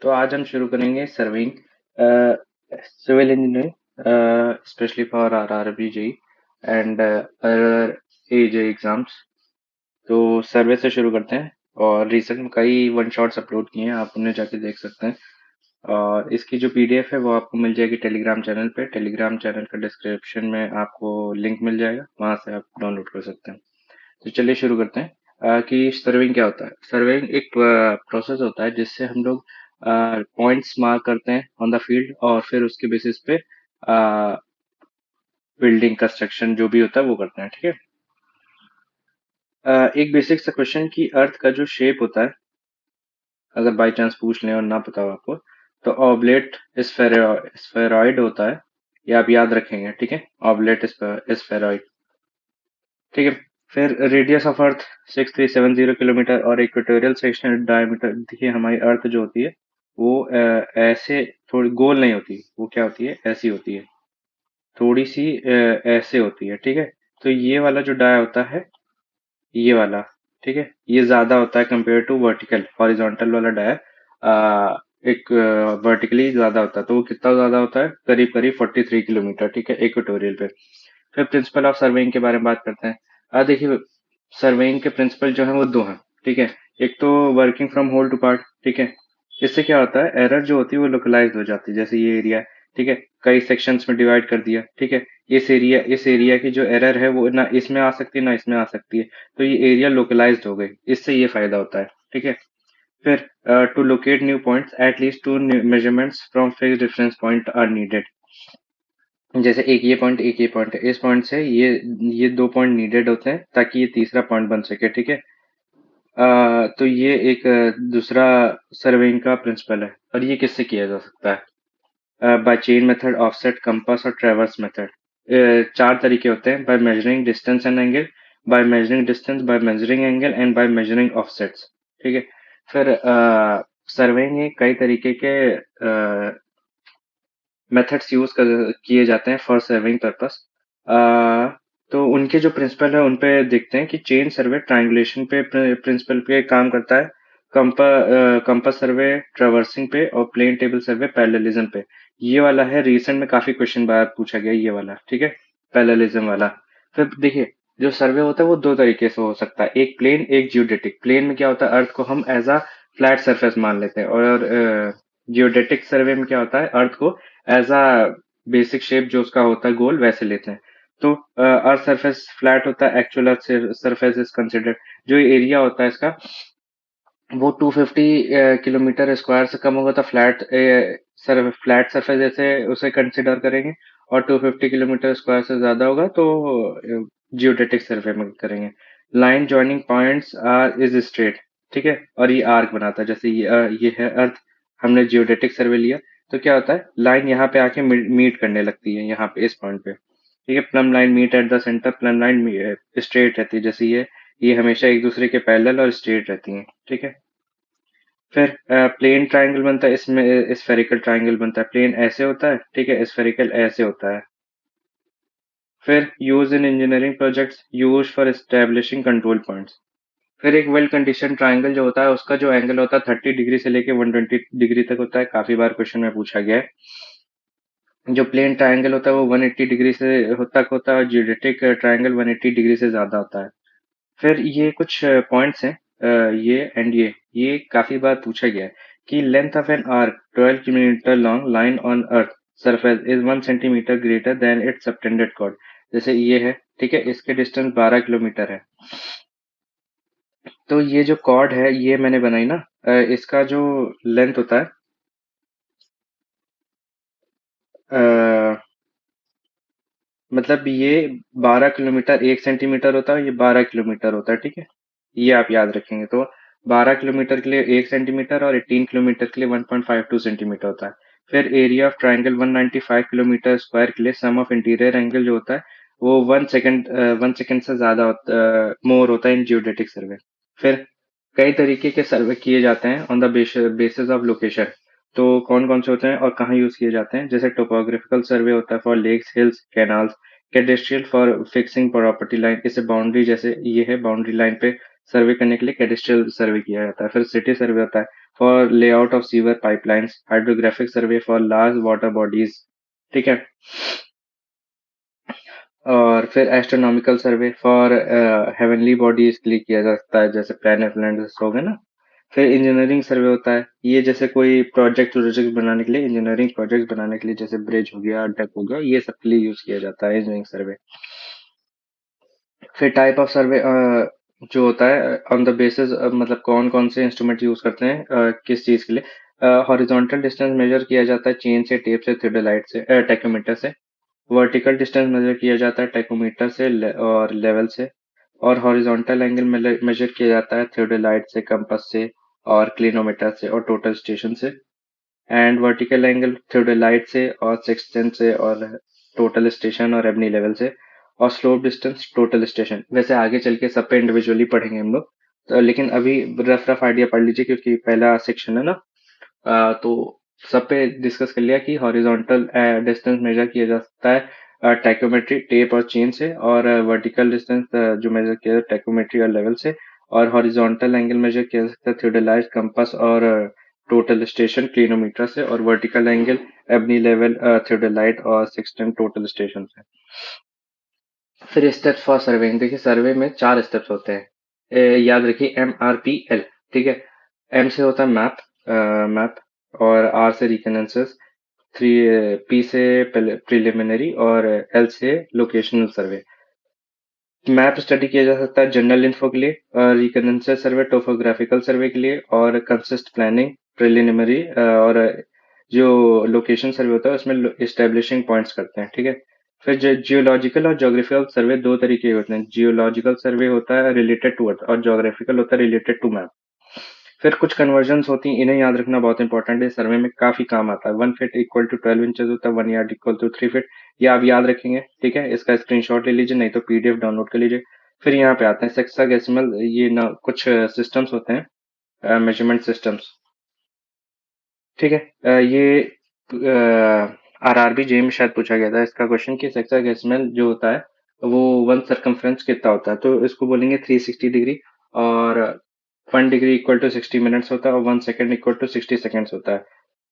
तो आज हम शुरू करेंगे surveying civil engineering, specially for R R B G and other AJ exams. तो सर्वे से शुरू करते हैं। और रिसेंट में कई वन शॉट्स अपलोड किए हैं, आप उन्हें जाके देख सकते हैं। और इसकी जो पीडीएफ है वो आपको मिल जाएगी टेलीग्राम चैनल पे। टेलीग्राम चैनल का डिस्क्रिप्शन में आपको लिंक मिल जाएगा, वहां से आप डाउनलोड कर सकते हैं। तो चलिए शुरू करते हैं। कि सर्विंग क्या होता है। सर्विंग एक प्रोसेस होता है जिससे हम लोग पॉइंट्स मार्क करते हैं ऑन द फील्ड, और फिर उसके बेसिस पे बिल्डिंग कंस्ट्रक्शन जो भी होता है वो करते हैं। ठीक है। एक बेसिक सा क्वेश्चन कि अर्थ का जो शेप होता है, अगर बाई चांस पूछ लें और ना पता हो आपको, तो ऑब्लेट स्फेरॉइड होता है। ये आप याद रखेंगे, ठीक है। ऑब्लेट स्फेरॉइड, ठीक है। फिर रेडियस ऑफ अर्थ 6370 किलोमीटर, और इक्वेटोरियल सेक्शन डायमीटर। देखिए हमारी अर्थ जो होती है वो ऐसे थोड़ी गोल नहीं होती, वो क्या होती है, ऐसी होती है, थोड़ी सी ऐसे होती है, ठीक है। तो ये वाला जो डाया होता है, ये वाला, ठीक है, ये ज्यादा होता है कंपेयर टू वर्टिकल। हॉरिजॉन्टल वाला डाया एक वर्टिकली ज्यादा होता है। तो वो कितना ज्यादा होता है, करीब करीब 43 किलोमीटर, ठीक है, इक्वेटोरियल पे। फिर प्रिंसिपल ऑफ सर्वेइंग के बारे में बात करते हैं। देखिए सर्वेइंग के प्रिंसिपल जो है वो दो हैं, ठीक है। एक तो working from whole to part, ठीक है। इससे क्या होता है, एरर जो होती है वो लोकलाइज हो जाती है। जैसे ये एरिया, ठीक है, कई सेक्शंस में डिवाइड कर दिया, ठीक है। इस एरिया की जो एरर है वो ना इसमें आ सकती है ना इसमें आ सकती है। तो ये एरिया लोकलाइज्ड हो गई, इससे ये फायदा होता है, ठीक है। फिर to locate new points at least two measurements from fix reference point are needed. जैसे एक ये पॉइंट है, इस पॉइंट से ये दो पॉइंट नीडेड होते हैं ताकि ये तीसरा पॉइंट बन सके, ठीक है। तो ये एक दूसरा सर्वेइंग का प्रिंसिपल है। और ये किससे किया जा सकता है, by chain method, offset, compass और ट्रेवर्स मेथड। चार तरीके होते हैं, by measuring distance and angle, by measuring distance, by measuring angle and by measuring offsets, ठीक है। फिर सर्वेइंग में कई तरीके के मेथड्स यूज किए जाते हैं फॉर सर्विंग पर्पस। तो उनके जो प्रिंसिपल है उन पे देखते हैं कि चेन सर्वे ट्रायंगुलेशन पे प्रिंसिपल पे काम करता है। कंपास सर्वे ट्रेवर्सिंग पे, और प्लेन टेबल सर्वे पैरेललिज्म पे। ये वाला है, रिसेंट में काफी क्वेश्चन बार पूछा गया ये वाला, ठीक है, पैरेललिज्म वाला। फिर देखिए जो सर्वे होता है वो दो तरीके से हो सकता है, एक प्लेन एक जियोडेटिक। प्लेन में क्या होता है, अर्थ को हम एज अ फ्लैट सरफेस मान लेते हैं, और जियोडेटिक सर्वे में क्या होता है, अर्थ को एज अ बेसिक शेप जो उसका होता है गोल, वैसे लेते हैं। तो अर्थ सरफेस फ्लैट होता है, actual earth surface is considered. जो एरिया होता है इसका वो 250 किलोमीटर स्क्वायर से कम होगा तो फ्लैट सरफेस जैसे उसे कंसिडर करेंगे। और 250 किलोमीटर स्क्वायर से ज्यादा होगा तो जियोडेटिक सर्वे में करेंगे। Line joining points are is straight, ठीक है, और ये आर्क बनाता है। जैसे ये है अर्थ, हमने जियोडेटिक सर्वे लिया, तो क्या होता है, लाइन यहाँ पे आके मीट करने लगती है, यहाँ पे इस पॉइंट पे, ठीक है। Plumb line meet at the centre, plumb line straight रहती है। जैसे ये हमेशा एक दूसरे के पैरेलल और स्ट्रेट रहती हैं, ठीक है। फिर प्लेन ट्रायंगल बनता है, इसमें स्फेरिकल ट्रायंगल बनता है। प्लेन ऐसे होता है, ठीक है, स्फेरिकल ऐसे होता है। फिर use in engineering projects, use for establishing control points. फिर एक वेल कंडीशन ट्रायंगल जो होता है उसका जो एंगल होता है 30 डिग्री से लेके 120 डिग्री तक होता है। काफी बार क्वेश्चन में पूछा गया है। जो प्लेन ट्रायंगल होता है वो 180 डिग्री से तक होता है, और जियोडेटिक ट्रायंगल 180 डिग्री से ज्यादा होता है। फिर ये कुछ पॉइंट्स हैं, ये एंड ये काफी बार पूछा गया है कि length of an arc 12 kilometre long line on earth surface is 1 centimetre greater than its subtended chord. जैसे ये है, ठीक है, इसके डिस्टेंस 12 किलोमीटर है। तो ये जो कॉर्ड है ये मैंने बनाई ना, इसका जो लेंथ होता है, अ, मतलब ये 12 किलोमीटर 1 सेंटीमीटर होता है, ये 12 किलोमीटर होता है, ठीक है। ये आप याद रखेंगे। तो 12 किलोमीटर के लिए 1 सेंटीमीटर, और 18 किलोमीटर के लिए 1.52 सेंटीमीटर होता है। फिर area of triangle 195 kilometre square के लिए सम ऑफ इंटीरियर एंगल जो होता है वो 1 सेकंड 1 सेकंड से ज्यादा मोर होता है इन जियोडेटिक सर्वे। फिर कई तरीके के सर्वे किए जाते हैं on the basis of location. तो कौन कौन से होते हैं और कहाँ यूज किए जाते हैं, जैसे टोपोग्राफिकल सर्वे होता है for lakes, hills, canals. Cadastral for fixing property line, इसे बाउंड्री, जैसे ये है बाउंड्री लाइन पे सर्वे करने के लिए कैडेस्ट्रियल सर्वे किया जाता है। फिर सिटी सर्वे होता है for layout of sewer pipelines, hydrographic survey for large water bodies, ठीक है। और फिर astronomical survey for heavenly bodies के लिए किया जाता है, जैसे प्लैनेट प्लैनेट्स हो गए ना। फिर इंजीनियरिंग सर्वे होता है, ये जैसे कोई प्रोजेक्ट बनाने के लिए, इंजीनियरिंग प्रोजेक्ट बनाने के लिए, जैसे ब्रिज हो गया, डेक हो गया, ये सब के लिए यूज किया जाता है इंजीनियरिंग सर्वे। फिर टाइप ऑफ सर्वे जो होता है ऑन द बेसिस, मतलब कौन कौन से इंस्ट्रूमेंट यूज करते हैं किस चीज के लिए। हॉरिजॉन्टल डिस्टेंस मेजर किया जाता है चेन से, टेप से, थियोडोलाइट से, टेकोमीटर से। वर्टिकल डिस्टेंस मेजर किया जाता है टेकोमीटर से और लेवल से। और हॉरिजॉन्टल एंगल मेजर किया जाता है थियोडोलाइट से, कंपास से, और क्लिनोमीटर से, और टोटल स्टेशन से। एंड वर्टिकल एंगल थियोडोलाइट से और सेक्सटेंट से और टोटल स्टेशन और एबनी लेवल से। और स्लोप डिस्टेंस टोटल स्टेशन, वैसे आगे चल के सब पे इंडिविजुअली पढ़ेंगे हम लोग। तो लेकिन अभी रफ रफ आइडिया पढ़ लीजिए, क्योंकि पहला सेक्शन है ना। तो सब पे डिस्कस कर लिया कि हॉरिजॉन्टल डिस्टेंस मेजर किया जा सकता है टाइकोमेट्री, टेप और चेन से। और वर्टिकल डिस्टेंस जो मेजर किया जाता है टाइकोमेट्री और लेवल से। और हॉरिजॉन्टल एंगल मेजर किया जा सकता है थियोडोलाइट, कंपास और टोटल स्टेशन, क्लिनोमीटर से। और vertical angle ebony level, theodolite और सिक्सटेंट टोटल स्टेशन से। फिर स्टेप्स फॉर सर्वेइंग, देखिए सर्वे में 4 स्टेप्स होते हैं। याद रखिए MRPL, ठीक है। M से होता है मैप, मैप। और R से रिकनेंसस, 3 P से प्रिलिमिनरी, और L से लोकेशनल सर्वे। मैप स्टडी किया जा सकता है जनरल इन्फो के लिए, रिकनेंसस सर्वे टोपोग्राफिकल सर्वे के लिए, और कंसिस्ट प्लानिंग प्रिलिमिनरी, और जो लोकेशन सर्वे होता है उसमें इस्टेब्लिशिंग पॉइंट्स करते हैं, ठीक है। फिर जियोलॉजिकल और ज्योग्राफिकल सर्वे दो तरीके के होते हैं। जियोलॉजिकल सर्वे होता है रिलेटेड टू अर्थ, और ज्योग्राफिकल होता है रिलेटेड टू मैप। फिर कुछ कन्वर्जन्स होती हैं, इन्हें याद रखना बहुत इंपॉर्टेंट है, सर्वे में काफी काम आता है। 1 फीट इक्वल टू 12 इंचेस होता है, 1 यार्ड इक्वल टू 3 फीट। ये आप याद रखेंगे, ठीक है। इसका स्क्रीनशॉट ले लीजिए, नहीं तो PDF डाउनलोड कर लीजिए। फिर यहाँ पे आते हैं सेक्साडेसिमल, ये ना कुछ सिस्टम्स होते हैं, मेजरमेंट सिस्टम्स, ठीक है। ये RRB जे में शायद पूछा गया था इसका क्वेश्चन कि सेक्साडेसिमल जो होता है वो वन सरकमफ्रेंस कितना होता है, तो इसको बोलेंगे 360 डिग्री। और 1 डिग्री इक्वल टू 60 मिनट्स होता है, और 1 सेकेंड इक्वल टू 60 सेकेंड्स होता है।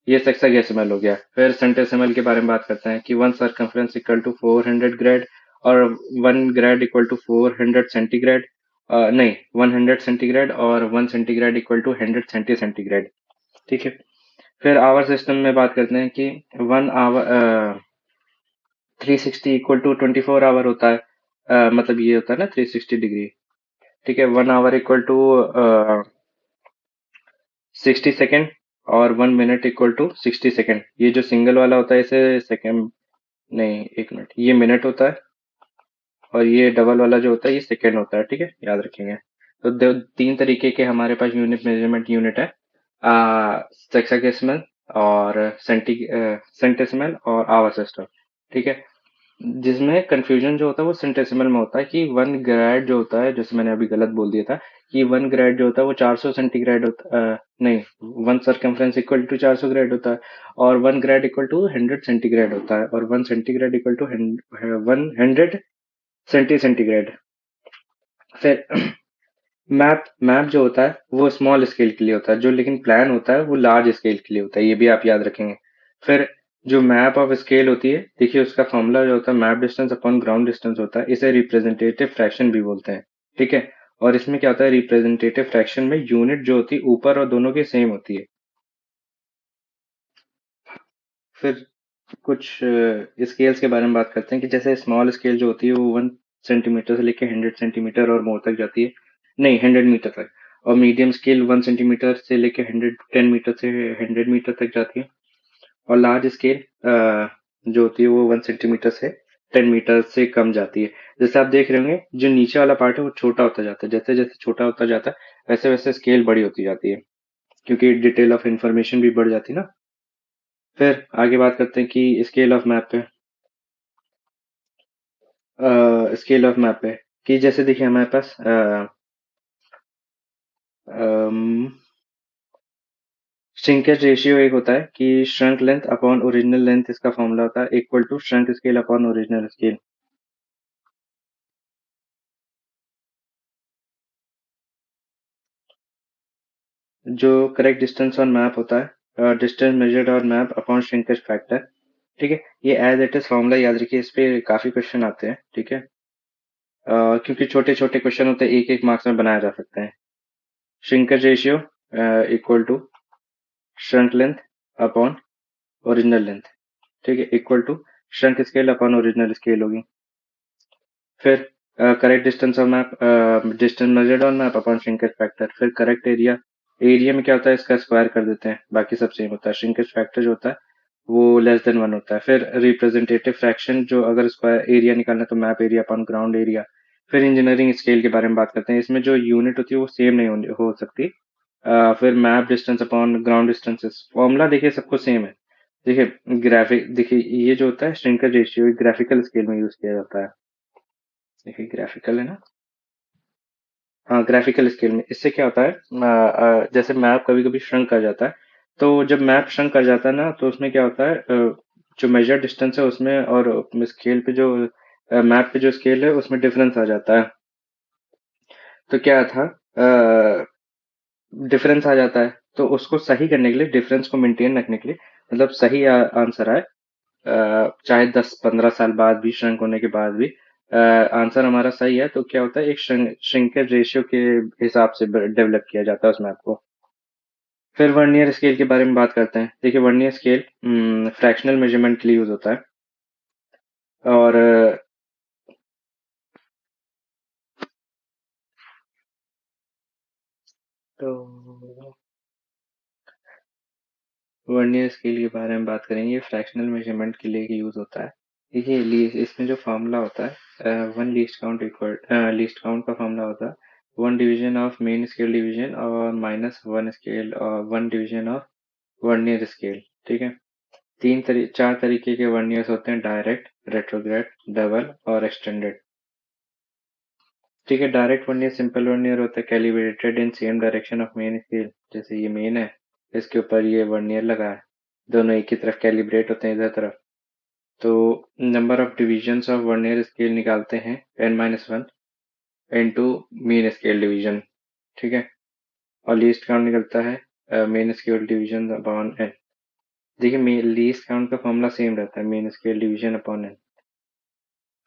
ये सेक्साडेसिमल हो गया। फिर सेंटेसिमल के बारे में बात करते हैं कि one circumference equal to 400 grade, और 1 ग्रेड इक्वल टू 400 सेंटीग्रेड। नहीं, 100 सेंटीग्रेड, और 1 सेंटीग्रेड इक्वल टू 100 सेंटीग्रेड, ठीक है। फिर आवर सिस्टम में बात करते हैं कि 1 आवर 360 इक्वल टू 24 आवर होता है। मतलब ये होता है ना 360 डिग्री, ठीक है। 1 आवर इक्वल टू 60 सेकेंड, और 1 मिनट इक्वल टू 60 सेकेंड। ये जो सिंगल वाला होता है इसे सेकेंड, नहीं 1 मिनट, ये मिनट होता है। और ये डबल वाला जो होता है ये सेकेंड होता है, ठीक है, याद रखेंगे। तो 3 तरीके के हमारे पास यूनिट, मेजरमेंट यूनिट है। सेक्साडेसिमल, और सेंटेसिमल, और आवर सिस्टम, ठीक है। जिसमें कंफ्यूजन जो होता है वो सेंटेसिमल में होता है कि 1 ग्रेड जो होता है, जैसे मैंने अभी गलत बोल दिया था कि 1 ग्रेड जो होता है वो 400 सेंटीग्रेड होता है, नहीं, 1 सरकमफ्रेंस इक्वल टू 400 ग्रेड होता है। और 1 ग्रेड इक्वल टू 100 सेंटीग्रेड होता है, और 1 सेंटीग्रेड इक्वल टू 100 सेंटीग्रेड। फिर मैप, मैप जो होता है वो स्मॉल स्केल के लिए होता है, जो लेकिन प्लान होता है वो लार्ज स्केल के लिए होता है, ये भी आप याद रखेंगे। फिर जो मैप ऑफ स्केल होती है, देखिए उसका फॉर्मूला जो होता है map distance upon ground distance होता है, इसे रिप्रेजेंटेटिव फ्रैक्शन भी बोलते हैं, ठीक है। और इसमें क्या होता है, रिप्रेजेंटेटिव फ्रैक्शन में यूनिट जो होती है ऊपर और दोनों की सेम होती है। फिर कुछ स्केल्स के बारे में बात करते हैं कि जैसे स्मॉल स्केल जो होती है वो 1 सेंटीमीटर से लेकर 100 सेंटीमीटर और मोर तक जाती है, नहीं 100 मीटर तक। और मीडियम स्केल 1 सेंटीमीटर से लेकर 110 मीटर से 100 मीटर तक जाती है। और लार्ज स्केल जो होती है वो 1 सेंटीमीटर से 10 मीटर से कम जाती है। जैसे आप देख रहे होंगे जो नीचे वाला पार्ट है वो छोटा होता जाता है, जैसे जैसे छोटा होता जाता है वैसे वैसे स्केल बड़ी होती जाती है, क्योंकि डिटेल ऑफ इंफॉर्मेशन भी बढ़ जाती है ना। फिर आगे बात करते हैं कि स्केल ऑफ मैप पे, स्केल ऑफ मैप पे कि जैसे देखिए हमारे पास श्रिंकेज रेशियो एक होता है कि shrunk length upon original length, इसका फॉर्मूला होता है equal to shrunk scale upon original scale. जो करेक्ट डिस्टेंस ऑन मैप होता है, डिस्टेंस मेजर्ड और मैप अपॉन श्रिंकेज फैक्टर। ठीक है, ये एज इट इज फॉर्मूला याद रखिए, इस पे काफी क्वेश्चन आते हैं। ठीक है, क्योंकि छोटे छोटे क्वेश्चन होते हैं, एक एक मार्क्स में बनाए जा सकते हैं। Shrinkage ratio equal to shrunk length upon original length. ठीक है, equal to shrunk scale upon original scale होगी। फिर correct distance of map, distance measured on map upon shrinkage factor. फिर करेक्ट एरिया, एरिया में क्या होता है, इसका स्क्वायर कर देते हैं, बाकी सब सेम होता है। श्रिंकेज फैक्टर जो होता है वो <<1 होता है। फिर रिप्रेजेंटेटिव फ्रैक्शन, जो अगर स्क्वायर एरिया निकालना है तो map area upon ground area. फिर इंजीनियरिंग स्केल के बारे में बात करते हैं, इसमें जो यूनिट होती है वो सेम नहीं हो सकती। फिर map distance upon ground distances, formula देखिए सबको सेम है। देखिए ग्राफिक, देखिए ये जो होता है श्रिंकेज रेशियो, ग्राफिकल स्केल में यूज किया जाता है। देखिए ग्राफिकल है ना, हाँ ग्राफिकल स्केल में। इससे क्या होता है, जैसे मैप कभी कभी श्रंक कर जाता है, तो जब मैप श्रंक कर जाता है ना, तो उसमें क्या होता है, जो मेजर डिस्टेंस है उसमें और स्केल पे जो मैप पे जो स्केल है उसमें डिफरेंस आ जाता है। तो क्या था, डिफरेंस आ जाता है, तो उसको सही करने के लिए, डिफरेंस को मेंटेन रखने के लिए, मतलब सही आंसर आए, चाहे 10-15 साल बाद भी, श्रंक होने के बाद भी आंसर हमारा सही है, तो क्या होता है, एक श्रिंकेज रेशियो के हिसाब से डेवलप किया जाता है उस मैप को। फिर वर्नियर स्केल के बारे में बात करते हैं। देखिए वर्नियर स्केल फ्रैक्शनल मेजरमेंट के लिए यूज होता है। और तो वर्नियर स्केल के बारे में बात करेंगे, फ्रैक्शनल मेजरमेंट के लिए यूज होता है। देखिए इसमें जो फार्मूला होता है, one least count equal, least count का फार्मूला होता है one division of main scale division और माइनस वन स्केल और one division of vernier scale. ठीक है, चार तरीके के वर्नियर्स होते हैं, डायरेक्ट, रेट्रोग्रेड, डबल और एक्सटेंडेड। ठीक है, डायरेक्ट वर्नियर सिंपल वर्नियर होता है, calibrated in same direction of main scale. जैसे ये मेन है, इसके ऊपर ये वर्नियर लगा है, दोनों एक ही तरफ कैलिब्रेट होते हैं, इधर तरफ। तो number of divisions of vernier scale निकालते हैं n-1 into main scale division. ठीक है, और लीस्ट काउंट निकलता है main scale division upon n। देखिए लीस्ट काउंट का फॉर्मूला सेम रहता है, main scale division upon n।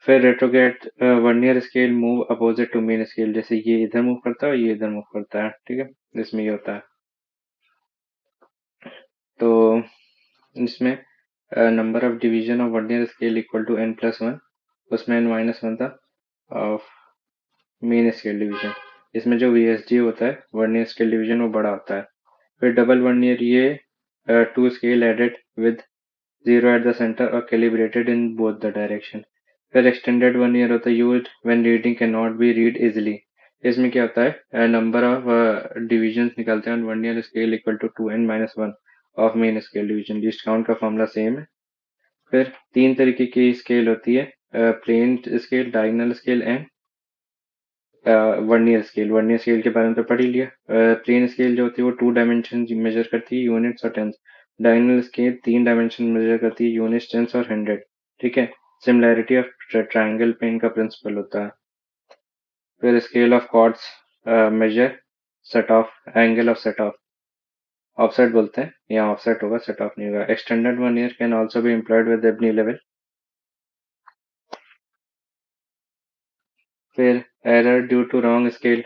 फिर retrograde vernier scale move opposite to main scale, जैसे ये इधर मूव करता है और ये इधर मूव करता है। ठीक है, इसमें ये होता है। तो इसमें number of division of vernier scale equal to n+1, उसमें n-1 था ऑफ मेन स्केल डिवीजन। इसमें जो VSD होता है, वर्नियर स्केल डिवीजन, वो बड़ा होता है। फिर डबल वर्नियर, ये two scale added with zero at the centre और calibrated in both the direction. फिर एक्सटेंडेड वर्नियर होता है, used when reading can not be read easily. इसमें क्या होता है, नंबर ऑफ डिविजन्स निकालते हैं vernier scale equal to 2n-1 of main scale division. Least count का फॉर्मूला सेम है। फिर तीन तरीके की स्केल होती है, plane scale, diagonal scale and vernier scale. Vernier scale के बारे में तो पढ़ ही लिया। प्लेन स्केल जो होती है वो 2 डायमेंशन मेजर करती है, यूनिट्स और tens. Diagonal scale 3 dimension measure करती है, यूनिट्स, टेंस और हंड्रेड। ठीक है, सिमिलैरिटी ऑफ ट्राइंगल पे इनका प्रिंसिपल होता है। फिर scale of chords measure set off, angle of set off, offset बोलते हैं, यहाँ ऑफसेट होगा, सेट ऑफ नहीं होगा। Extended vernier can also be employed with Abney level. फिर error due to wrong scale,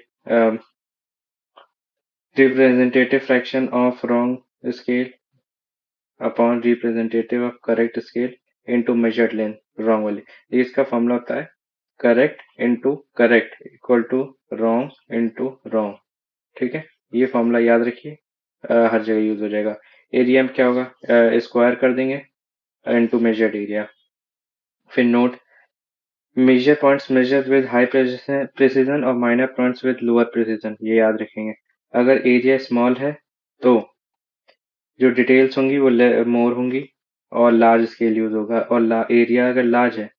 representative fraction of wrong scale upon representative of correct scale into measured length, wrong वाली। ये इसका formula होता है correct into correct equal to wrong into wrong. ठीक है, ये formula याद रखिए, हर जगह यूज हो जाएगा। एरिया में क्या होगा, स्क्वायर कर देंगे इंटू मेजर्ड एरिया। फिर note, major points measure with high precision और minor points with lower precision, ये याद रखेंगे। अगर एरिया स्मॉल है तो जो डिटेल्स होंगी वो मोर होंगी और लार्ज स्केल यूज होगा, और एरिया अगर लार्ज है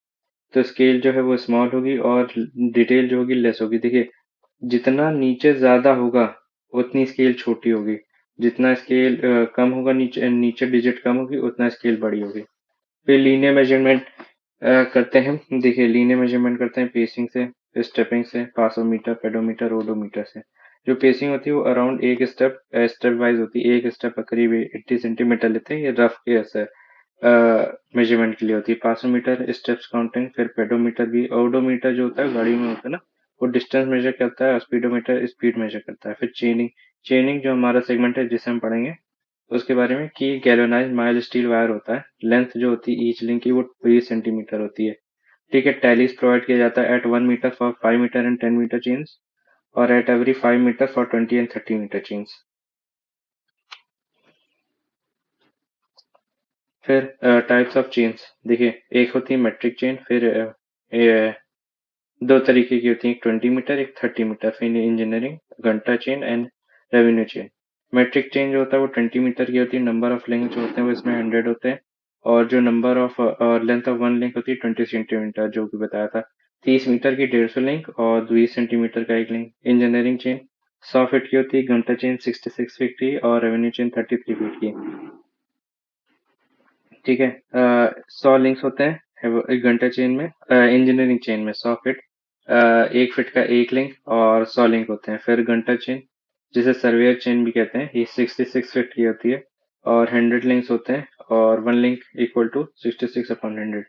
तो स्केल जो है वो स्मॉल होगी और डिटेल जो होगी लेस होगी। देखिए जितना नीचे ज्यादा होगा उतनी स्केल छोटी होगी, जितना स्केल कम होगा, नीचे नीचे डिजिट कम होगी, उतना स्केल बड़ी होगी। फिर लीनियर मेजरमेंट करते हैं। देखिए लीनियर मेजरमेंट करते हैं पेसिंग से, स्टेपिंग से, पासोमीटर, पेडोमीटर, ओडोमीटर से। जो पेसिंग होती है वो अराउंड एक स्टेप स्टेप वाइज होती है। एक स्टेप करीब 80 सेंटीमीटर लेते हैं, ये रफ के ऐसे मेजरमेंट के लिए होती है। 500 मीटर स्टेप्स काउंटिंग। फिर पेडोमीटर भी, ओडोमीटर जो होता है गाड़ी में होता है ना, वो डिस्टेंस मेजर करता है। स्पीडोमीटर स्पीड मेजर करता है। फिर चेनिंग, चेनिंग जो हमारा सेगमेंट है जिसे हम पढ़ेंगे उसके बारे में, कि गैल्वेनाइज्ड माइल्ड स्टील वायर होता है। लेंथ जो होती है ईच लिंक की वो 20 सेंटीमीटर होती है। ठीक है। टैलीज प्रोवाइड किया जाता है at 1 metre for 5 metre and 10 metre chains, और at every 5 metre for 20 and 30 metre chains. फिर टाइप्स ऑफ चेन्स देखिए, एक होती है मेट्रिक चेन। फिर दो तरीके की होती है, एक 20 मीटर एक 30 मीटर। फिर engineering Gunter chain and revenue chain. Metric chain जो होता है वो 20 मीटर की होती है। नंबर ऑफ लिंक जो होते हैं वो इसमें 100 होते हैं। और जो number of length of one link होती है 20 सेंटीमीटर, जो कि बताया था। 30 मीटर की 150 लिंक और 20 सेंटीमीटर का एक लिंक। इंजीनियरिंग चेन 100 फीट की होती है। घंटा चेन 66 फीट की और रेवेन्यू चेन 33 फीट की। ठीक है। 100 लिंक्स होते हैं एक घंटा चेन में। इंजीनियरिंग चेन में 100 फीट, 1 फीट का एक लिंक और 100 लिंक होते हैं। फिर घंटा चेन जिसे सर्वेयर चेन भी कहते हैं, ये 66 फीट की होती है और 100 लिंक्स होते हैं, और one link equal to 66/100।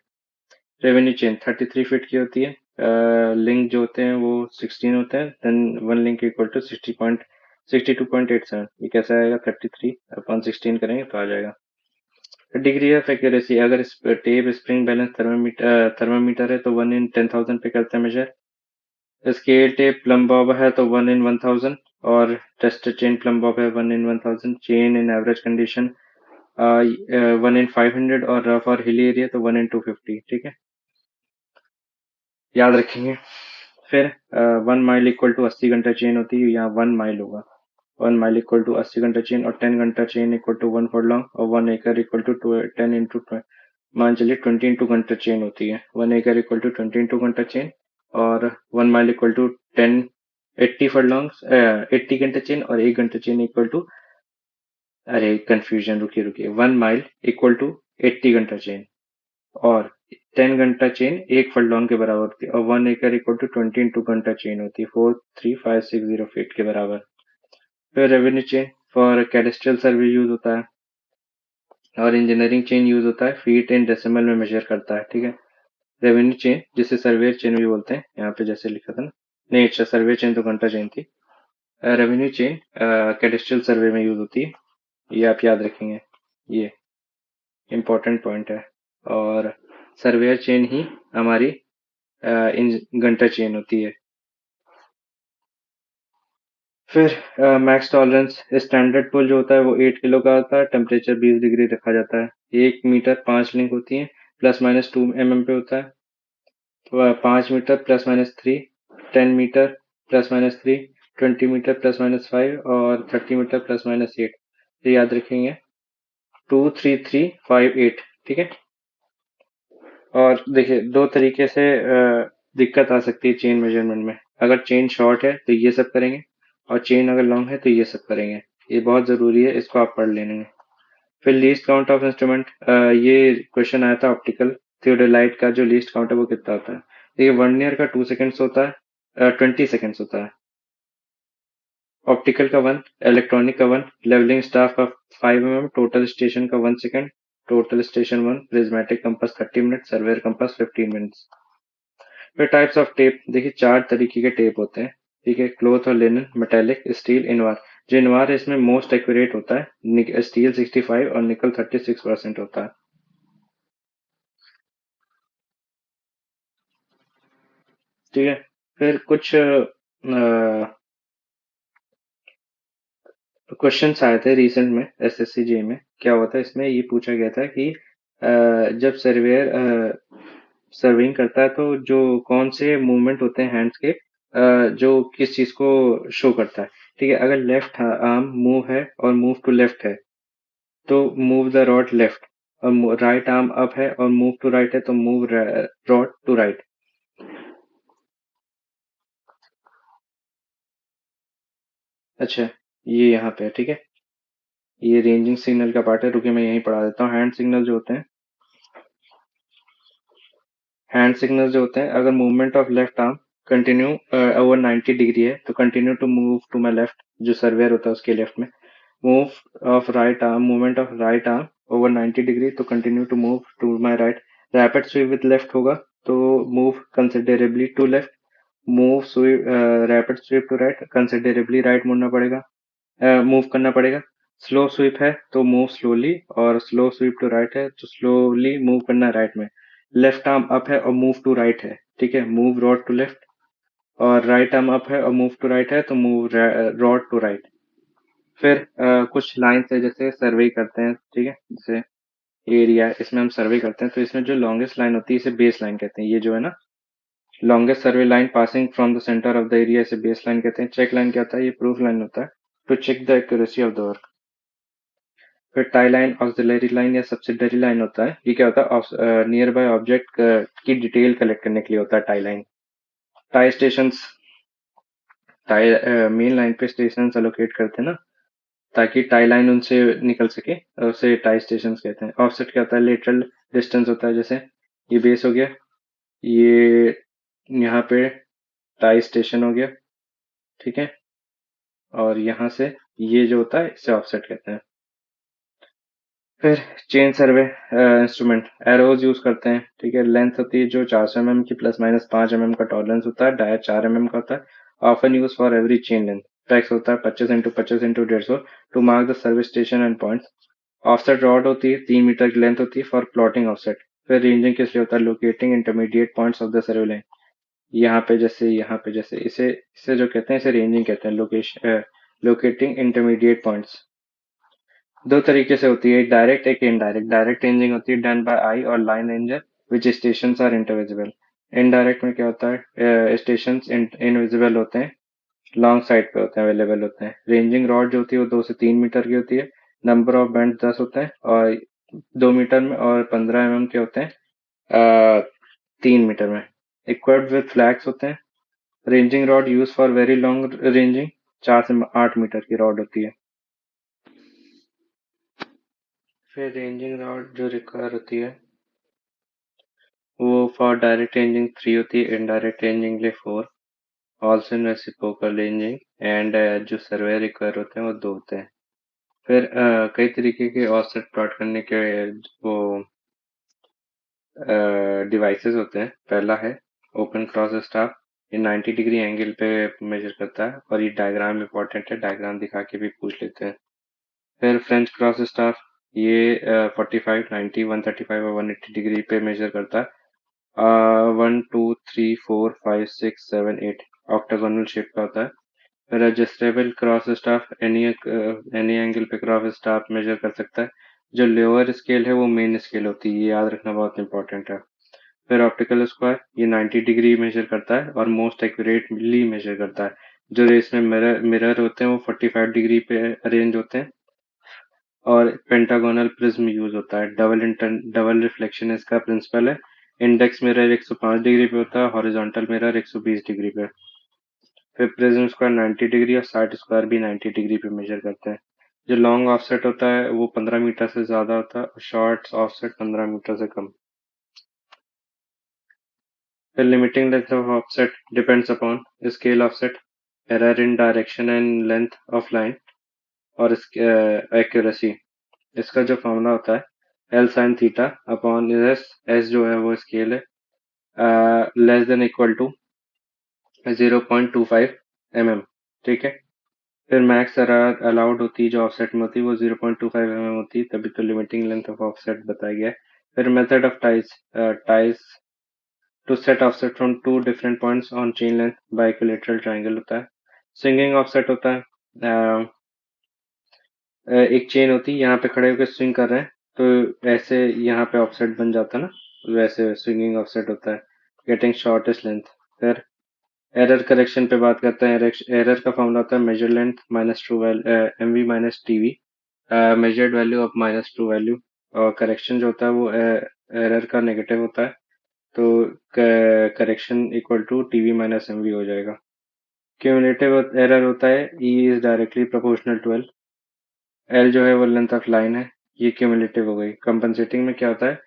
Revenue chain 33 feet की होती है। लिंक जो होते हैं वो 16 होते हैं। Then one link equal to 62.87। ये कैसे आएगा? 33/16 करेंगे तो आ जाएगा। डिग्री ऑफ एक्यूरेसी, अगर टेप स्प्रिंग बैलेंस थर्मामीटर है तो 1 in 10,000 पे करते हैं measure. Scale tape plumb bob है तो 1 in 1,000, और टेस्ट चेन प्लम बॉब है 1 in 1,000। Chain in average condition 1 in 500, और रफ और हिली एरिया तो 1 in 250। ठीक है, याद रखेंगे। फिर 1 mile equal to 80 Gunter chain होती है, यहाँ 1 माइल होगा। 1 mile equal to 80 Gunter chain, और 10 Gunter chain equal to 1 foot long, और 1 एकड़ इक्वल टू 10 इंटू, मान चलिए 20 इंटू घंटा चेन होती है। 1 एकड़ equal to 20 into Gunter chain, और 1 mile equal to 10 80 foot long 80 Gunter chain, और 1 घंटा चेन इक्वल टू, अरे कंफ्यूजन, रुकिए रुकिए, 1 mile equal to 80 Gunter chain, और 10 घंटा चेन 1 फुट लॉन्ग के बराबर होती है, और 1 एकड़ equal to 20 into Gunter chain होती है 43560 फीट के बराबर। फिर revenue chain for कैडेस्ट्रियल survey use होता है, और इंजीनियरिंग चेन यूज होता है फीट इन डेसिमल में मेजर करता है। ठीक है। रेवेन्यू चेन जिसे सर्वेयर चेन भी बोलते हैं, यहाँ पे जैसे लिखा था ना, नहीं अच्छा, सर्वे चेन तो घंटा चेन थी। रेवेन्यू चेन कैडेस्ट्रियल सर्वे में यूज होती है, ये आप याद रखेंगे, ये इंपॉर्टेंट पॉइंट है। और सर्वेयर चेन ही हमारी घंटा चेन होती है। फिर मैक्स टॉलरेंस, स्टैंडर्ड पुल जो होता है वो 8 किलो का होता है। टेम्परेचर 20 डिग्री रखा जाता है। 1 मीटर 5 लिंक होती है, ±2 mm पे होता है। तो 5 मीटर ±3, 10 मीटर ±3, 20 मीटर ±5, और 30 मीटर ±8। ये याद रखेंगे, 2 3 3 5 8। ठीक है। और देखिए, दो तरीके से दिक्कत आ सकती है चेन मेजरमेंट में। अगर चेन शॉर्ट है तो ये सब करेंगे, और चेन अगर लॉन्ग है तो ये सब करेंगे। ये बहुत जरूरी है, इसको आप पढ़ लेंगे। फिर लीस्ट काउंट ऑफ इंस्ट्रूमेंट, ये क्वेश्चन आया था ऑप्टिकल थियोडोलाइट का, जो लीस्ट काउंट है वो कितना होता है। देखिए, वर्नियर का 2 सेकेंड्स होता है, 20 सेकेंड्स होता है। ऑप्टिकल का 1, इलेक्ट्रॉनिक का 1, लेवलिंग स्टाफ का 5 mm, टोटल स्टेशन का 1 second, total station 1, prismatic compass 30 minute, surveyor compass 15 minutes. फिर टाइप्स ऑफ टेप, देखिए 4 तरीके के टेप होते हैं। ठीक है, क्लोथ और लिनन, मेटेलिक, स्टील, इनवार। जो इनवार है इसमें मोस्ट एक्यूरेट होता है, स्टील 65 और निकल 36% होता है। ठीक है। फिर कुछ क्वेश्चंस आए थे रिसेंट में एसएससी जे में। क्या हुआ था इसमें, ये पूछा गया था कि जब सर्वेयर सर्विंग करता है तो जो कौन से मूवमेंट होते हैं हैंड्स के, जो किस चीज को शो करता है। ठीक है, अगर लेफ्ट आर्म मूव है और मूव टू लेफ्ट है तो मूव द रॉड लेफ्ट, और राइट आर्म अप है और मूव टू राइट है तो मूव रॉड टू राइट। अच्छा, ये यहाँ पे है। ठीक है, ये रेंजिंग सिग्नल का पार्ट है, रुकिए मैं यहीं पढ़ा देता हूँ। हैंड सिग्नल जो होते हैं, अगर movement of left arm continue over 90 degree है तो continue to move to my left, जो सर्वेयर होता है उसके लेफ्ट में। Move of right arm, movement of right arm over 90 degree तो continue to move to my right. Rapid sweep with left होगा तो move considerably to left. Move sweep, rapid sweep to right, considerably right मुड़ना पड़ेगा, move करना पड़ेगा। Slow SVEEP है तो move slowly, और स्लो स्वीप टू राइट है तो स्लोली मूव करना राइट में। लेफ्ट आर्म अप है और मूव टू राइट है, ठीक है, मूव रॉड टू लेफ्ट। और राइट आर्म अप है और मूव टू राइट है तो मूव रॉड टू राइट। फिर कुछ लाइन्स है जैसे सर्वे करते हैं, ठीक है, जैसे एरिया, इसमें हम सर्वे करते हैं तो इसमें जो लॉन्गेस्ट लाइन होती है इसे बेस लाइन कहते हैं। ये जो है ना, longest survey line passing from the centre of the area, इसे बेस लाइन कहते हैं। चेक लाइन क्या होता है? ये प्रूफ लाइन होता है, to check the accuracy of the work. फिर टाई लाइन ऑक्सिलरी लाइन या सब्सिडरी लाइन होता है। ये क्या होता है? नियर बाय ऑब्जेक्ट की डिटेल कलेक्ट करने के लिए होता है tie line. Tie station, tie main line पे स्टेशन एलोकेट करते हैं ना, ताकि टाई लाइन उनसे निकल सके, और उसे टाई स्टेशन कहते हैं। ऑफसेट क्या होता है? लेटरल डिस्टेंस होता है। जैसे ये बेस हो गया, ये यहाँ पे टाई स्टेशन हो गया, ठीक है, और यहाँ से ये जो होता है इसे ऑफसेट कहते हैं। फिर chain survey instrument arrows use करते हैं, ठीक है। लेंथ होती है जो 400 mm की, प्लस माइनस 5 mm का टॉलरेंस होता है। डाया 4 mm का होता है। Often use for every chain length. Tacks होता है 25 x 25 x 150 to mark the survey station and points. Offset rod होती है 3 मीटर की लेंथ होती है फॉर प्लॉटिंग ऑफसेट। फिर रेंजिंग किस लिए होता है? Locating intermediate points of the survey line. यहाँ पे जैसे इसे इसे जो कहते हैं इसे रेंजिंग कहते हैं, लोकेशन, लोकेटिंग इंटरमीडिएट पॉइंट्स। दो तरीके से होती है, एक डायरेक्ट एक इनडायरेक्ट। डायरेक्ट रेंजिंग होती है डन बाय आई और line ranger which station are intervisible. Indirect में क्या होता है? स्टेशन इनविजिबल होते हैं, लॉन्ग साइड पे होते हैं, अवेलेबल होते हैं। रेंजिंग रॉड जो होती है वो 2 से 3 मीटर की होती है। नंबर ऑफ बैंड 10 होते हैं, और 2 मीटर में, और 15 mm के होते हैं 3 मीटर में। इक्विप्ड विद फ्लैग्स होते हैं। Ranging rod use for very long ranging, 4 से 8 मीटर की रॉड होती है। फिर रेंजिंग रॉड जो रिक्वायर होती है वो फॉर डायरेक्ट रेंजिंग 3 होती है, इनडायरेक्ट रेंजिंग लिए 4, also in reciprocal ranging, and जो सर्वे रिक्वायर होते हैं वो 2 होते हैं। फिर कई तरीके के ऑफसेट प्लॉट करने के वो डिवाइसेस होते हैं। पहला है ओपन क्रॉस स्टाफ। ये 90 डिग्री एंगल पे मेजर करता है, और ये डायग्राम इंपॉर्टेंट है, डायग्राम दिखा के भी पूछ लेते हैं। फिर फ्रेंच क्रॉस स्टाफ, ये 45, 90, 135 और 180 डिग्री पे मेजर करता है। 1 2 3 4 5 6 7 8 ऑक्टागोनल शेप का होता है। Registrable cross staff, any angle पे क्रॉस स्टाफ मेजर कर सकता है। जो लोअर स्केल है वो मेन स्केल होती है, ये याद रखना बहुत इंपॉर्टेंट है। फिर ऑप्टिकल स्क्वायर, ये 90 डिग्री मेजर करता है और मोस्ट एक्यूरेटली मेजर करता है। जो रेस में मिरर मिरर होते हैं वो 45 डिग्री पे अरेंज होते हैं। और पेंटागोनल प्रिज्म यूज होता है। डबल रिफ्लेक्शन इसका प्रिंसिपल है। इंडेक्स मिरर 105 डिग्री पे होता है, हॉरिजॉन्टल मिरर 120 डिग्री पे। फिर प्रिज्म स्क्वायर 90 डिग्री और साइड स्क्वायर भी 90 डिग्री पे मेजर करते हैं। जो लॉन्ग ऑफसेट होता है वो 15 मीटर से ज्यादा होता है, और शॉर्ट ऑफसेट 15 मीटर से कम। The limiting length of offset depends upon scale offset, error in direction and length of line, और accuracy। इसका जो फॉर्मूला होता है L sin theta upon S, S जो है वो स्केल है, less than equal to 0.25 mm, ठीक है। फिर मैक्स एरर अलाउड होती है जो ऑफसेट में होती है वो 0.25 mm होती है, तभी तो लिमिटिंग लेंथ ऑफ ऑफसेट बताया गया है। फिर method of ties to set offset from two different points on chain length by equilateral triangle होता है। स्विंगिंग ऑफसेट होता है, एक चेन होती है, यहाँ पे खड़े होकर स्विंग कर रहे हैं तो ऐसे यहाँ पे ऑफसेट बन जाता है ना, वैसे स्विंगिंग ऑफसेट होता है। Getting shortest length. फिर एरर करेक्शन पे बात करते हैं। एरर का फॉर्मूला होता है measure length minus true value, M V minus T V, measured value of minus true value. और करेक्शन जो होता है वो एरर का नेगेटिव होता है, तो correction equal to TV minus MV हो जाएगा। क्यूमुलेटिव एरर होता है E is directly proportional to L. L जो है वो लेंथ ऑफ लाइन है, ये क्यूमुलेटिव हो गई। कंपनसेटिंग में क्या होता है?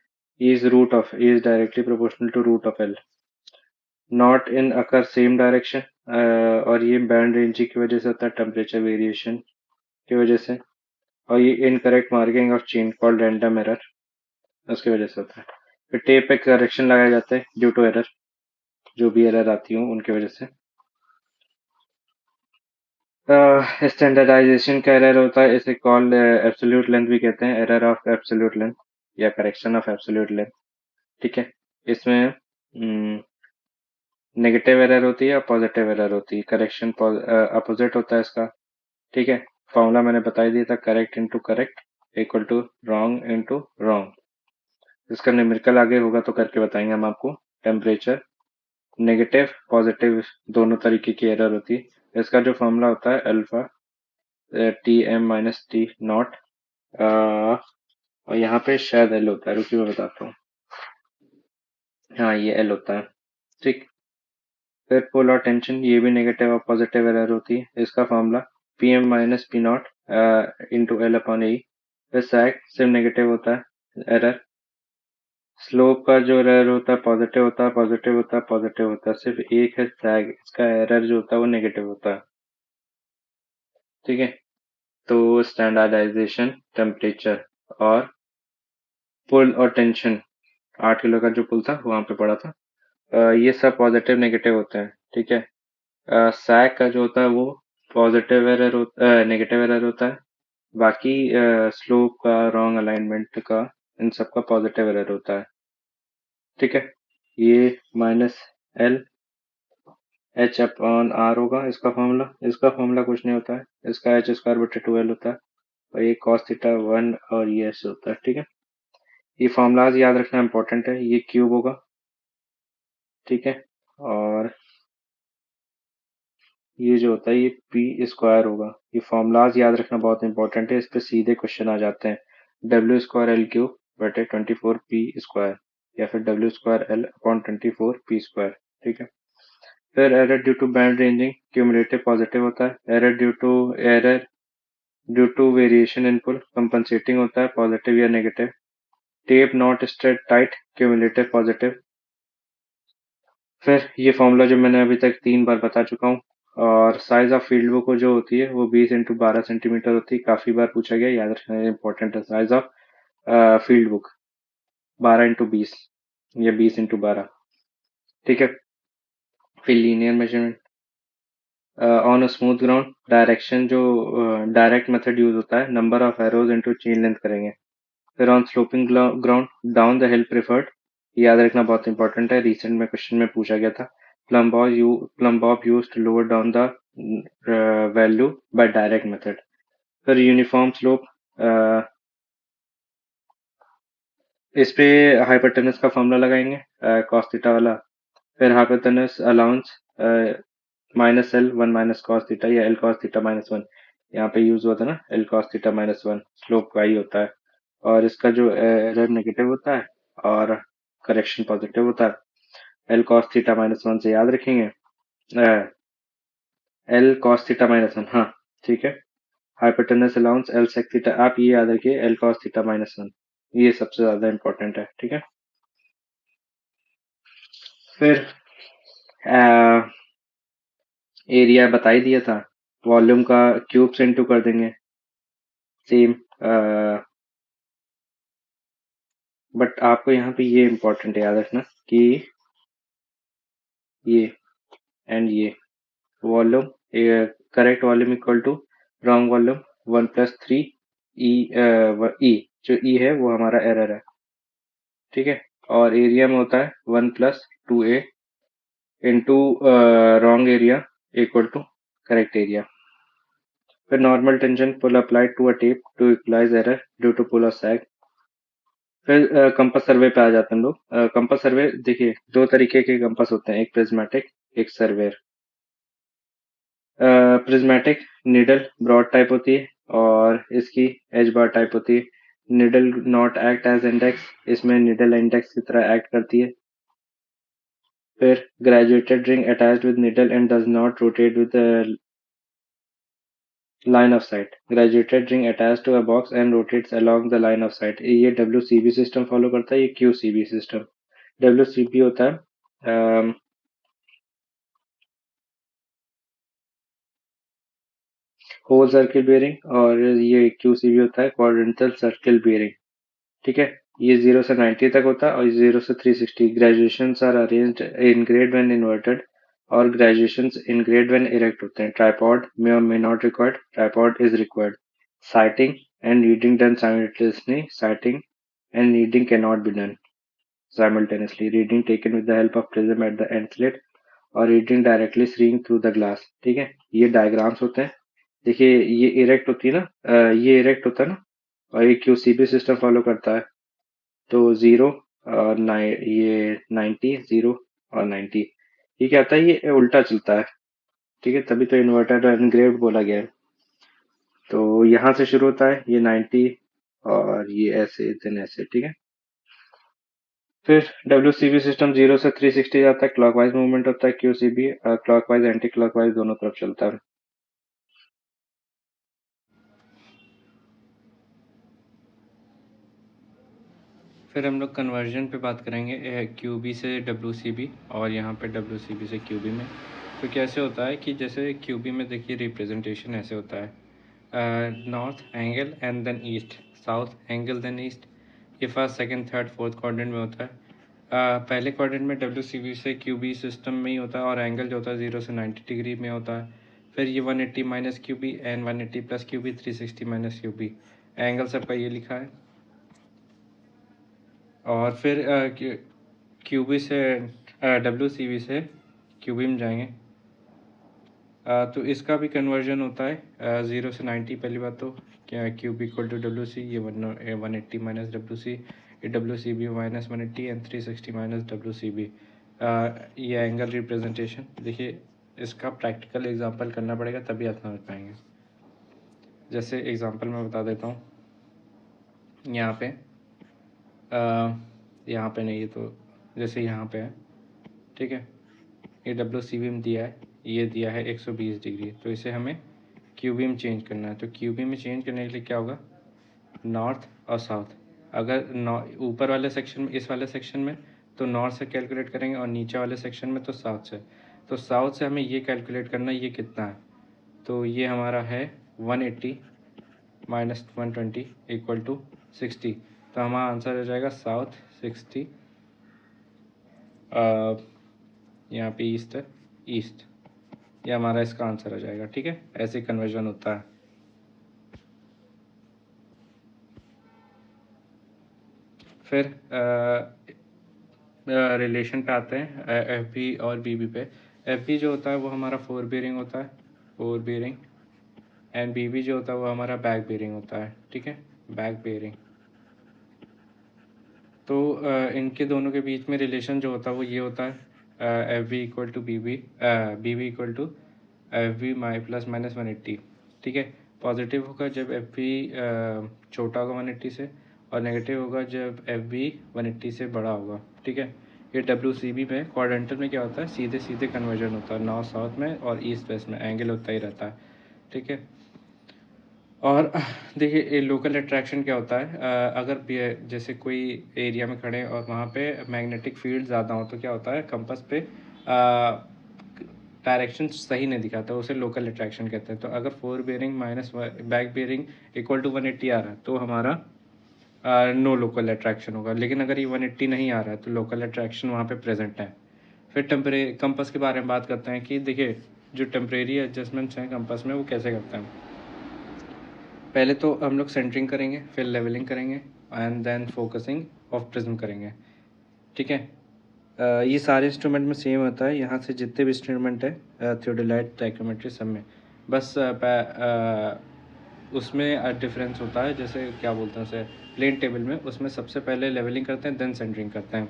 E is directly proportional to root of L. Not in occur same direction, और ये बैंड रेंजिंग की वजह से होता है, टेम्परेचर वेरिएशन की वजह से। और ये incorrect marking of chain called random error, उसकी वजह से होता है। फिर टेप पे करेक्शन लगाए जाते हैं ड्यू टू एरर, जो भी एरर आती हो उनकी वजह से। स्टैंडर्डाइजेशन का एरर होता है, इसे कॉल्ड एब्सोल्यूट लेंथ भी कहते हैं, एरर ऑफ एब्सोल्यूट लेंथ या करेक्शन ऑफ एब्सोल्यूट लेंथ। ठीक है, इसमें नेगेटिव एरर होती है और पॉजिटिव एरर होती है, करेक्शन अपोजिट होता है इसका। ठीक है, फॉर्मूला मैंने बता ही दिया था, correct into correct equal to wrong into wrong. इसका न्यूमेरिकल आगे होगा तो करके बताएंगे हम आपको। टेम्परेचर नेगेटिव पॉजिटिव दोनों तरीके की एरर होती है। इसका जो फॉर्मूला होता है alpha T M minus T not, और यहाँ पे शायद एल होता है, रुकिए मैं बताता हूँ। हाँ, ये एल होता है। ठीक, फिर पुल और टेंशन, ये भी नेगेटिव और पॉजिटिव एरर होती है। इसका formula P M minus P nought into L upon A. फिर सैक सिर्फ नेगेटिव होता है एरर। स्लोप का जो एरर होता है पॉजिटिव होता है, पॉजिटिव होता है, पॉजिटिव होता है, सिर्फ एक है सैग, इसका एरर जो होता है वो नेगेटिव होता है। ठीक है, तो स्टैंडर्डाइजेशन टेम्परेचर और पुल और टेंशन, 8 किलो का जो पुल था वहां पे पड़ा था, ये सब पॉजिटिव नेगेटिव होते हैं। ठीक है, सैग का जो होता है वो पॉजिटिव एरर होता नेगेटिव एरर होता है। बाकी स्लोप का, रॉन्ग अलाइनमेंट का, इन सब का पॉजिटिव एरर होता है। ठीक है, ये minus L H upon R होगा इसका फॉर्मूला। इसका फॉर्मूला कुछ नहीं होता है, इसका एच स्क्वायर बटे 2 एल होता है, और ये कॉस थीटा 1 और ये एस होता है। ठीक है, ये फॉर्मूलाज याद रखना इंपॉर्टेंट है। ये क्यूब होगा, ठीक है, और ये जो होता है ये पी स्क्वायर होगा। ये फॉर्मूलाज याद रखना बहुत इंपॉर्टेंट है, इस पे सीधे क्वेश्चन आ जाते हैं। डब्ल्यू स्क्वायर एल क्यूब बटे 24 पी स्क्वायर, या फिर W square L upon 24 P square. ठीक है, फिर error due to bend ranging cumulative positive होता है। Error due to variation in pull compensating होता है, पॉजिटिव या negative. Tape not straight tight cumulative positive. फिर ये फॉर्मूला जो मैंने अभी तक 3 बार बता चुका हूँ। और साइज ऑफ फील्ड बुक जो होती है वो 20 × 12 सेंटीमीटर होती है, काफी बार पूछा गया, याद रखना इंपॉर्टेंट है। साइज ऑफ फील्ड बुक 12 × 20 या 20 × 12। ठीक है, फिर linear measurement on a smooth ground, direction जो डायरेक्ट मेथड यूज होता है, number of arrows into chain length करेंगे। फिर on sloping ground down the hill preferred, याद रखना बहुत इंपॉर्टेंट है, रिसेंट में क्वेश्चन में पूछा गया था। Plumb bob use to lower down the value by direct method. फिर यूनिफॉर्म स्लोप, इस पे हाइपोटेनस का फॉर्मूला लगाएंगे कॉस थीटा वाला। फिर hypotenuse allowance minus L 1 minus cos theta, या एल कॉस थीटा माइनस 1, यहाँ पे यूज हुआ था ना, L cos theta minus 1 slope का ही होता है। और इसका जो एरर नेगेटिव होता है और करेक्शन पॉजिटिव होता है। एल कॉस थीटा माइनस 1 से याद रखेंगे, एल कॉस थीटा माइनस 1, हाँ ठीक है। Hypotenuse allowance L sec theta, आप ये याद रखिए, एल कॉस थीटा माइनस 1, ये सबसे ज्यादा इंपॉर्टेंट है। ठीक है, फिर एरिया बता ही दिया था, वॉल्यूम का क्यूब से इंटू कर देंगे सेम। बट आपको यहाँ पे ये इंपॉर्टेंट है याद रखना कि ये एंड ये volume, correct volume equal to wrong volume 1 + 3 E E, जो ई है वो हमारा एरर है। ठीक है, और एरिया में होता है 1 + 2a into wrong area equal to correct area. फिर normal tension pull applied to a tape to equalize error due to pull और सैग। फिर कंपास सर्वे पे आ जाते हैं हम लोग। कंपास सर्वे देखिए, दो तरीके के कंपास होते हैं, एक प्रिज्मेटिक एक surveyor. Prismatic needle broad type होती है, और इसकी एज बार टाइप होती है। Needle not act as index, इसमें निडल इंडेक्स की तरह एक्ट करती है। फिर graduated ring attached with needle and does not rotate with line of sight, graduated ring attached to a box and rotates along the line of sight, ये WCB system follow करता है। ये QCB system, WCB होता है whole circle bearing, और ये QCB होता है क्वाड्रेंटल सर्किल बेयरिंग। ठीक है, ये 0 से 90 तक होता है, और 0 से 360। Graduations are arranged in grade when inverted, और graduations in grade when erect होते हैं। ट्राइपॉड मे और may not required, tripod is required. Sighting and reading done simultaneously, sighting and reading can not be done simultaneously. Reading taken with the help of prism at the end slit, और reading directly seeing through the glass. ठीक है, ये diagrams होते हैं। देखिए ये erect होती है ना, ये इरेक्ट होता है ना, और ये QCB सिस्टम फॉलो करता है। तो 0 और ये 90, 0 और 90, ये क्या होता है, ये उल्टा चलता है। ठीक है, तभी तो इन्वर्टेड और एनग्रेव्ड बोला गया है। तो यहाँ से शुरू होता है ये 90, और ये ऐसे देन ऐसे। ठीक है, फिर WCB सिस्टम 0 से 360 जाता है, क्लॉकवाइज मूवमेंट होता है। QCB क्लॉकवाइज एंटी क्लॉकवाइज दोनों तरफ चलता है। फिर हम लोग कन्वर्जन पे बात करेंगे, QB से WCB, और यहाँ पे WCB से QB में। तो कैसे होता है कि जैसे QB में देखिए रिप्रेजेंटेशन ऐसे होता है, north angle and then east, south angle then east. ये first second third fourth quadrant में होता है। पहले क्वाड्रेंट में WCB से QB सिस्टम में ही होता है, और एंगल जो होता है 0 से 90 डिग्री में होता है। फिर ये 180 minus QB and 180 plus QB, 360 minus QB। Angle सबका ये लिखा है। और फिर QB से WCB से QB में जाएंगे, तो इसका भी कन्वर्जन होता है 0 से 90। पहली बात तो क्या QB इक्वल टू WC, ये 180 माइनस WC, ये WCB minus 180 and 360 minus WCB। ये एंगल रिप्रेजेंटेशन देखिए, इसका प्रैक्टिकल एग्जांपल करना पड़ेगा तभी आप समझ पाएंगे। जैसे एग्जांपल मैं बता देता हूँ, यहाँ पे यहाँ पे नहीं, ये तो जैसे यहाँ पे है। ठीक है, ये WCB में दिया है, ये दिया है 120 डिग्री, तो इसे हमें QB में चेंज करना है। तो QB में चेंज करने के लिए क्या होगा, नॉर्थ और साउथ। अगर ऊपर वाले सेक्शन में, इस वाले सेक्शन में तो नॉर्थ से कैलकुलेट करेंगे, और नीचे वाले सेक्शन में तो साउथ से। तो साउथ से हमें ये कैलकुलेट करना है, ये कितना है। तो ये हमारा है 180 माइनस 120 इक्वल टू 60। तो हमारा आंसर हो जाएगा साउथ 60, यहाँ पे ईस्ट है, ईस्ट। ये हमारा इसका आंसर हो जाएगा। ठीक है, ऐसे कन्वर्जन होता है। फिर रिलेशन पे आते हैं, FB और BB पे। FB जो होता है वो हमारा फोर बेयरिंग होता है, फोर बेयरिंग। एंड BB जो होता है वो हमारा बैक बेयरिंग होता है। ठीक है, बैक बेयरिंग। तो इनके दोनों के बीच में रिलेशन जो होता है वो ये होता है, FB equal to BB, BB equal to FB plus minus 180। ठीक है, पॉजिटिव होगा जब FB छोटा होगा 180 से, और नेगेटिव होगा जब FB 180 से बड़ा होगा। ठीक है, ये WCB में क्वाड्रेंटल में क्या होता है, सीधे सीधे कन्वर्जन होता है, नॉर्थ साउथ में और ईस्ट वेस्ट में एंगल होता ही रहता है। ठीक है, और देखिए ये लोकल अट्रैक्शन क्या होता है, अगर जैसे कोई एरिया में खड़े और वहाँ पे मैग्नेटिक फील्ड ज़्यादा हो तो क्या होता है, कंपास पे डायरेक्शन सही नहीं दिखाता, उसे लोकल अट्रैक्शन कहते हैं। तो अगर fore bearing minus back bearing equal to 180 आ रहा है तो हमारा नो लोकल अट्रैक्शन होगा। लेकिन अगर ये 180 नहीं आ रहा है तो लोकल अट्रैक्शन वहाँ पे प्रेजेंट है। फिर टेम्परेरी कंपास के बारे में बात करते हैं कि देखिए जो टेम्परेरी एडजस्टमेंट्स हैं कंपास में वो कैसे करते हैं। पहले तो हम लोग सेंटरिंग करेंगे, फिर लेवलिंग करेंगे, and then focusing of prism करेंगे। ठीक है, ये सारे इंस्ट्रूमेंट में सेम होता है, यहाँ से जितने भी इंस्ट्रूमेंट है थियोडोलाइट टाइकोमेट्री सब में, बस उसमें डिफरेंस होता है। जैसे क्या बोलते हैं उसे, प्लेन टेबल में उसमें सबसे पहले लेवलिंग करते हैं देन सेंटरिंग करते हैं।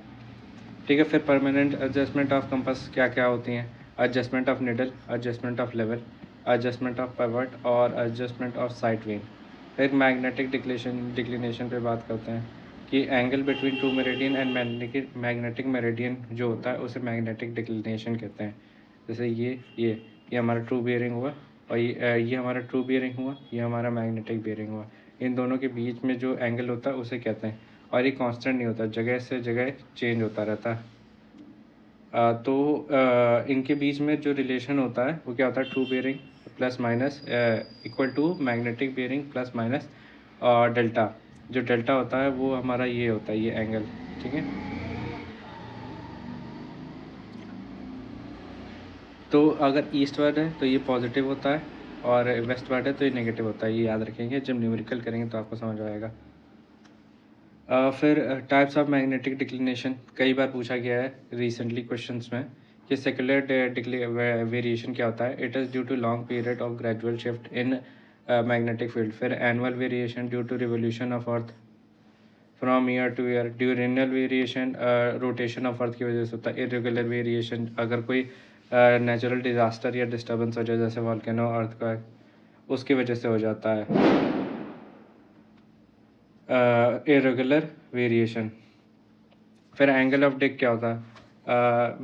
ठीक है, फिर परमानेंट एडजस्टमेंट ऑफ कंपास क्या क्या होती हैं, adjustment of needle, adjustment of level, adjustment of pivot, और एडजस्टमेंट ऑफ साइड वेन। फिर मैग्नेटिक डिक्लिनेशन पे बात करते हैं कि angle between two meridian and magnetic meridian जो होता है उसे मैग्नेटिक डिक्लिनेशन कहते हैं। जैसे ये हमारा ट्रू बियरिंग हुआ, और ये हमारा ट्रू बियरिंग हुआ, ये हमारा मैग्नेटिक बियरिंग हुआ। इन दोनों के बीच में जो एंगल होता है उसे कहते हैं, और ये कांस्टेंट नहीं होता, जगह से जगह चेंज होता रहता है। तो इनके बीच में जो रिलेशन होता है वो क्या होता है, true bearing plus minus equal to magnetic bearing plus minus delta. जो डेल्टा होता है वो हमारा ये होता है, ये एंगल, ठीक है। तो अगर ईस्टवर्ड है तो ये पॉजिटिव होता है, और वेस्टवर्ड है तो ये नेगेटिव होता है। ये याद रखेंगे, जब न्यूमेरिकल करेंगे तो आपको समझ आएगा। फिर टाइप्स ऑफ मैग्नेटिक डिक्लिनेशन कई बार पूछा गया है रिसेंटली क्वेश्चंस में कि सेकुलर वेरिएशन क्या होता है। It is due to long period of gradual shift in magnetic field. फिर annual variation due to revolution of earth from year to year. Diurnal variation rotation of earth की वजह से होता है। इरेगुलर वेरिएशन अगर कोई नेचुरल डिजास्टर या disturbance हो जाए, जैसे वॉल्केनो, अर्थक्वेक, उसकी वजह से हो जाता है इरेगुलर वेरिएशन। फिर एंगल ऑफ डिक क्या होता है?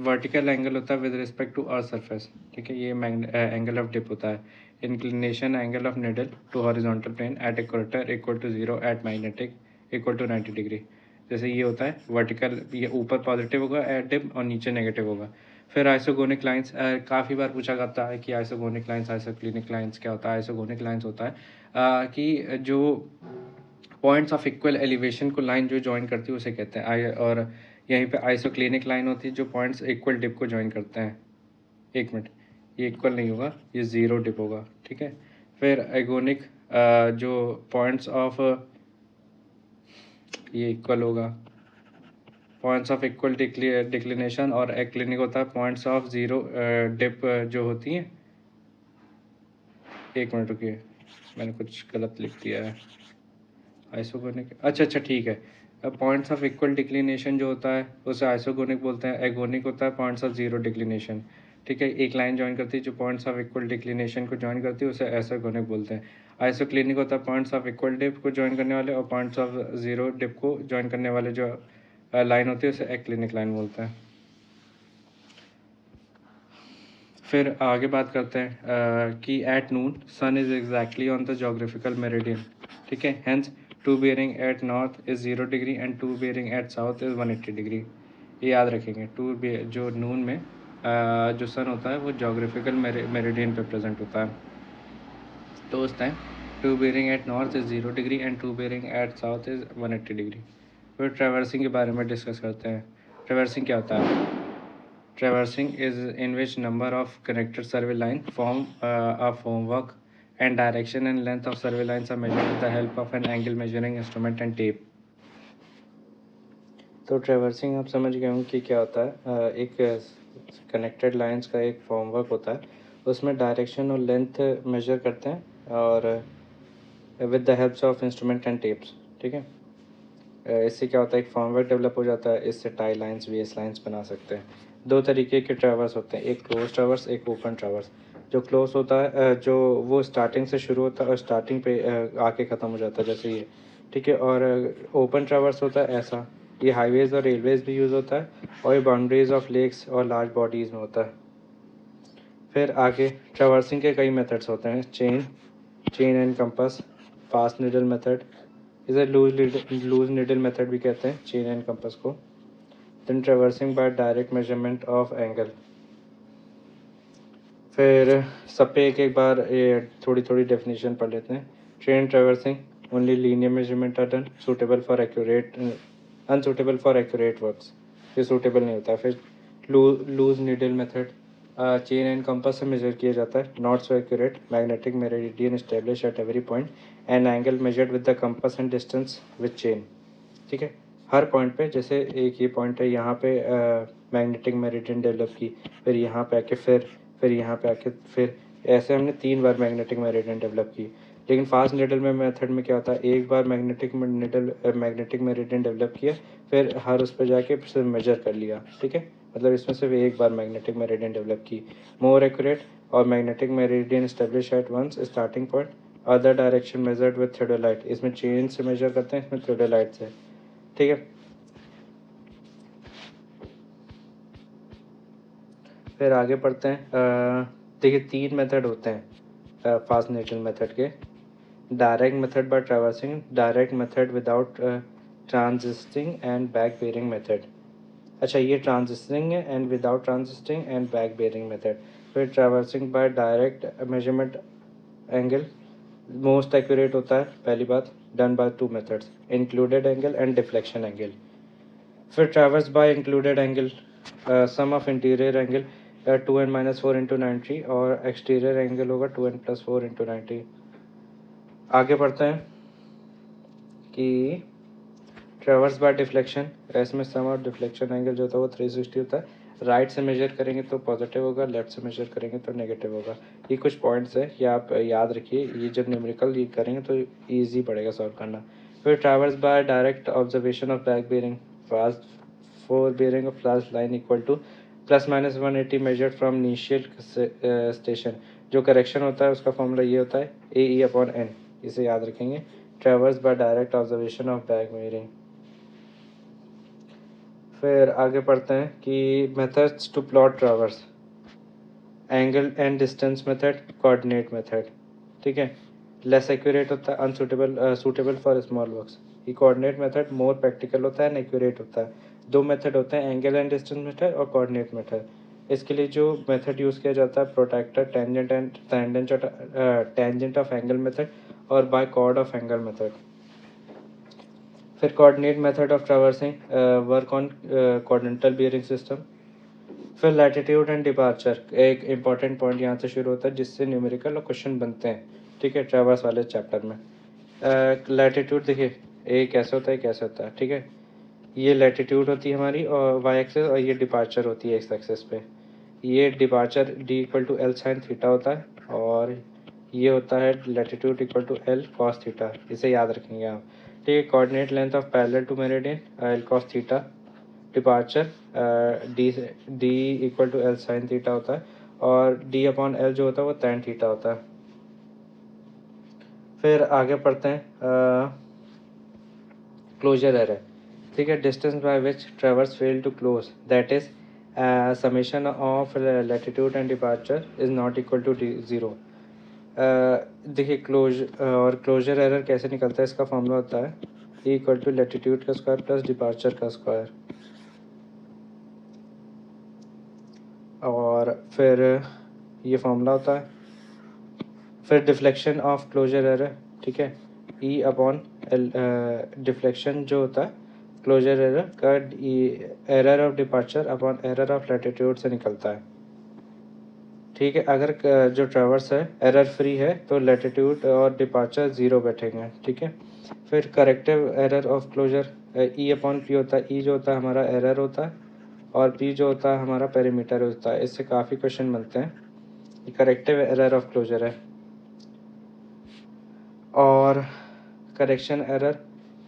वर्टिकल एंगल होता है with respect to earth surface, ठीक है, ये एंगल ऑफ डिप होता है। Inclination angle of needle to horizontal plane at equator equal to 0 at magnetic equal to 90 degree. जैसे ये होता है वर्टिकल, ये ऊपर पॉजिटिव होगा एट डिप और नीचे नेगेटिव होगा। फिर आइसोगोनिक लाइंस काफ़ी बार पूछा जाता है कि आइसोगोनिक लाइंस, आइसोक्लिनिक लाइंस क्या होता है। आइसोगोनिक लाइंस होता है कि जो पॉइंट्स ऑफ इक्वल एलिवेशन को लाइन जो ज्वाइन करती है उसे कहते हैं। और यहीं पे आइसोक्लिनिक लाइन होती है जो पॉइंट्स इक्वल डिप को ज्वाइन करते हैं। एक मिनट, ये इक्वल नहीं होगा, ये ज़ीरो डिप होगा, ठीक है। फिर एगोनिक जो पॉइंट्स ऑफ, ये इक्वल होगा, पॉइंट्स ऑफ इक्वल डिक्लिनेशन। और एक्लिनिक होता है पॉइंट्स ऑफ ज़ीरो डिप जो होती हैं। एक मिनट रुकिए, मैंने कुछ गलत लिख दिया है। आइसोगोनिक, अच्छा ठीक है। पॉइंट्स ऑफ इक्वल डिक्लिनेशन जो होता है उसे आइसोगोनिक बोलते हैं। एगोनिक होता है पॉइंट्स ऑफ जीरो डिक्लिनेशन, ठीक है। एक लाइन ज्वाइन करती है जो पॉइंट्स ऑफ इक्वल डिक्लिनेशन को ज्वाइन करती है उसे आइसोगोनिक बोलते हैं। आइसोक्लिनिक होता है पॉइंट्स ऑफ इक्वल डिप को ज्वाइन करने वाले, और पॉइंट्स ऑफ जीरो डिप को ज्वाइन करने वाले जो लाइन होती है उसे एक्लिनिक लाइन बोलते हैं। फिर आगे बात करते हैं कि at noon sun is exactly on the geographical meridian, ठीक है। Hence true bearing at north is 0 degree and true bearing at south is 180 degree. ये याद रखेंगे। जो नून में जो सन होता है वो जोग्राफिकल मेरिडियन पे प्रेजेंट होता है, तो उस time true bearing at north is 0 degree and true bearing at south is 180 degree. फिर ट्रेवर्सिंग के बारे में डिस्कस करते हैं। ट्रेवर्सिंग क्या होता है? Traversing is in which number of connected survey line form a framework, and direction and length of survey lines are measured with the help of an angle measuring instrument and tape. तो traversing आप समझ गए होंगे कि क्या होता है। एक कनेक्टेड लाइंस का एक फॉर्मवर्क होता है, उसमें डायरेक्शन और लेंथ मेजर करते हैं, और with the helps of instrument and tapes, ठीक है। इससे क्या होता है, एक फॉर्मवर्क डेवलप हो जाता है। इससे टाई लाइंस, वीएस लाइंस बना सकते हैं। दो तरीके के ट्रैवर्स होते हैं, एक क्लोज ट्रैवर्स, एक ओपन ट्रैवर्स। जो क्लोज होता है जो वो स्टार्टिंग से शुरू होता है और स्टार्टिंग पे आके ख़त्म हो जाता है, जैसे ये, ठीक है। और ओपन ट्रैवर्स होता है ऐसा, ये हाईवेज और रेलवेज भी यूज़ होता है, और ये बाउंड्रीज ऑफ लेक्स और लार्ज बॉडीज़ में होता है। फिर आगे ट्रैवर्सिंग के कई मेथड्स होते हैं। Chain and compass, fast needle method, इसे लूज नीडल मेथड भी कहते हैं चेन एंड कंपास को। Then traversing by direct measurement of angle. फिर सब पे एक एक बार ये थोड़ी थोड़ी डेफिनेशन पढ़ लेते हैं। Train traversing only linear measurement are done, suitable for accurate, unsuitable for accurate works, ये सूटेबल नहीं होता। फिर loose needle method, chain and compass से मेजर किया जाता है, not so accurate. Magnetic meridian establish at every point and angle measured with the compass and distance with chain, ठीक है। हर पॉइंट पे, जैसे एक ये पॉइंट है, यहाँ पे मैग्नेटिक मेरिडियन डेवलप की, फिर यहाँ पे आके फिर यहाँ पे आके फिर ऐसे हमने 3 बार मैग्नेटिक मेरिडियन डेवलप की। लेकिन फास्ट नीडल में मेथड में क्या होता है, एक बार मैग्नेटिक मेरिडियन डेवलप किया, फिर हर उस पर जाके फिर मेजर कर लिया, ठीक है। मतलब इसमें सिर्फ एक बार मैग्नेटिक मेरिडियन डेवलप की, मोर एक्यूरेट। और magnetic meridian establish at once starting point, other direction measured with theodolite, इसमें चेन से मेजर करते हैं, इसमें थ्योडोलाइट से, ठीक है। फिर आगे पढ़ते हैं। देखिए 3 मेथड होते हैं फास्ट नीडल मेथड के। Direct method by traversing, direct method without transiting, and back bearing method. अच्छा, ये ट्रांजिस्टिंग है, and without transiting and back bearing method. फिर traversing by direct measurement angle most accurate होता है, पहली बात, done by two methods, included angle and deflection angle. फिर traverse by included angle, sum of interior angle 2n-4 × 90 और exterior angle होगा 2n+4 × 90। आगे बढ़ते हैं कि ट्रैवर्स बाय डिफ्लेक्शन, इसमें सम ऑफ डिफ्लेक्शन एंगल जो होता है वो 360 होता है। राइट से मेजर करेंगे तो पॉजिटिव होगा, लेफ्ट से मेजर करेंगे तो नेगेटिव होगा। ये कुछ पॉइंट्स है, ये आप याद रखिए, ये जब न्यूमेरिकल ये करेंगे तो ईजी पड़ेगा सॉल्व करना। फिर traverse by direct observation of back bearing, fast fore bearing of last line equal to +-180 measured from initial station. जो करेक्शन होता है उसका फॉर्मूला ये होता है AE/N, इसे याद रखेंगे। Traverse by direct observation of back bearing. फिर आगे पढ़ते हैं कि methods to plot traverse, angle and distance method, coordinate method. ठीक है, लेस एक्यूरेट होता है, unsuitable suitable for small works. ये कोऑर्डिनेट मेथड मोर प्रैक्टिकल होता है एंड एक्यूरेट होता है। दो मेथड होते हैं, एंगल एंड डिस्टेंस मेथड और कोऑर्डिनेट मेथड। इसके लिए जो मेथड यूज़ किया जाता है, protractor, tangent of angle method और by chord of angle method. फिर coordinate method of traversing, work on coordinatal bearing system. फिर लैटिट्यूड एंड डिपार्चर, एक इंपॉर्टेंट पॉइंट यहाँ से शुरू होता है जिससे न्यूमेरिकल और क्वेश्चन बनते हैं। ठीक है, ट्रैवर्स वाले चैप्टर में लैटिट्यूड देखिए, एक कैसे होता है, कैसे होता है। ठीक है, ये लैटिट्यूड होती है हमारी और वाई एक्सेस, और ये डिपार्चर होती है एक्स एक्सेस पे। ये डिपार्चर D=L sin थीटा होता है और ये होता है लैटिट्यूड =L cos थीटा, इसे याद रखेंगे आप। ठीक है, coordinate length of parallel to meridian L cos theta, departure D=L sin theta होता है और D/L जो होता है वो tan थीटा होता है। फिर आगे पढ़ते हैं क्लोजर एरर। ठीक है, distance by which traverse fail to close, that is summation of latitude and departure is not equal to 0। देखिए और क्लोजर एरर कैसे निकलता है, इसका फॉर्मूला होता है E लैटिट्यूड का स्क्वायर प्लस डिपार्चर का स्क्वायर। और फिर ये फॉर्मूला होता है। फिर डिफ्लेक्शन ऑफ क्लोजर एरर, ठीक है, E/L, डिफ्लेक्शन जो होता है क्लोजर एरर का error of departure upon error of latitude से निकलता है। ठीक है, अगर जो ट्रैवर्स है एरर फ्री है तो लैटिट्यूड और डिपार्चर 0 बैठेंगे। ठीक है, फिर corrective error of closure E/P होता है। E जो होता है हमारा एरर होता है और P जो होता है हमारा पेरीमीटर होता है। इससे काफ़ी क्वेश्चन बनते हैं। ये करेक्टिव एरर ऑफ क्लोजर है। और करेक्शन एरर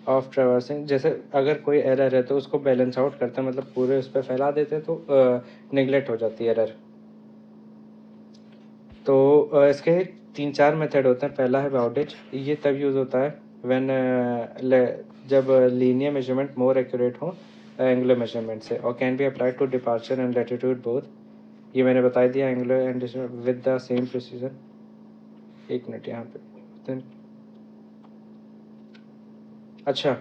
ऑफ ट्रैवर्सिंग, जैसे अगर कोई एरर है तो उसको बैलेंस आउट करते हैं, मतलब पूरे उस पर फैला देते हैं तो नेगलेक्ट हो जाती है एरर। तो इसके 3-4 मेथड होते हैं। पहला है बाउडेज, ये तब यूज़ होता है व्हेन जब लीनियर मेजरमेंट मोर एक्यूरेट हो एंगुलर मेजरमेंट से, और can be applied to departure and latitude both. ये मैंने बता दिया, angular and with the same precision. एक मिनट यहाँ पे, अच्छा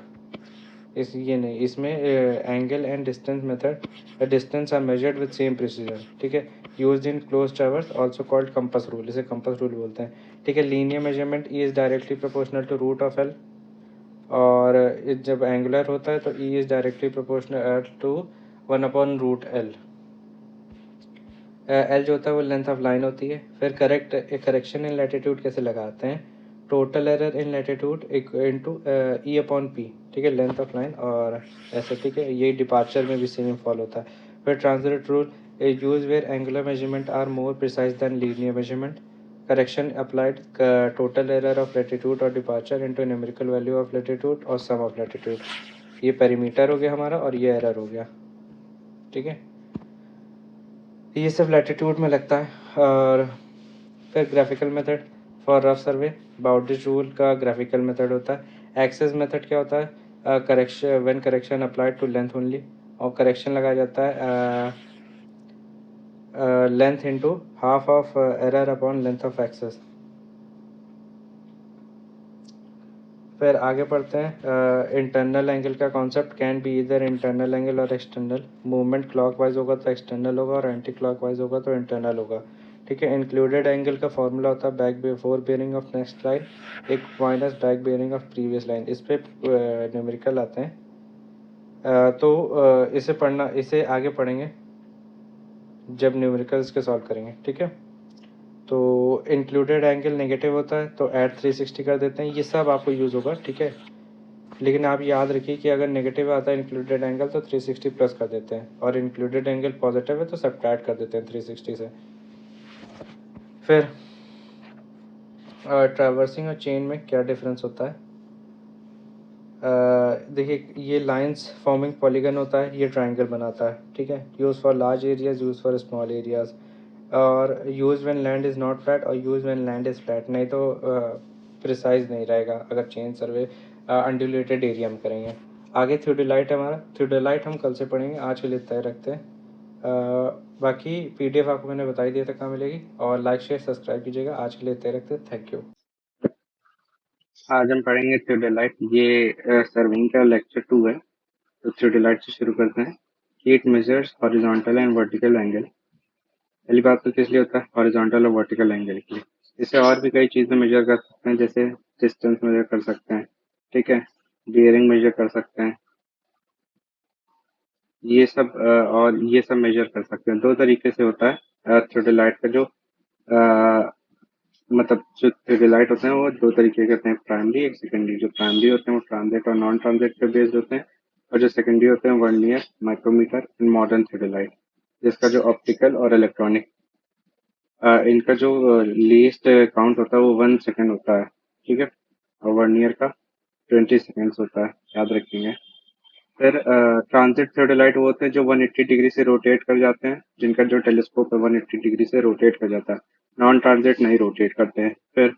ये नहीं, इसमें angle and distance method, distance are measured with same precision. ठीक है, used in close traverse also called compass rule, इसे कंपास रूल बोलते हैं। ठीक है, linear measurement E is directly proportional to root of L, और जब एंगुलर होता है तो E is directly proportional to 1/√L। L जो होता है वो लेंथ ऑफ लाइन होती है। फिर करेक्शन इन लैटिट्यूड कैसे लगाते हैं, total error in latitude into E/P। ठीक है, लेंथ ऑफ लाइन और ऐसे। ठीक है, ये डिपार्चर में भी सेम फॉलो होता है। फिर transit rule use where angular measurement are more precise than linear measurement. Correction applied total error of latitude और departure into numerical value of latitude और सम ऑफ लैटिट्यूड। ये पेरीमीटर हो गया हमारा और ये एरर हो गया। ठीक है, ये सब लैटिट्यूड में लगता है। और फिर graphical method for rough survey, Bowditch rule का ग्राफिकल मेथड होता है। एक्सेस मेथड क्या होता है, correction when correction applied to length only, और करेक्शन लगाया जाता है length into half of error upon length of axis. फिर आगे पढ़ते हैं इंटरनल एंगल का कॉन्सेप्ट, कैन बी इधर इंटरनल एंगल और एक्सटर्नल। मूवमेंट क्लॉकवाइज होगा तो एक्सटर्नल होगा और एंटी क्लॉकवाइज होगा तो इंटरनल होगा। ठीक है। इंक्लूडेड एंगल का फॉर्मूला होता है back fore bearing of next line एक minus back bearing of previous line. इस पे न्यूमेरिकल आते हैं। इसे पढ़ना, इसे आगे पढ़ेंगे जब न्यूमेरिकल्स के सॉल्व करेंगे। ठीक है। तो इंक्लूडेड एंगल नेगेटिव होता है तो ऐड 360 कर देते हैं। ये सब आपको यूज़ होगा। ठीक है। लेकिन आप याद रखिए कि अगर नेगेटिव आता है इंक्लूडेड एंगल तो 360 प्लस कर देते हैं, और इंक्लूडेड एंगल पॉजिटिव है तो सब्ट्रैक्ट कर देते हैं 360 से। फिर ट्रैवर्सिंग और चेन में क्या डिफरेंस होता है? देखिए, ये लाइंस फॉर्मिंग पॉलीगन होता है, ये ट्राइंगल बनाता है। ठीक है। Use for large areas, use for small areas, और use when land is not flat और use when land is flat. नहीं तो प्रिसाइज नहीं रहेगा अगर चेन सर्वे अनड्यूलेटेड एरिया में करेंगे। आगे थियोडोलाइट हमारा, थियोडोलाइट हम कल से पढ़ेंगे, आज के लिए तय रखते हैं। बाकी PDF आपको मैंने बता ही दिया था कहाँ मिलेगी, और लाइक शेयर सब्सक्राइब कीजिएगा। आज के लिए तय रखते हैं। Thank you. आज हम पढ़ेंगे थियोडोलाइट। ये सर्विंग का लेक्चर 2 है। तो थियोडोलाइट से शुरू करते हैं। It measures horizontal and vertical angle. पहली बात तो किस लिए होता है? हॉरिजॉन्टल और वर्टिकल एंगल के लिए। इसे और भी कई चीजें मेजर कर सकते हैं, जैसे डिस्टेंस मेजर कर सकते हैं। ठीक है। बियरिंग मेजर कर सकते हैं। ये सब और ये सब मेजर कर सकते हैं। दो तरीके से होता है थियोडोलाइट का जो मतलब जो थियोडोलाइट होते हैं वो दो तरीके के होते हैं, प्राइमरी एक सेकेंडरी। जो प्राइमरी होते हैं वो ट्रांजिट और नॉन ट्रांजिट पे बेस्ड होते हैं, और जो सेकेंडरी होते हैं vernier, micrometer and modern theodolite, जिसका जो ऑप्टिकल और इलेक्ट्रॉनिक इनका जो लीस्ट काउंट होता है वो 1 सेकेंड होता है। ठीक है। और वर्नियर का 20 सेकेंड्स होता है, याद रखेंगे। फिर ट्रांजिट थियोडोलाइट वो होते हैं जो 180 डिग्री से रोटेट कर जाते हैं, जिनका जो टेलीस्कोप है 180 डिग्री से रोटेट कर जाता है। नॉन ट्रांजिट नहीं रोटेट करते हैं। फिर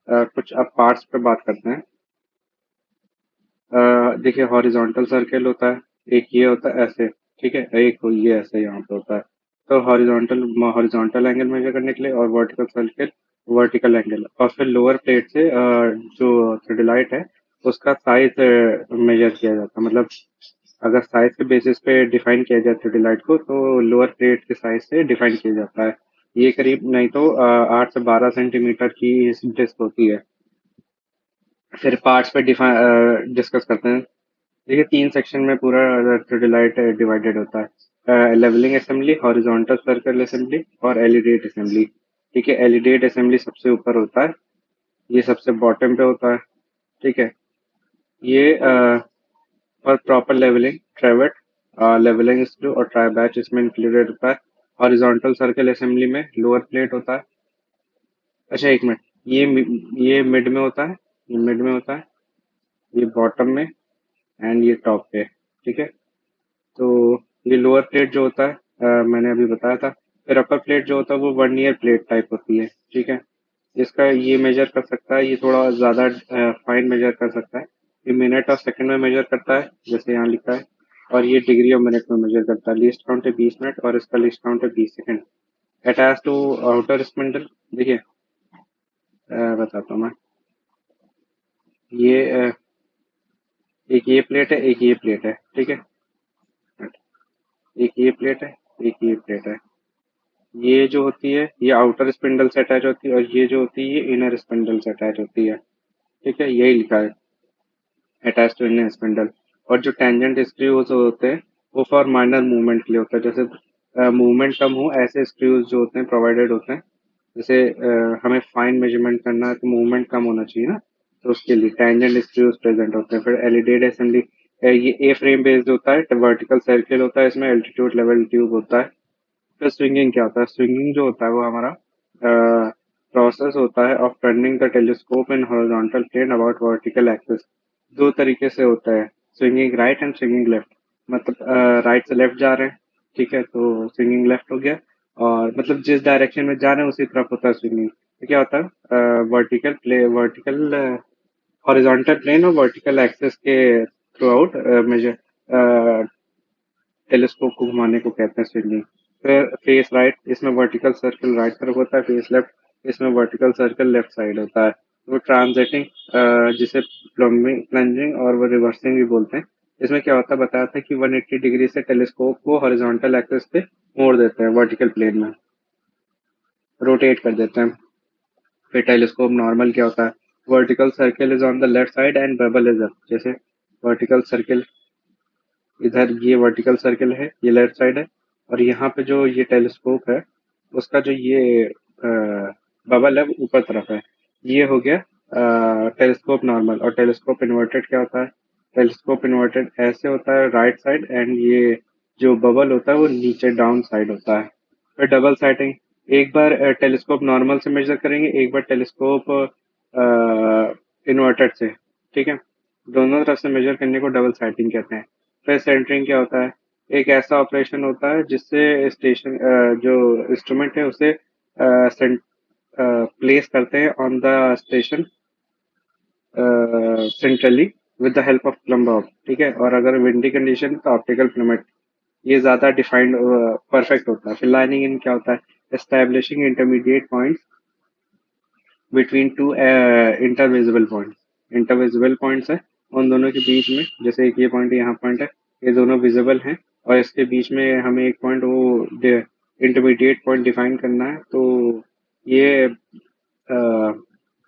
कुछ अब पार्ट्स पे बात करते हैं। देखिए, हॉरिजॉन्टल सर्कल होता है, एक ये होता है ऐसे। ठीक है। एक ये ऐसे यहाँ पे होता है। तो हॉरिजॉन्टल हॉरिजॉन्टल एंगल मेजर करने के लिए, और वर्टिकल सर्कल वर्टिकल एंगल। और फिर लोअर प्लेट से जो थियोडोलाइट है उसका साइज मेजर किया जाता है। मतलब अगर साइज के बेसिस पे डिफाइन किया जाए थियोडोलाइट को, तो लोअर प्लेट के साइज से डिफाइन किया जाता है। ये करीब नहीं तो 8 से 12 सेंटीमीटर की डिस्क होती है। फिर पार्ट्स पे डिस्कस करते हैं। देखिए, 3 सेक्शन में पूरा थियोडोलाइट डिवाइडेड होता है। Levelling assembly, horizontal circle assembly और एलिडेट असेंबली। ठीक है। एलिडेट असेंबली सबसे ऊपर होता है, ये सबसे बॉटम पे होता है। ठीक है। ये और प्रॉपर लेवलिंग ट्रेवेट, लेवलिंग स्क्रू और ट्राई बैच इसमें इंक्लूडेड होता है। हॉरिजॉन्टल सर्कल असेंबली में लोअर प्लेट होता है। अच्छा, एक मिनट, ये मिड में होता है, ये मिड में होता है, ये बॉटम में, एंड ये टॉप पे। ठीक है। तो ये लोअर प्लेट जो होता है मैंने अभी बताया था। फिर अपर प्लेट जो होता है वो वर्नियर प्लेट टाइप होती है। ठीक है। इसका ये मेजर कर सकता है, ये थोड़ा ज्यादा फाइन मेजर कर सकता है। ये मिनट और सेकंड में मेजर करता है, जैसे यहाँ लिखा है। और ये डिग्री ऑफ मिनट में मेजर करता है। लीस्ट काउंट है 20 मिनट और इसका लीस्ट काउंट है 20 second. Attach to outer spindle. देखिए, बताता हूँ मैं। ये एक ये प्लेट है, एक ये प्लेट है। ठीक है। एक ये प्लेट है, एक ये प्लेट है। ये जो होती है ये आउटर स्पिंडल से अटैच होती है, और ये जो होती है ये इनर स्पिंडल से अटैच होती है। ठीक है। यही लिखा है, अटैच टू इनर स्पिंडल। और जो टेंजेंट स्क्रूज होते हैं वो फॉर माइनर मूवमेंट के लिए होता है, जैसे मूवमेंट कम हो ऐसे स्क्रूज जो होते हैं प्रोवाइडेड होते हैं। जैसे हमें फाइन मेजरमेंट करना है तो मूवमेंट कम होना चाहिए ना, तो उसके लिए टेंजेंट स्क्रूज प्रेजेंट होते हैं। फिर एलिडेड असेंबली, ये ए फ्रेम बेस्ड होता है, वर्टिकल सर्किल होता है, इसमें एल्टीट्यूड लेवल ट्यूब होता है। तो स्विंगिंग क्या होता है? स्विंगिंग जो होता है वो हमारा प्रोसेस होता है of turning the telescope in horizontal plane about vertical axis. दो तरीके से होता है, swinging right and swinging left. मतलब राइट से लेफ्ट जा रहे हैं, ठीक है, तो स्विंगिंग लेफ्ट हो गया। और मतलब जिस डायरेक्शन में जा रहे हैं उसी तरफ होता है स्विंगिंग। तो क्या होता है, वर्टिकल हॉरिजॉन्टल प्लेन और वर्टिकल एक्सिस के थ्रू आउट मेजर टेलीस्कोप को घुमाने को कहते हैं स्विंगिंग। फिर फेस राइट, इसमें वर्टिकल सर्कल राइट तरफ होता है। फेस लेफ्ट, इसमें वर्टिकल सर्कल लेफ्ट साइड होता है। वो ट्रांजिटिंग, जिसे प्लंजिंग और वो रिवर्सिंग भी बोलते हैं। इसमें क्या होता है बताया था कि 180 डिग्री से टेलीस्कोप को हॉरिजॉन्टल एक्सिस पे मोड़ देते हैं वर्टिकल प्लेन में। रोटेट कर देते हैं। फिर टेलीस्कोप नॉर्मल क्या होता है, vertical circle is on the left side and bubble is up. जैसे वर्टिकल सर्किल, इधर ये वर्टिकल सर्किल है, ये लेफ्ट साइड है, और यहाँ पे जो ये टेलीस्कोप है उसका जो ये बबल है वो ऊपर तरफ है। ये हो गया टेलीस्कोप नॉर्मल। और टेलीस्कोप इन्वर्टेड क्या होता है, टेलीस्कोप इन्वर्टेड ऐसे होता है राइट साइड, एंड ये जो बबल होता है वो नीचे डाउन साइड होता है। फिर डबल साइटिंग, एक बार टेलीस्कोप नॉर्मल से मेजर करेंगे, एक बार टेलीस्कोप इन्वर्टेड से, ठीक है। दोनों तरफ से मेजर करने को डबल साइटिंग कहते हैं। फिर सेंटरिंग क्या होता है, एक ऐसा ऑपरेशन होता है जिससे स्टेशन जो इंस्ट्रूमेंट है उसे प्लेस करते हैं on the station centrally with the help of plum Bob, ठीक है। और अगर विंडी कंडीशन तो ऑप्टिकल प्लमेट, ये ज्यादा डिफाइंड परफेक्ट होता है। फिर लाइनिंग इन क्या होता है, establishing intermediate points between two intervisible points. Intervisible points है उन दोनों के बीच में, जैसे एक ये पॉइंट यहाँ पॉइंट है, ये दोनों विजिबल हैं, और इसके बीच में हमें एक पॉइंट वो इंटरमीडिएट पॉइंट डिफाइन करना है, तो ये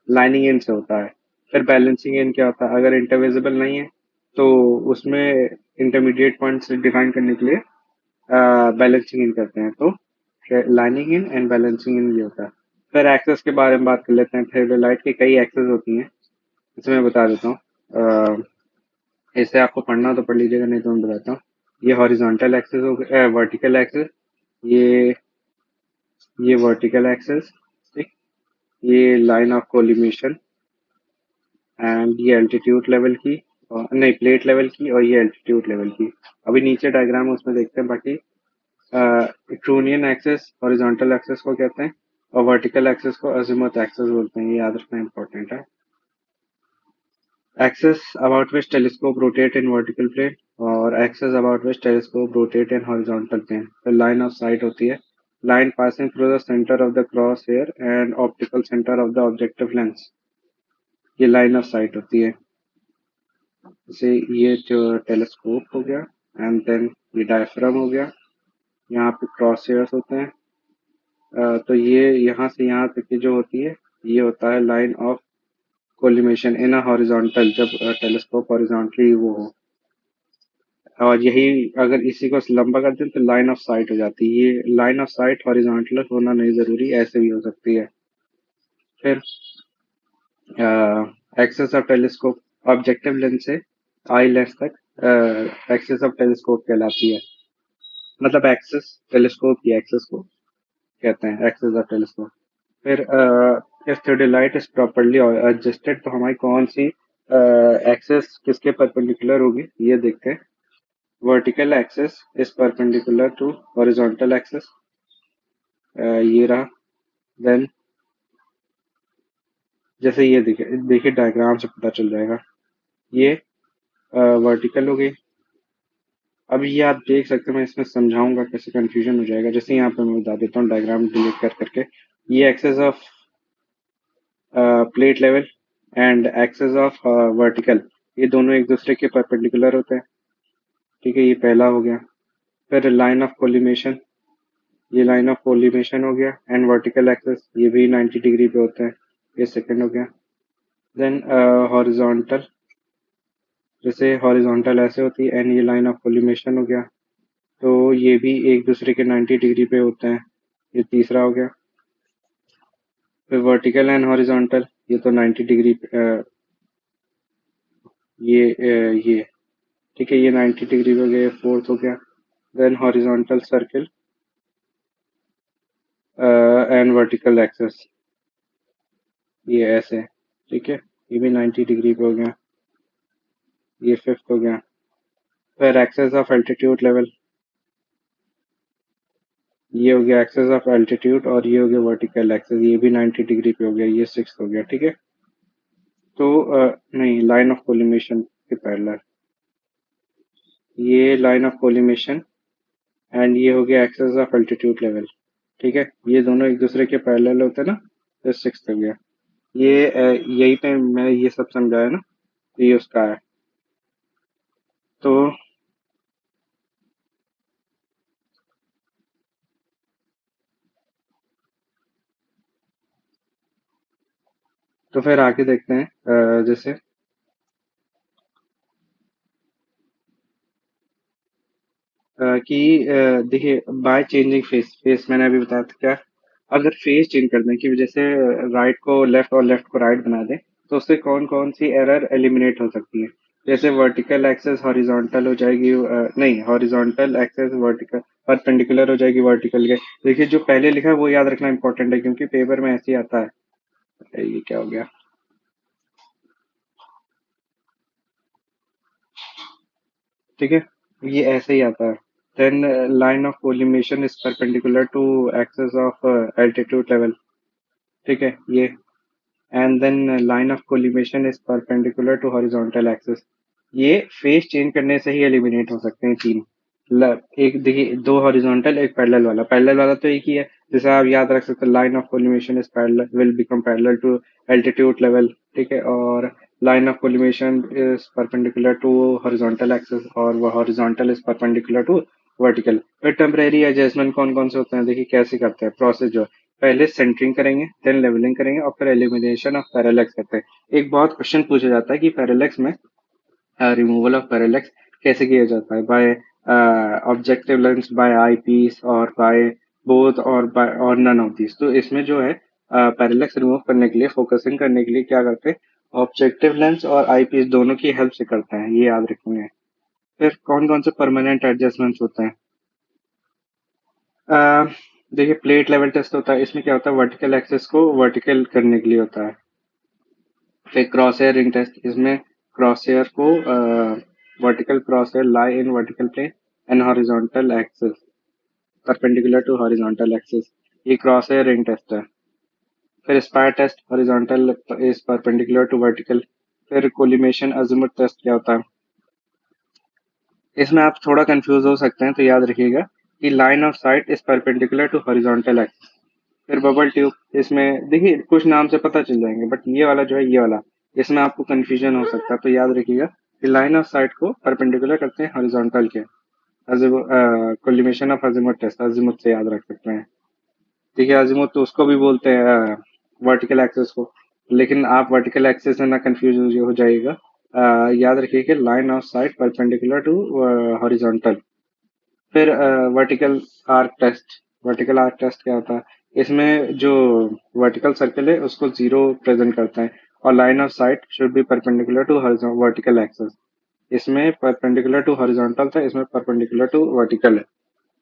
लाइनिंग इन से होता है। फिर बैलेंसिंग इन क्या होता है, अगर इंटरविजिबल नहीं है तो उसमें इंटरमीडिएट पॉइंट्स डिफाइन करने के लिए बैलेंसिंग इन करते हैं। तो लाइनिंग इन एंड बैलेंसिंग इन ये होता है। फिर एक्सेस के बारे में बात कर लेते हैं। थेओडोलाइट की कई एक्सेस होती हैं, इसे मैं बता देता हूँ। इसे आपको पढ़ना तो पढ़ लीजिएगा, नहीं तो मैं बताता हूँ। ये हॉरिजॉन्टल एक्सेस हो गया, वर्टिकल एक्सेस, ये ये वर्टिकल एक्सेस, ठीक। ये लाइन ऑफ कोलिमेशन, एंड ये एल्टीट्यूड लेवल की, और नहीं प्लेट लेवल की, और ये एल्टीट्यूड लेवल की। अभी नीचे डायग्राम है उसमें देखते हैं। बाकी ट्रूनियन एक्सेस हॉरिजॉन्टल एक्सेस को कहते हैं, और वर्टिकल एक्सेस को अजीमुथ एक्सेस बोलते हैं। ये याद रखना इंपॉर्टेंट है। Axis about which telescope rotate in vertical plane, और axis about which telescope rotate in horizontal plane. फिर लाइन ऑफ साइट होती है, line passing through the centre of the cross hair and optical centre of the objective lens, ये line of sight होती है। जैसे ये जो टेलीस्कोप हो गया, एंड देन ये डायफ्राम हो गया, यहाँ पे क्रॉस हेयर्स होते हैं। तो ये यहाँ से यहाँ तक की जो होती है, ये होता है line of collimation in a horizontal, जब टेलीस्कोप हॉरिजॉन्टली वो हो। और यही अगर इसी को लंबा कर दें तो लाइन ऑफ साइट हो जाती है। ये लाइन ऑफ साइट हॉरिजॉन्टल होना नहीं जरूरी, ऐसे भी हो सकती है। फिर axis of telescope, objective lens से आई लेंस तक एक्सेस ऑफ टेलीस्कोप कहलाती है। मतलब एक्सेस, टेलीस्कोप की एक्सेस को कहते हैं एक्सेस ऑफ टेलीस्कोप। फिर if theodolite is properly adjusted, तो हमारी कौन सी एक्सेस किसके परपेंडिकुलर होगी ये देखते हैं। Vertical axis is perpendicular to horizontal axis, ये रहा। देन जैसे ये देखिए देखिए डायग्राम से पता चल जाएगा, ये वर्टिकल हो गई। अब ये आप देख सकते हैं, मैं इसमें समझाऊंगा कैसे कंफ्यूजन हो जाएगा। जैसे यहाँ पे मैं बता देता हूँ डायग्राम डिलीट कर करके, ये axis of plate level and axis of vertical, ये दोनों एक दूसरे के परपेंडिकुलर होते हैं, ठीक है। ये पहला हो गया। फिर लाइन ऑफ कोलिमेशन, ये लाइन ऑफ कोलिमेशन हो गया, एंड वर्टिकल एक्सेस ये भी 90 डिग्री पे होते हैं, ये सेकंड हो गया। देन हॉरिजॉन्टल, जैसे हॉरिजॉन्टल ऐसे होती है, एंड ये लाइन ऑफ कोलिमेशन हो गया, तो ये भी एक दूसरे के 90 डिग्री पे होते हैं, ये तीसरा हो गया। फिर वर्टिकल एंड हॉरिजॉन्टल, ये तो 90 डिग्री ये ठीक है, ये 90 डिग्री हो गया, फोर्थ हो गया। Then horizontal circle and vertical axis, ये ऐसे, ठीक है। ये भी 90 डिग्री पे हो गया, ये फिफ्थ हो गया। फिर एक्सेस ऑफ एल्टीट्यूड लेवल, ये हो गया एक्सेस ऑफ एल्टीट्यूड, और ये हो गया वर्टिकल एक्सेस, ये भी 90 डिग्री पे हो गया, ये सिक्स हो गया, ठीक है। तो नहीं, लाइन ऑफ कोलिमेशन के पैरेलल, ये लाइन ऑफ कोलिमेशन, एंड ये हो गया एक्सेस ऑफ एल्टीट्यूड लेवल, ठीक है। ये दोनों एक दूसरे के पैरेलल होते हैं ना, तो सिक्स हो गया। ये यही पे मैं ये सब समझाया ना, तो ये उसका है। तो तो फिर आगे देखते हैं जैसे कि देखिए बाय चेंजिंग फेस फेस मैंने अभी बताया था क्या, अगर फेस चेंज कर दें कि जैसे राइट को लेफ्ट और लेफ्ट को राइट बना दें तो उससे कौन कौन सी एरर एलिमिनेट हो सकती है। जैसे वर्टिकल एक्सेस हॉरिजॉन्टल हो जाएगी, नहीं हॉरिजॉन्टल एक्सेस वर्टिकल परपेंडिकुलर हो जाएगी वर्टिकल के। देखिए जो पहले लिखा है वो याद रखना इंपॉर्टेंट है क्योंकि पेपर में ऐसे ही आता है। ये क्या हो गया, ठीक है, ये ऐसे ही आता है। Then line of collimation is perpendicular to axis of altitude level, ठीक है ये। And then line of collimation is perpendicular to horizontal axis. ये फेस चेंज करने से ही एलिमिनेट हो सकते हैं तीन। एक देखिए दो हॉरिजॉन्टल एक पैरेलल वाला, पैरेलल वाला तो एक ही है। जैसे आप याद रख सकते हैं line of collimation is parallel will become parallel to altitude level, ठीक है। और line of collimation is perpendicular to horizontal axis और वो horizontal is perpendicular to vertical. फिर टेम्परेरी एडजस्टमेंट कौन कौन से होते हैं, देखिए कैसे करते हैं प्रोसेस जो है। पहले सेंटरिंग करेंगे, देन लेवलिंग करेंगे और फिर एलिमिनेशन ऑफ पैरेलैक्स करते हैं। एक बहुत क्वेश्चन पूछा जाता है कि पैरेलैक्स में रिमूवल ऑफ पैरेलैक्स कैसे किया जाता है, by objective lens, by eyepiece और बाय बोथ और बाय और नन ऑफ दिस। तो इसमें जो है पैरेलैक्स रिमूव करने के लिए फोकसिंग करने के लिए क्या करते हैं, ऑब्जेक्टिव लेंस और आई पीस दोनों की हेल्प से करते हैं, ये याद रखेंगे। फिर कौन कौन से परमानेंट एडजस्टमेंट्स होते हैं। अ, देखिए प्लेट लेवल टेस्ट होता है, इसमें क्या होता है वर्टिकल एक्सेस को वर्टिकल करने के लिए होता है। फिर क्रॉस हेयर रिंग टेस्ट, इसमें क्रॉस हेयर को vertical cross hair lie in vertical plane and horizontal axis perpendicular to horizontal axis, ये क्रॉस हेयर रिंग टेस्ट है। फिर spire test horizontal is perpendicular to vertical. फिर collimation azimuth test क्या होता है, इसमें आप थोड़ा कंफ्यूज हो सकते हैं तो याद रखिएगा कि line of sight is perpendicular to horizontal axis. फिर बबल ट्यूब, इसमें देखिए कुछ नाम से पता चल जाएंगे बट ये वाला जो है ये वाला, इसमें आपको कंफ्यूजन हो सकता है तो याद रखिएगा कि लाइन ऑफ साइट को परपेंडिकुलर करते हैं हॉरिजॉन्टल के। Collimation of azimuth test azimuth से याद रख सकते हैं, ठीक है। अजीमुथ तो उसको भी बोलते हैं वर्टिकल एक्सिस को, लेकिन आप वर्टिकल एक्सिस से ना कंफ्यूज हो जाइएगा। याद रखिए कि line of sight perpendicular to horizontal. फिर vertical arc test, vertical arc test क्या होता है, इसमें जो वर्टिकल सर्कल है उसको जीरो प्रेजेंट करता है और line of sight should be perpendicular to vertical axis. इसमें परपेंडिकुलर टू हॉरिजॉन्टल था, इसमें परपेंडिकुलर टू वर्टिकल है,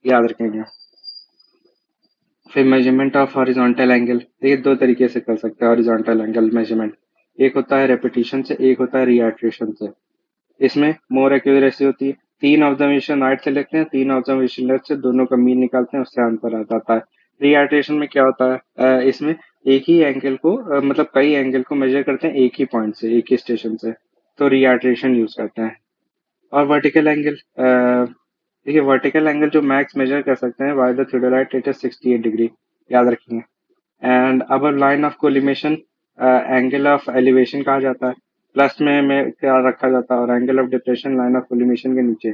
याद रखेंगे। फिर मेजरमेंट ऑफ हॉरिजॉन्टल एंगल, ये दो तरीके से कर सकते हैं हॉरिजॉन्टल एंगल मेजरमेंट। एक होता है रेपिटेशन से, एक होता है रिएट्रेशन से। इसमें मोर एक्यूरेसी होती है, तीन ऑब्जर्वेशन राइट से लेते हैं, तीन ऑब्जर्वेशन लेफ्ट से, दोनों का मीन निकालते हैं, उससे आंसर आ जाता है। रिहाइड्रेशन में क्या होता है, इसमें एक ही एंगल को मतलब कई एंगल को मेजर करते हैं एक ही पॉइंट से, एक ही स्टेशन से, तो रिहाइड्रेशन यूज करते हैं। और वर्टिकल एंगल, देखिए वर्टिकल एंगल जो मैक्स मेजर कर सकते हैं by the theodolite it is 68 degree, याद रखेंगे। एंड अब line of collimation angle of elevation कहा जाता है, प्लस में क्या रखा जाता है, और angle of depression line of collimation के नीचे।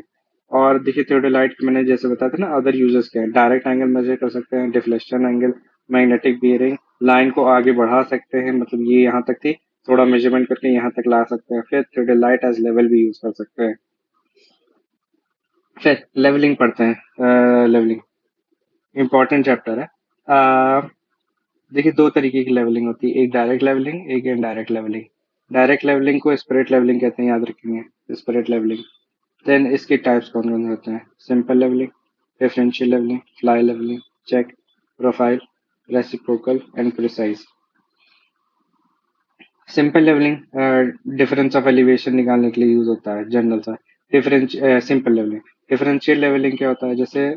और देखिए थियोडोलाइट मैंने जैसे बताया था ना, अदर यूजर्स के हैं, डायरेक्ट एंगल मेजर कर सकते हैं, deflection angle, magnetic bearing, line को आगे बढ़ा सकते हैं, मतलब ये यहाँ तक थी, थोड़ा मेजरमेंट करके यहाँ तक ला सकते हैं। फिर थियोडोलाइट एज लेवल भी यूज कर सकते हैं। फिर लेवलिंग पढ़ते हैं, लेवलिंग इंपॉर्टेंट चैप्टर है। देखिए दो तरीके की लेवलिंग होती है, एक डायरेक्ट लेवलिंग एक इनडायरेक्ट लेवलिंग। डायरेक्ट लेवलिंग को स्प्रेड लेवलिंग कहते हैं, याद रखेंगे स्प्रेड लेवलिंग। देन इसके टाइप्स कौन कौन से होते हैं, simple levelling, differential levelling, fly levelling, check, profile, reciprocal and precise. Simple levelling difference of elevation निकालने के लिए यूज होता है, जनरल सा। Difference simple levelling. Differential levelling क्या होता है, जैसे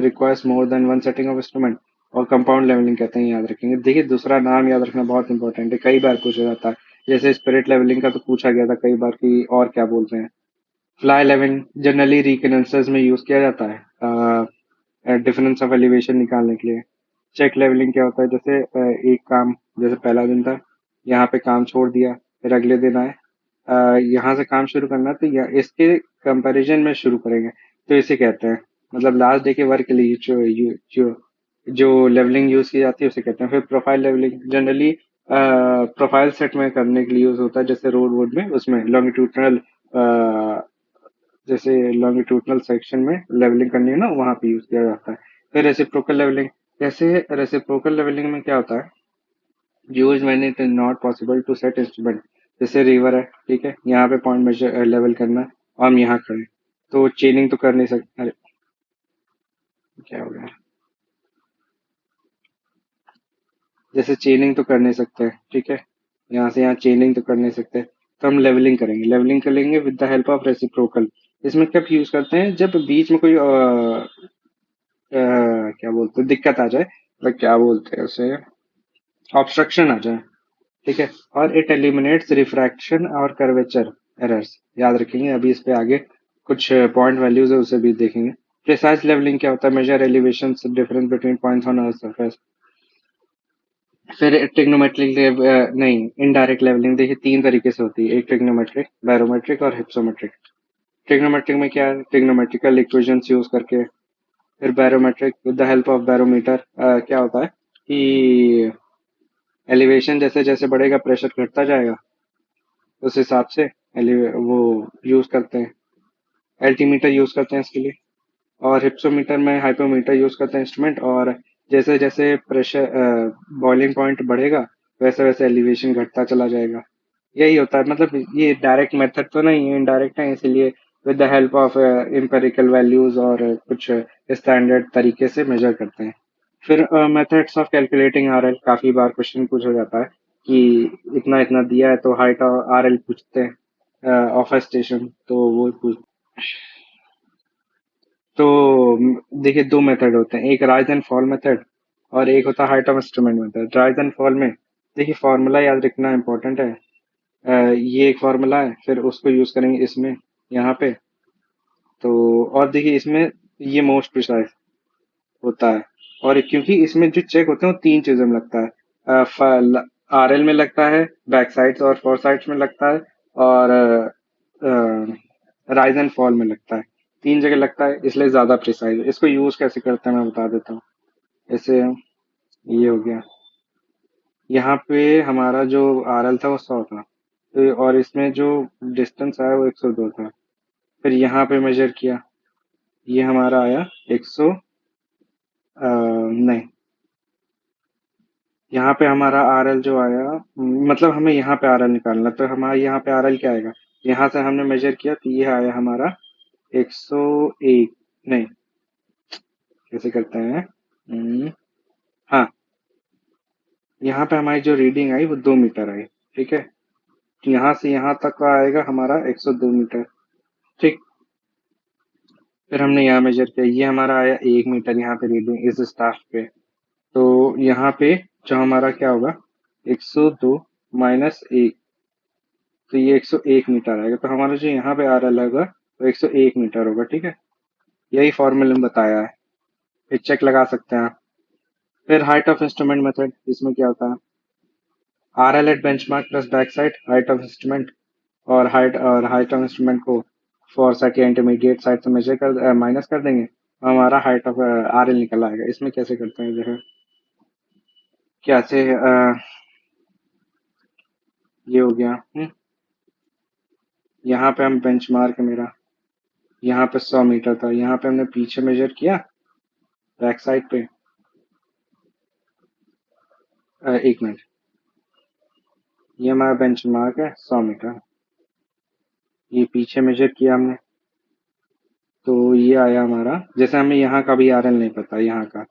requires more than one setting of instrument, और कंपाउंड लेवलिंग कहते हैं, याद रखेंगे। देखिए दूसरा नाम याद रखना बहुत इंपॉर्टेंट है, कई बार पूछा जाता है। जैसे स्पिरिट लेवलिंग का तो पूछा गया था कई बार कि और क्या बोलते हैं। फ्लाई लेवलिंग जनरली रिकनेंसर्स में यूज किया जाता है डिफरेंस ऑफ एलिवेशन निकालने के लिए। चेक लेवलिंग क्या होता है, जैसे एक काम, जैसे पहला दिन था, यहाँ पे काम छोड़ दिया, फिर अगले दिन आए, यहाँ से काम शुरू करना, तो इसके कंपैरिजन में शुरू करेंगे, तो इसे कहते हैं, मतलब लास्ट डे के वर्क के लिए जो लेवलिंग यूज की जाती है उसे कहते हैं। फिर profile levelling generally profile set में करने के लिए यूज होता है, जैसे रोड वोड में, उसमें लॉन्गिट्यूडनल, जैसे लॉन्गिट्यूडनल सेक्शन में लेवलिंग करनी है ना, वहां पे यूज किया जाता है। फिर रेसिप्रोकल लेवलिंग, जैसे रेसिप्रोकल लेवलिंग में क्या होता है, use when it is not possible to set instrument. जैसे रिवर है, ठीक है, यहाँ पे पॉइंट मेजर लेवल करना है और हम यहाँ खड़े हैं, तो चेनिंग तो कर नहीं सकते। अरे क्या हो गया, जैसे चेनिंग तो कर नहीं सकते, ठीक है, यहाँ से यहाँ चेनिंग तो कर नहीं सकते, तो हम लेवलिंग करेंगे, लेवलिंग करेंगे with the help of reciprocal. इसमें कब यूज करते हैं, जब बीच में कोई क्या बोलते हैं, दिक्कत आ जाए, मतलब क्या बोलते हैं उसे, ऑब्स्ट्रक्शन आ जाए, ठीक है। और इट एलिमिनेट्स रिफ्रैक्शन और कर्वेचर एरर्स, याद रखेंगे, अभी इस पे आगे कुछ पॉइंट वैल्यूज है उसे भी देखेंगे। प्रिसाइज लेवलिंग क्या होता है, measure elevation difference between points on earth surface. फिर ट्रिग्नोमेट्रिक नहीं, इनडायरेक्ट लेवलिंग देखिए तीन तरीके से होती है, एक ट्रिग्नोमेट्रिक, बैरोमेट्रिक और हिप्सोमेट्रिक। ट्रिग्नोमेट्रिक में क्या है, ट्रिग्नोमेट्रिकल इक्वेशंस यूज करके। फिर barometric with the help of barometer, क्या होता है कि एलिवेशन जैसे जैसे बढ़ेगा प्रेशर घटता जाएगा, उस हिसाब से वो यूज करते हैं, एल्टीमीटर यूज करते हैं इसके लिए। और हिप्सोमीटर में हाइपोमीटर यूज करते हैं इंस्ट्रूमेंट, और जैसे जैसे प्रेशर बॉइलिंग पॉइंट बढ़ेगा वैसे वैसे एलिवेशन घटता चला जाएगा। यही होता है, मतलब ये डायरेक्ट मेथड तो नहीं है, इनडायरेक्ट है, इसलिए with the help of empirical values और कुछ स्टैंडर्ड तरीके से मेजर करते हैं। फिर मेथड्स ऑफ कैलकुलेटिंग आरएल, काफी बार क्वेश्चन पूछा जाता है कि इतना इतना दिया है तो हाइट आरएल पूछते हैं ऑफ ए स्टेशन, तो वो पूछ। तो देखिए दो मेथड होते हैं, एक राइज एंड फॉल मेथड और एक होता है height of instrument method. Rise and fall में देखिए फार्मूला याद रखना इंपॉर्टेंट है। ये एक फार्मूला है, फिर उसको यूज करेंगे इसमें, यहाँ पे। तो और देखिए इसमें ये मोस्ट प्रिसाइज होता है, और क्योंकि इसमें जो चेक होते हैं वो तीन चीजों में लगता है, आरएल में लगता है, बैक साइड्स और फोर साइड्स में लगता है, और राइज एंड फॉल में लगता है, तीन जगह लगता है, इसलिए ज्यादा प्रिसाइज। इसको यूज कैसे करते हैं मैं बता देता हूँ। जैसे ये हो गया, यहाँ पे हमारा जो आरएल था वो 100 था, तो और इसमें जो डिस्टेंस आया वो 102 था। फिर यहाँ पे मेजर किया, ये हमारा आया 100, नहीं, यहाँ पे हमारा आरएल जो आया, मतलब हमें यहाँ पे आरएल निकालना, तो हमारा यहाँ पे आरएल क्या आएगा, यहाँ से हमने मेजर किया तो ये आया हमारा 101, नहीं, कैसे करते हैं, हाँ, यहाँ पे हमारी जो रीडिंग आई वो 2 मीटर आई, ठीक है, तो यहाँ से यहाँ तक का आएगा हमारा 102 मीटर, ठीक। फिर हमने यहाँ मेजर किया, ये हमारा आया 1 मीटर यहाँ पे रीडिंग इस स्टाफ पे, तो यहाँ पे जो हमारा क्या होगा, 102 माइनस 1, तो ये 101 मीटर आएगा, तो हमारा जो यहाँ पे आ रहा होगा वो 101 मीटर होगा, ठीक है। यही फॉर्मूले में बताया है, फिर चेक लगा सकते हैं आप। फिर हाइट ऑफ इंस्ट्रूमेंट मेथड, इसमें क्या होता है, R L at benchmark plus back sight height of instrument, और हाइट ऑफ इंस्ट्रूमेंट को फॉर साइड या इंटरमीडिएट साइड से मेजर कर माइनस कर देंगे, हमारा हाइट ऑफ आर एल निकल आएगा। इसमें कैसे करते हैं, देखो कैसे, ये हो गया, यहाँ पे हम बेंचमार्क मेरा, यहाँ पे 100 मीटर था, यहाँ पे हमने पीछे मेजर किया बैक साइड पे, 1 मिनट, ये हमारा बेंच मार्क है 100 मीटर, ये पीछे मेजर किया हमने, तो ये आया हमारा, जैसे हमें यहाँ का भी आरएल नहीं पता यहाँ का,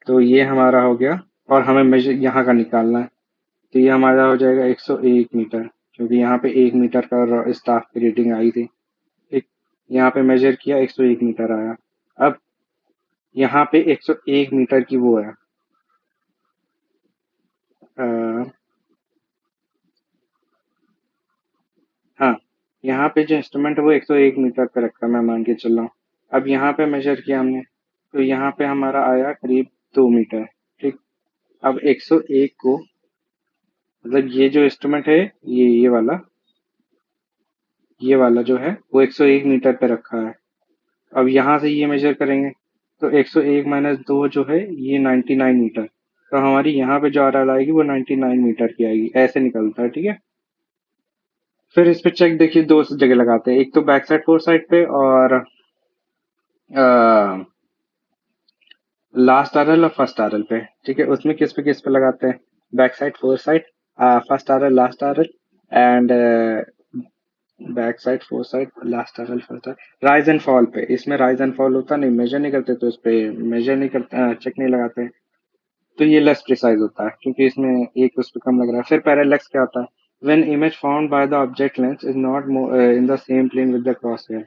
तो ये हमारा हो गया, और हमें मेजर यहाँ का निकालना है, तो ये हमारा हो जाएगा 101 मीटर, क्योंकि यहाँ पे 1 मीटर का स्टाफ की रेटिंग आई थी, ठीक। यहाँ पे मेजर किया 101 मीटर आया। अब यहाँ पे 101 मीटर की वो है, आ, हाँ, यहाँ पे जो इंस्ट्रूमेंट है वो 101 मीटर पे रखा है, मैं मान के चल रहा हूँ। अब यहाँ पे मेजर किया हमने, तो यहाँ पे हमारा आया करीब 2 मीटर, ठीक। अब 101 को, मतलब ये जो इंस्ट्रूमेंट है, ये वाला जो है वो 101 मीटर पे रखा है। अब यहाँ से ये मेजर करेंगे, तो 101 माइनस 2 जो है ये 99 मीटर, तो हमारी यहाँ पे जो आरएल आएगी वो 99 मीटर की आएगी, ऐसे निकलता है, ठीक है। फिर इस पे चेक देखिए दो जगह लगाते हैं, एक तो बैक साइड फोर साइड पे और लास्ट आरएल और फर्स्ट आरएल पे, ठीक है। उसमें किस पे लगाते हैं, back side four side, first RL last RL and back side four side last RL first RL, rise and fall पे। इसमें राइज एंड फॉल होता नहीं, मेजर नहीं करते, तो इस पे मेजर नहीं करते, चेक नहीं लगाते, तो ये लेस प्रिसाइज होता है क्योंकि इसमें एक उस पर कम लग रहा है। फिर पैरेलैक्स क्या होता है, when image found by the object lens is not in the same plane with the cross hair,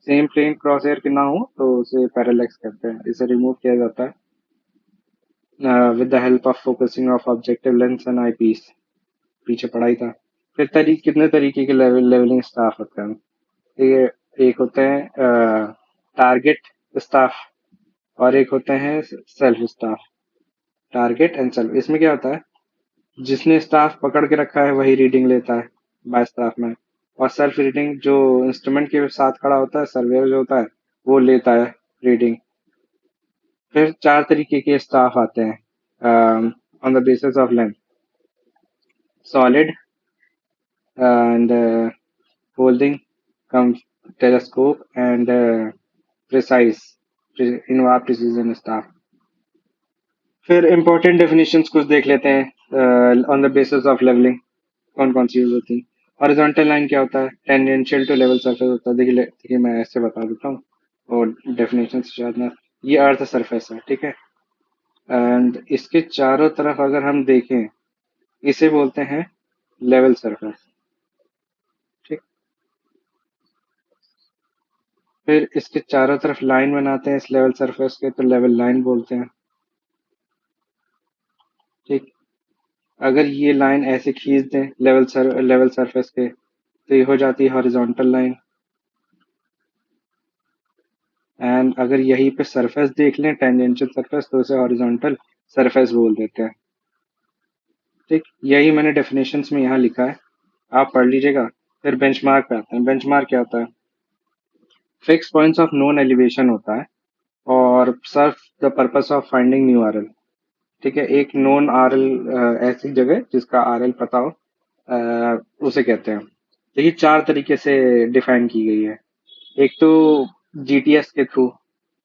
same plane cross hair के ना हो तो उसे पैरेलैक्स कहते हैं। इसे रिमूव किया जाता है with the help of focusing of objective lens and eyepiece, पीछे पढ़ाई था। फिर कितने तरीके के लेवलिंग स्टाफ होते हैं, ये एक होते हैं टारगेट स्टाफ और एक होते हैं self staff. Target and self, इसमें क्या होता है, जिसने स्टाफ पकड़ के रखा है वही रीडिंग लेता है बाय स्टाफ में, और सेल्फ रीडिंग जो इंस्ट्रूमेंट के साथ खड़ा होता है, सर्वेयर जो होता है, वो लेता है रीडिंग। फिर चार तरीके के स्टाफ आते हैं on the basis of length, solid and holding cum telescope and precise invar precision staff. फिर इंपॉर्टेंट डेफिनेशंस कुछ देख लेते हैं on the basis of levelling, कौन कौन सी यूज होती है। हॉरिजॉन्टल लाइन क्या होता है, टेंजेंशियल टू लेवल सरफेस होता है। देखिए मैं ऐसे बता देता हूँ और डेफिनेशन से याद ना, ये अर्थ सरफेस है, ठीक है। एंड इसके चारों तरफ अगर हम देखें, इसे बोलते हैं लेवल सरफेस, ठीक। फिर इसके चारों तरफ लाइन बनाते हैं इस लेवल सरफेस के, तो लेवल लाइन बोलते हैं, ठीक। अगर ये लाइन ऐसे खींच दें लेवल सरफेस के, तो ये हो जाती है हॉरिजॉन्टल लाइन। एंड अगर यहीं पे सरफेस देख लें, टेंजेंशियल सरफेस, तो उसे हॉरिजॉन्टल सरफेस बोल देते हैं, ठीक। यही मैंने डेफिनेशंस में यहाँ लिखा है, आप पढ़ लीजिएगा। फिर बेंचमार्क पे आते हैं। बेंचमार्क क्या होता है, fix points of known elevation होता है और serve the purpose of finding new RL, ठीक है। एक नोन आरएल ऐसी जगह जिसका आरएल पता हो, उसे कहते हैं। देखिए चार तरीके से डिफाइन की गई है। एक तो जीटीएस के थ्रू,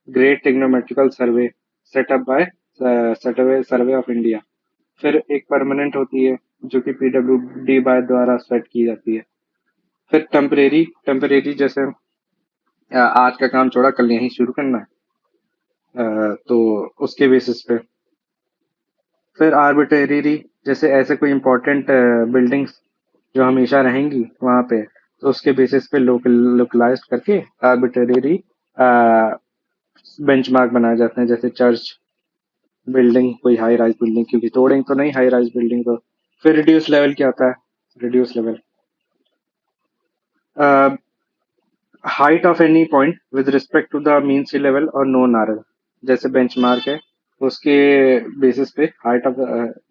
great trigonometrical survey set up by survey of India. फिर एक परमानेंट होती है जो कि पीडब्ल्यूडी बाय द्वारा सेट की जाती है। फिर टेम्परेरी, जैसे आज का काम छोड़ा कल यहीं शुरू करना है, तो उसके बेसिस पे। फिर आर्बिट्रेरी, जैसे ऐसे कोई इंपॉर्टेंट बिल्डिंग्स जो हमेशा रहेंगी वहां पे, तो उसके बेसिस पे लोकलाइज करके आर्बिट्रेरी बेंचमार्क बनाए जाते हैं, जैसे चर्च बिल्डिंग, कोई हाई राइज बिल्डिंग, क्योंकि तोड़ेंगे तो नहीं हाई राइज बिल्डिंग को। फिर रिड्यूस लेवल क्या होता है, reduce level height of any point with respect to the mean sea level और नोन आरएल, जैसे बेंचमार्क है उसके बेसिस पे हाइट ऑफ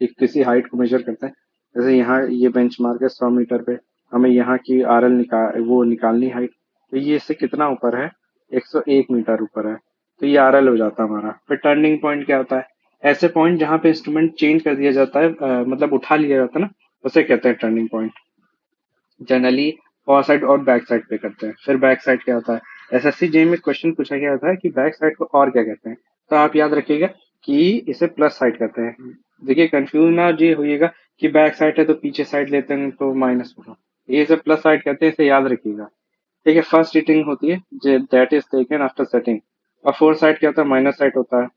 एक किसी हाइट को मेजर करते हैं। जैसे यहाँ ये बेंचमार्क है 100 मीटर पे, हमें यहाँ की आरएल निकालनी हाइट, तो ये इससे कितना ऊपर है, 101 मीटर ऊपर है, तो ये आरएल हो जाता है हमारा। फिर टर्निंग पॉइंट क्या होता है, ऐसे पॉइंट जहाँ पे इंस्ट्रूमेंट चेंज कर दिया जाता है, मतलब उठा लिया जाता है ना, उसे कहते हैं turning point. Generally for side और बैक साइड पे करते हैं। फिर बैक साइड क्या होता है, एसएससी जे में क्वेश्चन पूछा गया था कि बैक साइड को और क्या कहते हैं, तो आप याद रखिएगा कि इसे प्लस साइड कहते हैं। देखिए कंफ्यूज ना ये होइएगा कि बैक साइड है तो पीछे साइड लेते हैं तो माइनस होगा, ये सब प्लस साइड कहते हैं, इसे याद रखिएगा, ठीक है। फर्स्ट रीडिंग होती है that is taken after setting, और फोर साइड क्या होता है, माइनस साइड होता है।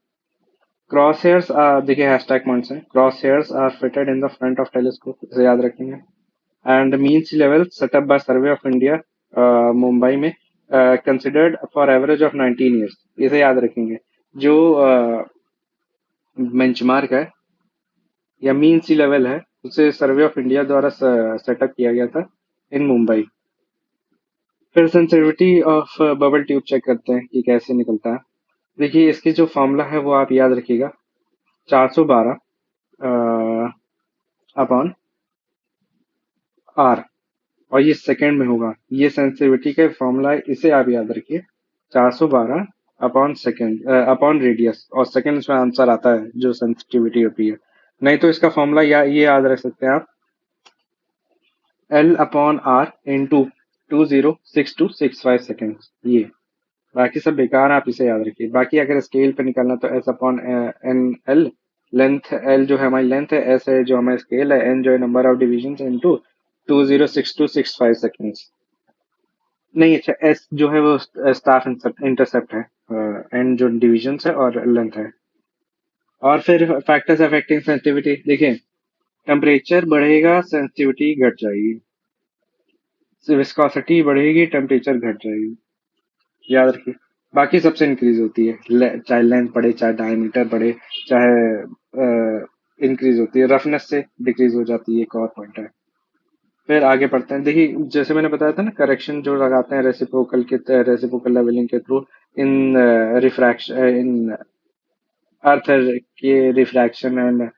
क्रॉस हेयर्स, देखिए हैशटैग पॉइंट्स हैं, cross hairs are fitted in the front of telescope, इसे याद रखेंगे। And mean sea level set up by survey of India Mumbai में, considered for average of 19 years, इसे याद रखेंगे। जो बेंचमार्क है या मीन सी लेवल है, उसे सर्वे ऑफ इंडिया द्वारा सेटअप किया गया था इन मुंबई। फिर sensitivity of bubble tube check करते हैं कि कैसे निकलता है। देखिए इसकी जो फॉर्मूला है वो आप याद रखिएगा, 412 अपॉन आर, और ये सेकंड में होगा, ये सेंसिटिविटी का फॉर्मूला है, इसे आप याद रखिए, 412 अपॉन सेकंड अपॉन रेडियस, और सेकंड में आंसर आता है जो सेंसिटिविटी होती है। नहीं तो इसका फॉर्मूला या ये याद रख सकते हैं आप, L/R इंटू 206265 सेकेंड, ये। बाकी सब बेकार है, आप इसे याद रखिए। बाकी अगर स्केल पे निकालना तो S/N/L, लेंथ L जो है हमारी लेंथ है, S है जो हमारा स्केल है, N जो है number of division into 206265 seconds. नहीं, अच्छा, S जो है वो स्टाफ इंटरसेप्ट है, N जो डिविजन है और लेंथ है। और फिर फैक्टर्स अफेक्टिंग सेंसिटिविटी देखिए, टेम्परेचर बढ़ेगा सेंसिटिविटी घट जाएगी, विस्कोसिटी बढ़ेगी टेम्परेचर घट जाएगी, याद रखिए। बाकी सबसे इंक्रीज होती है, चाहे लेंथ बढ़े चाहे डायमीटर बढ़े, चाहे इंक्रीज होती है, रफनेस से डिक्रीज हो जाती है, एक और पॉइंट है। फिर आगे पढ़ते हैं, देखिए जैसे मैंने बताया था ना, करेक्शन जो लगाते हैं रेसिप्रोकल लेवलिंग के थ्रू इन रिफ्रैक्शन, इन अर्थ के रिफ्रैक्शन एंड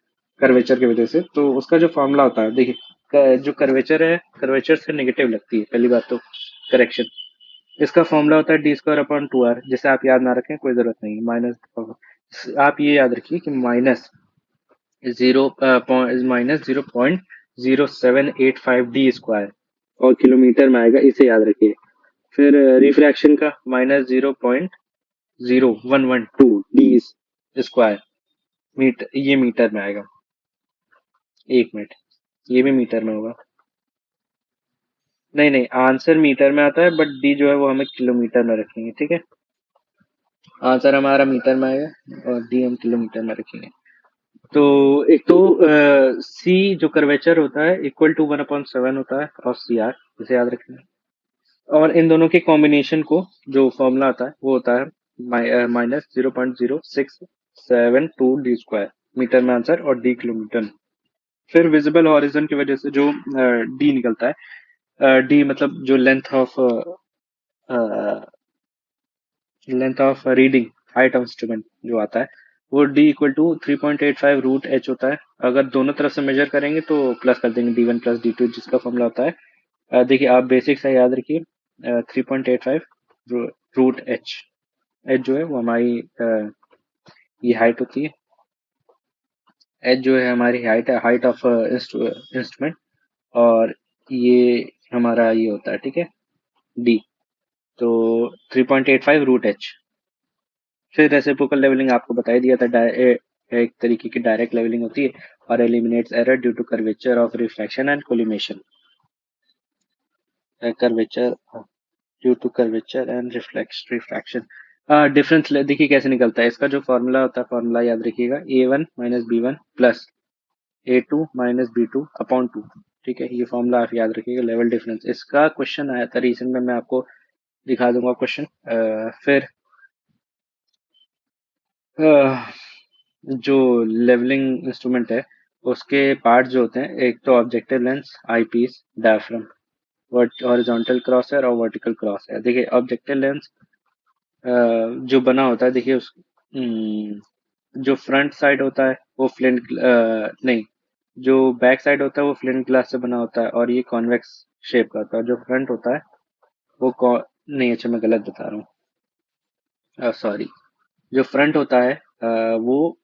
कर्वेचर की वजह से, तो उसका जो फॉर्मूला होता है देखिए, जो कर्वेचर है, कर्वेचर से नेगेटिव लगती है पहली बात तो करेक्शन। इसका फॉर्मूला होता है d² अपॉन 2r, जिसे आप याद ना रखें कोई जरूरत नहीं, माइनस, आप ये याद रखिए कि -0.0785 d² और किलोमीटर में आएगा, इसे याद रखिए। फिर रिफ्रैक्शन का -0.0112 d², मीटर, ये मीटर में आएगा। एक मिनट, ये भी मीटर में होगा। नहीं नहीं, आंसर मीटर में आता है, बट डी जो है वो हमें किलोमीटर में रखेंगे, ठीक है। आंसर हमारा मीटर में आएगा और डी हम किलोमीटर में रखेंगे। तो एक तो सी जो कर्वेचर होता है इक्वल टू 1/7 होता है और सी आर, इसे याद रखेंगे। और इन दोनों के कॉम्बिनेशन को जो फॉर्मूला आता है वो होता है -0.0672 d², मीटर में आंसर और डी किलोमीटर। फिर विजिबल हॉरिजन की वजह से जो डी निकलता है, डी मतलब जो length of reading, height of instrument जो आता है, वो d इक्वल टू 3.85 √h होता है। अगर दोनों तरफ से मेजर करेंगे तो प्लस कर देंगे d1 प्लस d2, जिसका फॉर्मूला होता है, देखिए आप बेसिक से याद रखिए, 3.85 रूट एच। एच जो है वो हमारी ये हाइट होती है, एच जो है हमारी हाइट है, हाइट ऑफ इंस्ट्रूमेंट, और ये हमारा ये होता है, ठीक है, डी। तो 3.85 √h। फिर रेसिप्रोकल लेवलिंग आपको बता ही दिया था, एक तरीके की डायरेक्ट लेवलिंग होती है और eliminates error due to curvature of reflection and collimation, curvature due to curvature and refraction. Difference देखिए कैसे निकलता है, इसका जो फॉर्मूला होता है, फॉर्मूला याद रखिएगा, A1 minus B1 plus A2 minus B2 upon 2, ठीक है, ये फॉर्मूला आप याद रखिएगा। लेवल डिफरेंस, इसका क्वेश्चन आया था रिसेंट में, मैं आपको दिखा दूंगा क्वेश्चन। फिर जो लेवलिंग इंस्ट्रूमेंट है उसके पार्ट जो होते हैं, एक तो ऑब्जेक्टिव लेंस, आई पीस, डायफ्रम, हॉरिजॉन्टल क्रॉस है और वर्टिकल क्रॉस है। देखिए ऑब्जेक्टिव लेंस जो बना होता है, देखिए उस जो फ्रंट साइड होता है वो फ्लिंट, नहीं, जो बैक साइड होता है वो फ्लिंट ग्लास से बना होता है और ये कॉन्वेक्स शेप का होता है। जो फ्रंट होता है वो नहीं, अच्छा मैं गलत बता रहा हूँ, सॉरी। जो फ्रंट होता है वो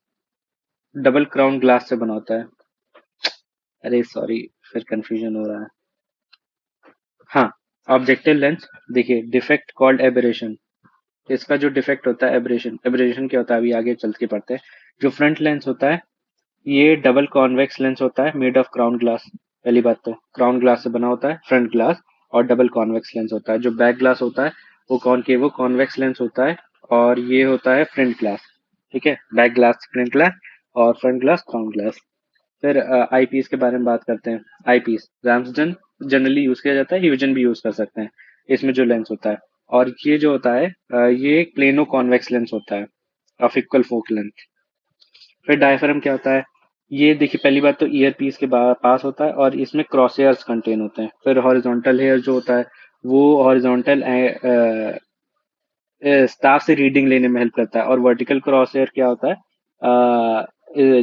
डबल क्राउन ग्लास से बना होता है। अरे सॉरी, फिर कंफ्यूजन हो रहा है। हाँ, ऑब्जेक्टिव लेंस, देखिए डिफेक्ट कॉल्ड एबरेशन, इसका जो डिफेक्ट होता है एबरेशन, एबरेशन क्या होता है अभी आगे चल के पढ़ते हैं। जो फ्रंट लेंस होता है ये डबल कॉन्वेक्स लेंस होता है, मेड ऑफ क्राउन ग्लास। पहली बात तो क्राउन ग्लास से बना होता है फ्रंट ग्लास, और डबल कॉन्वेक्स लेंस होता है। जो बैक ग्लास होता है वो कॉन्वेक्स लेंस होता है, और ये होता है फ्रंट ग्लास, ठीक है, बैक ग्लास फ्रंट ग्लास और फ्रंट ग्लास क्राउन ग्लास। फिर आई पीस के बारे में बात करते हैं। आई पीस रैम्सडन जनरली यूज किया जाता है, ह्यूजन भी यूज कर सकते हैं, इसमें जो लेंस होता है। और ये जो होता है ये एक प्लेनो कॉन्वेक्स लेंस होता है ऑफ इक्वल फोकल लेंथ। फिर डायफ्राम क्या होता है, ये देखिए पहली बात तो ईयर पीस के पास होता है और इसमें क्रॉस हेयर्स कंटेन होते हैं। फिर हॉरिजॉन्टल हेयर जो होता है वो हॉरिजॉन्टल स्टाफ से रीडिंग लेने में हेल्प करता है। और वर्टिकल क्रॉस हेयर क्या होता है,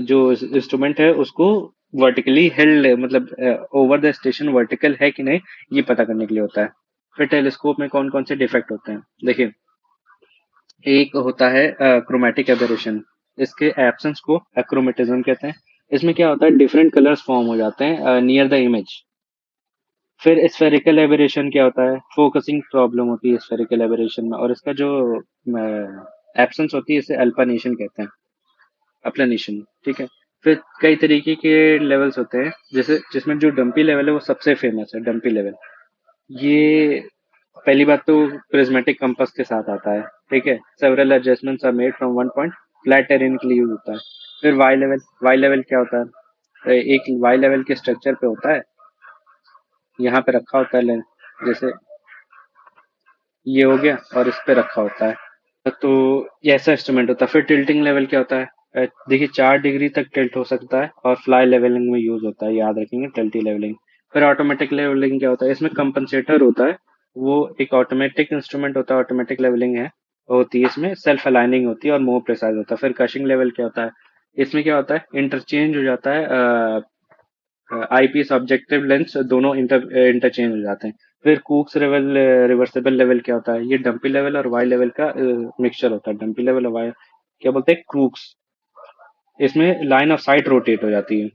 जो इंस्ट्रूमेंट है उसको वर्टिकली हेल्ड, मतलब ओवर द स्टेशन वर्टिकल है कि नहीं, ये पता करने के लिए होता है। फिर टेलीस्कोप में कौन कौन से डिफेक्ट होते हैं, देखिए एक होता है क्रोमेटिक एबरेशन, इसके एब्सेंस को एक्रोमेटिज्म कहते हैं। इसमें क्या होता है, डिफरेंट कलर्स फॉर्म हो जाते हैं नियर द इमेज। फिर स्फेरिकल एबरेशन क्या होता है, फोकसिंग प्रॉब्लम होती है स्फेरिकल एबरेशन में, और इसका जो एब्सेंस होती है इसे अल्पनेशन कहते हैं, अपलेनेशन। ठीक है। फिर कई तरीके के लेवल्स होते हैं, जैसे जिसमें जो डंपी लेवल है वो सबसे फेमस है, डंपी लेवल। ये पहली बात तो प्रिज्मेटिक कंपास के साथ आता है। ठीक है। Several adjustments are made from one point, flat terrain के लिए यूज होता है। फिर वाई लेवल, वाई लेवल क्या होता है, एक वाई लेवल के स्ट्रक्चर पे होता है, यहाँ पे रखा होता है जैसे ये हो गया, और इस पे रखा होता है। तो ये ऐसा इंस्ट्रूमेंट होता है। फिर टिल्टिंग लेवल क्या होता है, देखिए 4 डिग्री तक टिल्ट हो सकता है, और फ्लाई लेवलिंग में यूज होता है, याद रखेंगे टिल्टी लेवलिंग। फिर ऑटोमेटिक लेवलिंग क्या होता है, इसमें कंपनसेटर होता है, वो एक ऑटोमेटिक इंस्ट्रूमेंट होता है, ऑटोमेटिक लेवलिंग है होती है, इसमें सेल्फ अलाइनिंग होती है और मोर प्रिसाइज होता है। फिर कशिंग लेवल क्या होता है, इसमें क्या होता है, इंटरचेंज हो जाता है, आईपीएस ऑब्जेक्टिव लेंस दोनों इंटरचेंज हो जाते हैं। फिर कूक्स लेवल, रिवर्सिबल लेवल क्या होता है, ये डंपी लेवल और वाई लेवल का मिक्सचर होता है। डंपी लेवल और वाई क्या बोलते हैं, क्रूक्स। इसमें लाइन ऑफ साइट रोटेट हो जाती है।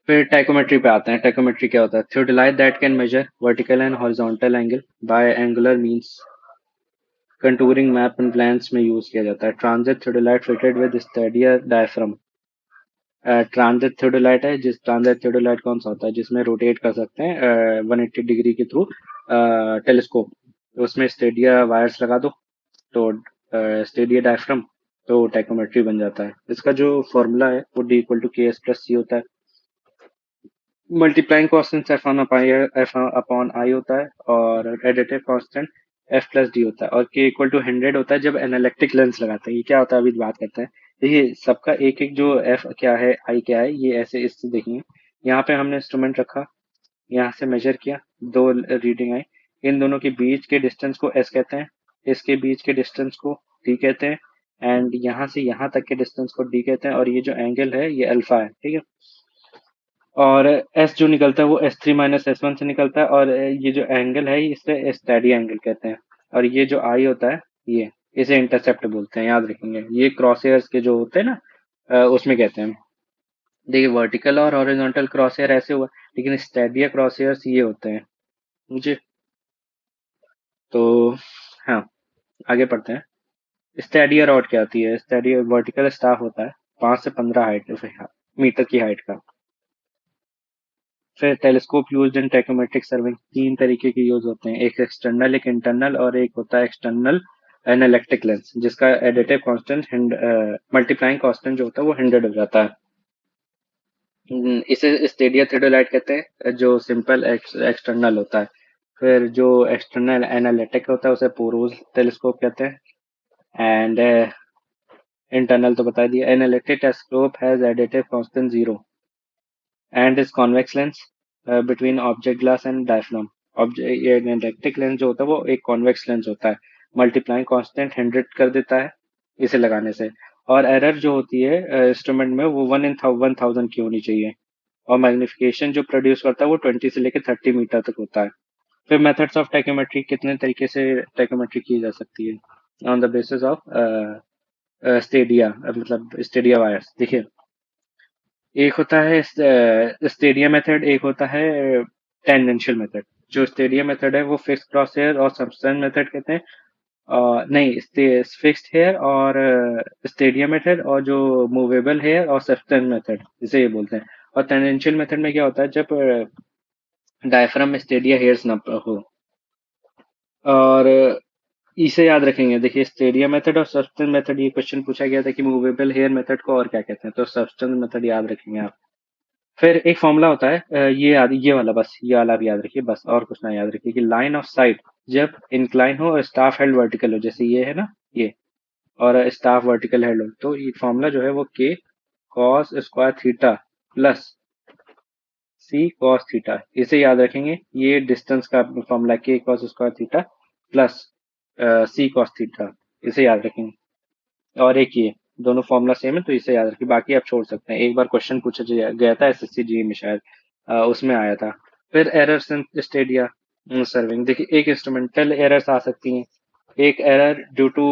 फिर टाइकोमेट्री पे आते हैं। टाइकोमेट्री क्या होता है, theodolite that can measure vertical and horizontal angle by angular means, contouring map and plans में यूज किया जाता है। Transit theodolite fitted with stadia diaphragm. Transit theodolite है, जिस ट्रांजिट थियोडोलाइट कौन सा होता है, जिसमें रोटेट कर सकते हैं 180 डिग्री के थ्रू टेलीस्कोप। उसमें स्टेडिया वायर्स लगा दो, तो स्टेडिया डायफ्राम, तो टाइकोमेट्री बन जाता है। इसका जो फॉर्मूला है वो डी इक्वल टू के एस प्लस सी होता है। Multiplying constant F upon I होता है, और additive constant F plus D होता है, और के इक्वल टू 100 होता है जब एनालिटिक लेंस लगाते हैं। ये क्या होता है, अभी बात करते हैं। देखिए सबका एक एक, जो एफ क्या है, आई क्या है, ये ऐसे इससे देखेंगे। यहाँ पे हमने इंस्ट्रूमेंट रखा, यहाँ से मेजर किया, दो रीडिंग आई, इन दोनों के बीच के डिस्टेंस को एस कहते हैं, इसके बीच के डिस्टेंस को डी कहते हैं, एंड यहाँ से यहाँ तक के डिस्टेंस को डी कहते हैं, और ये जो एंगल है ये अल्फा है। ठीक है। और एस जो निकलता है वो S3 - S1 से निकलता है, और ये जो एंगल है इसे स्टैडी एंगल कहते हैं। और ये जो आई होता है, ये इसे इंटरसेप्ट बोलते हैं, याद रखेंगे। ये क्रॉस हेयर्स के जो होते हैं ना, उसमें कहते हैं। देखिए वर्टिकल और हॉरिजॉन्टल क्रॉस हेयर ऐसे हुआ, लेकिन स्टैडिया क्रॉस हेयर्स ये होते हैं मुझे। तो हाँ, आगे पढ़ते हैं। स्टैडिया रॉड क्या होती है, स्टैडिया वर्टिकल स्टाफ होता है, 5 से 15 हाइट मीटर की हाइट का। फिर telescope used in trigonometric serving, 3 तरीके के यूज होते हैं, एक एक्सटर्नल, एक इंटरनल, और एक होता है एक्सटर्नल एनालिटिक लेंस, जिसका एडिटिव कांस्टेंट मल्टीप्लाइंग कांस्टेंट जो होता है वो 100 हो जाता है। इसे स्टेडिया थियोडोलाइट कहते हैं, जो सिंपल एक्सटर्नल होता है। फिर जो एक्सटर्नल एनालिटिक होता है उसे पोरोज टेलीस्कोप कहते हैं। एंड इंटरनल तो बता दिया, analytic telescope has additive constant 0 and is convex lens between object glass and diaphragm. Electric lens जो होता है वो एक कॉन्वेक्स लेंस होता है, मल्टीप्लाइंग कांस्टेंट 100 कर देता है इसे लगाने से। और एरर जो होती है इंस्ट्रूमेंट में वो 1 in 1000 की होनी चाहिए, और मैग्निफिकेशन जो प्रोड्यूस करता है वो 20 से लेकर 30 मीटर तक होता है। फिर मेथड्स ऑफ टाइकोमेट्री, कितने तरीके से टाइकोमेट्री की जा सकती है, on the basis of Stadia, मतलब स्टेडिया वायर्स। देखिए एक होता है स्टेडिया मेथड, एक होता है टेंजेंशियल मेथड। जो स्टेडिया मेथड है वो फिक्स क्रॉस हेयर और सब्सटेंस मेथड कहते हैं। नहीं, फिक्स्ड हेयर और स्टेडिया मेथड, और जो मूवेबल हेयर और सब्सटेंस मेथड, इसे ये बोलते हैं। और टेंजेंशियल मेथड में क्या होता है, जब डायफ्राम में स्टेडिया हेयर्स ना हो। और इसे याद रखेंगे। देखिए स्टेडिया मेथड और सब्सटेंस मेथड, ये क्वेश्चन पूछा गया था कि मूवेबल हेयर मेथड को और क्या कहते हैं, तो सब्सटेंस मेथड याद रखेंगे आप। फिर एक फॉर्मूला होता है, ये वाला, बस ये वाला भी याद रखिए, बस और कुछ ना याद रखिए, कि लाइन ऑफ साइट जब इंक्लाइन हो और स्टाफ हेल्ड वर्टिकल हो, जैसे ये है ना ये, और स्टाफ वर्टिकल हेल्ड हो, तो ये फॉर्मूला जो है वो के कॉस स्क्वायर थीटा प्लस सी कॉस थीटा, इसे याद रखेंगे। ये डिस्टेंस का फॉर्मूला, के कॉस स्क्वायर थीटा प्लस सी कॉस थीटा, इसे याद रखेंगे। और एक ये दोनों फॉर्मूला सेम है, तो इसे याद रखिए, बाकी आप छोड़ सकते हैं। एक बार क्वेश्चन पूछा गया था एसएससी जीए में शायद, उसमें आया था। फिर एरर्स इन स्टेडिया सर्विंग, देखिए एक इंस्ट्रूमेंटल एरर्स आ सकती हैं, एक error due to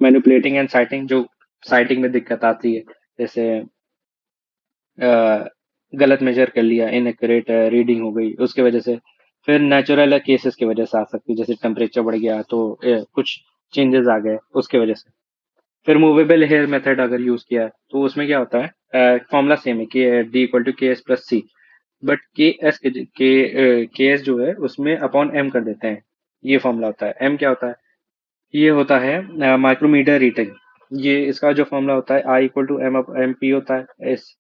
manipulating and sighting, जो साइटिंग में दिक्कत आती है। जैसे गलत मेजर कर लिया, इनएक्यूरेट रीडिंग हो गई उसकी वजह से। फिर नेचुरल केसेस की वजह से आ सकती है, जैसे टेम्परेचर बढ़ गया तो कुछ चेंजेस आ गए उसके वजह से। फिर मूवेबल हेयर मेथड अगर यूज किया है तो उसमें क्या होता है, फॉर्मूला सेम है कि डी इक्वल टू के एस प्लस सी, बट के एस जो है उसमें अपॉन एम कर देते हैं। ये फॉर्मूला होता है। एम क्या होता है? ये होता है माइक्रोमीटर रीडिंग। ये इसका जो फॉर्मूला होता है I equal to M M P होता है एस,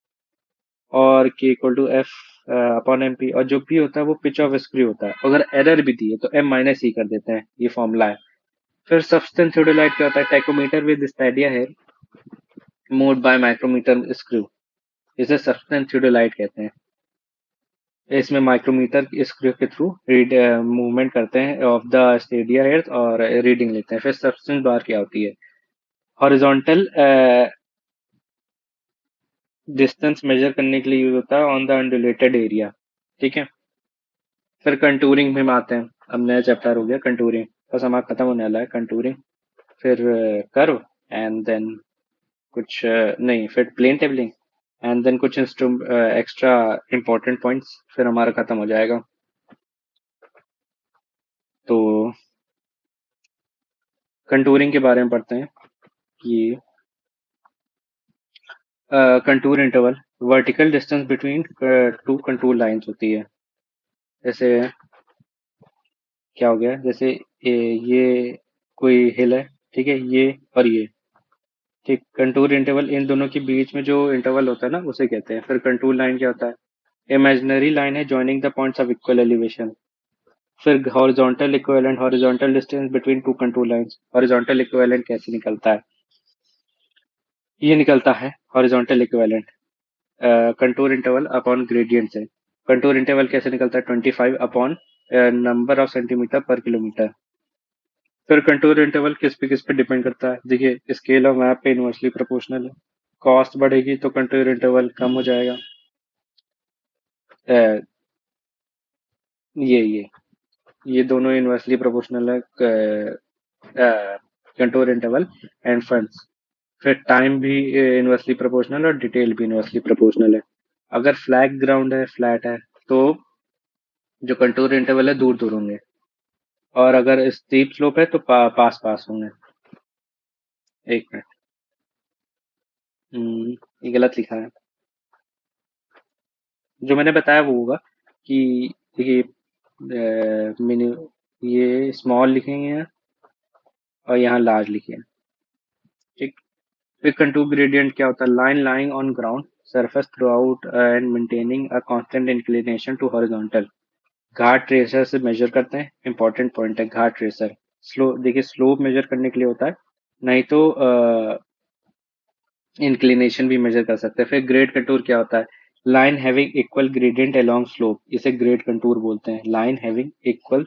और K equal to F upon M P, और जो पी होता है वो पिच ऑफ स्क्रू होता है। अगर एरर भी दी है तो एम माइनस ई कर देते हैं। ये फॉर्मूला है। फिर सब्सटेंस थियोडोलाइट क्या होता है? टैकोमीटर विद स्टैडिया है मूव्ड बाय माइक्रोमीटर स्क्रू, इसे सब्सटेंस थियोडोलाइट कहते हैं। इसमें माइक्रोमीटर स्क्रू के थ्रू रीड मूवमेंट करते हैं ऑफ द स्टेडिया हेड और रीडिंग लेते हैं। फिर सब्सटेंस बार क्या होती है? हॉरिजॉन्टल डिस्टेंस मेजर करने के लिए यूज होता है ऑन द अनडिलेटेड एरिया। ठीक है। फिर कंटूरिंग में हम आते हैं। अब नया चैप्टर हो गया कंटूरिंग, बस हमारा खत्म होने वाला है कंटूरिंग। फिर कर्व, एंड देन कुछ नहीं, फिर प्लेन टेबलिंग, एंड देन कुछ एक्स्ट्रा इंपॉर्टेंट पॉइंट्स, फिर हमारा खत्म हो जाएगा। तो कंटूरिंग के बारे में पढ़ते हैं कि contour interval vertical distance between two contour lines होती है। जैसे क्या हो गया, जैसे ये कोई हिल है, ठीक है, ये और ये, ठीक। कंटूर इंटरवल इन दोनों के बीच में जो इंटरवल होता है ना उसे कहते हैं। फिर कंटूर लाइन क्या होता है? इमेजिनरी लाइन है joining the points of equal elevation. फिर horizontal equivalent, horizontal distance between two contour lines. Horizontal equivalent कैसे निकलता है? ये निकलता है horizontal equivalent contour interval upon gradient से। कंटूर इंटरवल कैसे निकलता है? 25 upon number of centimetre per kilometre. फिर कंटूर इंटरवल किस पे डिपेंड करता है? देखिए, स्केल ऑफ मैप पे इनवर्सली प्रोपोर्शनल है। कॉस्ट बढ़ेगी तो कंटूर इंटरवल कम हो जाएगा। अ, ये दोनों इनवर्सली प्रोपोर्शनल है, कंटूर इंटरवल एंड फंड्स। फिर टाइम भी इनवर्सली प्रोपोर्शनल और डिटेल भी इनवर्सली प्रोपोर्शनल है। अगर फ्लैट ग्राउंड है, फ्लैट है, तो जो कंटूर इंटरवल है दूर दूर होंगे, और अगर स्टीप स्लोप है तो पास पास होंगे। एक मिनट, ये गलत लिखा है। जो मैंने बताया वो होगा कि देखिए, मिनी ये स्मॉल लिखेंगे यहाँ, और यहाँ लार्ज लिखे हैं, ठीक। फिर कंटूर ग्रेडियंट क्या होता है? Line lying on ground surface throughout and maintaining a constant inclination to horizontal. Ghat tracer से मेजर करते हैं। इंपॉर्टेंट पॉइंट है घाट ट्रेसर। स्लो देखिए, स्लोप मेजर करने के लिए होता है, नहीं तो इंक्लिनेशन भी मेजर कर सकते हैं। फिर ग्रेड कंटूर क्या होता है? Line having equal gradient along slope, इसे ग्रेड कंटूर बोलते हैं। Line having equal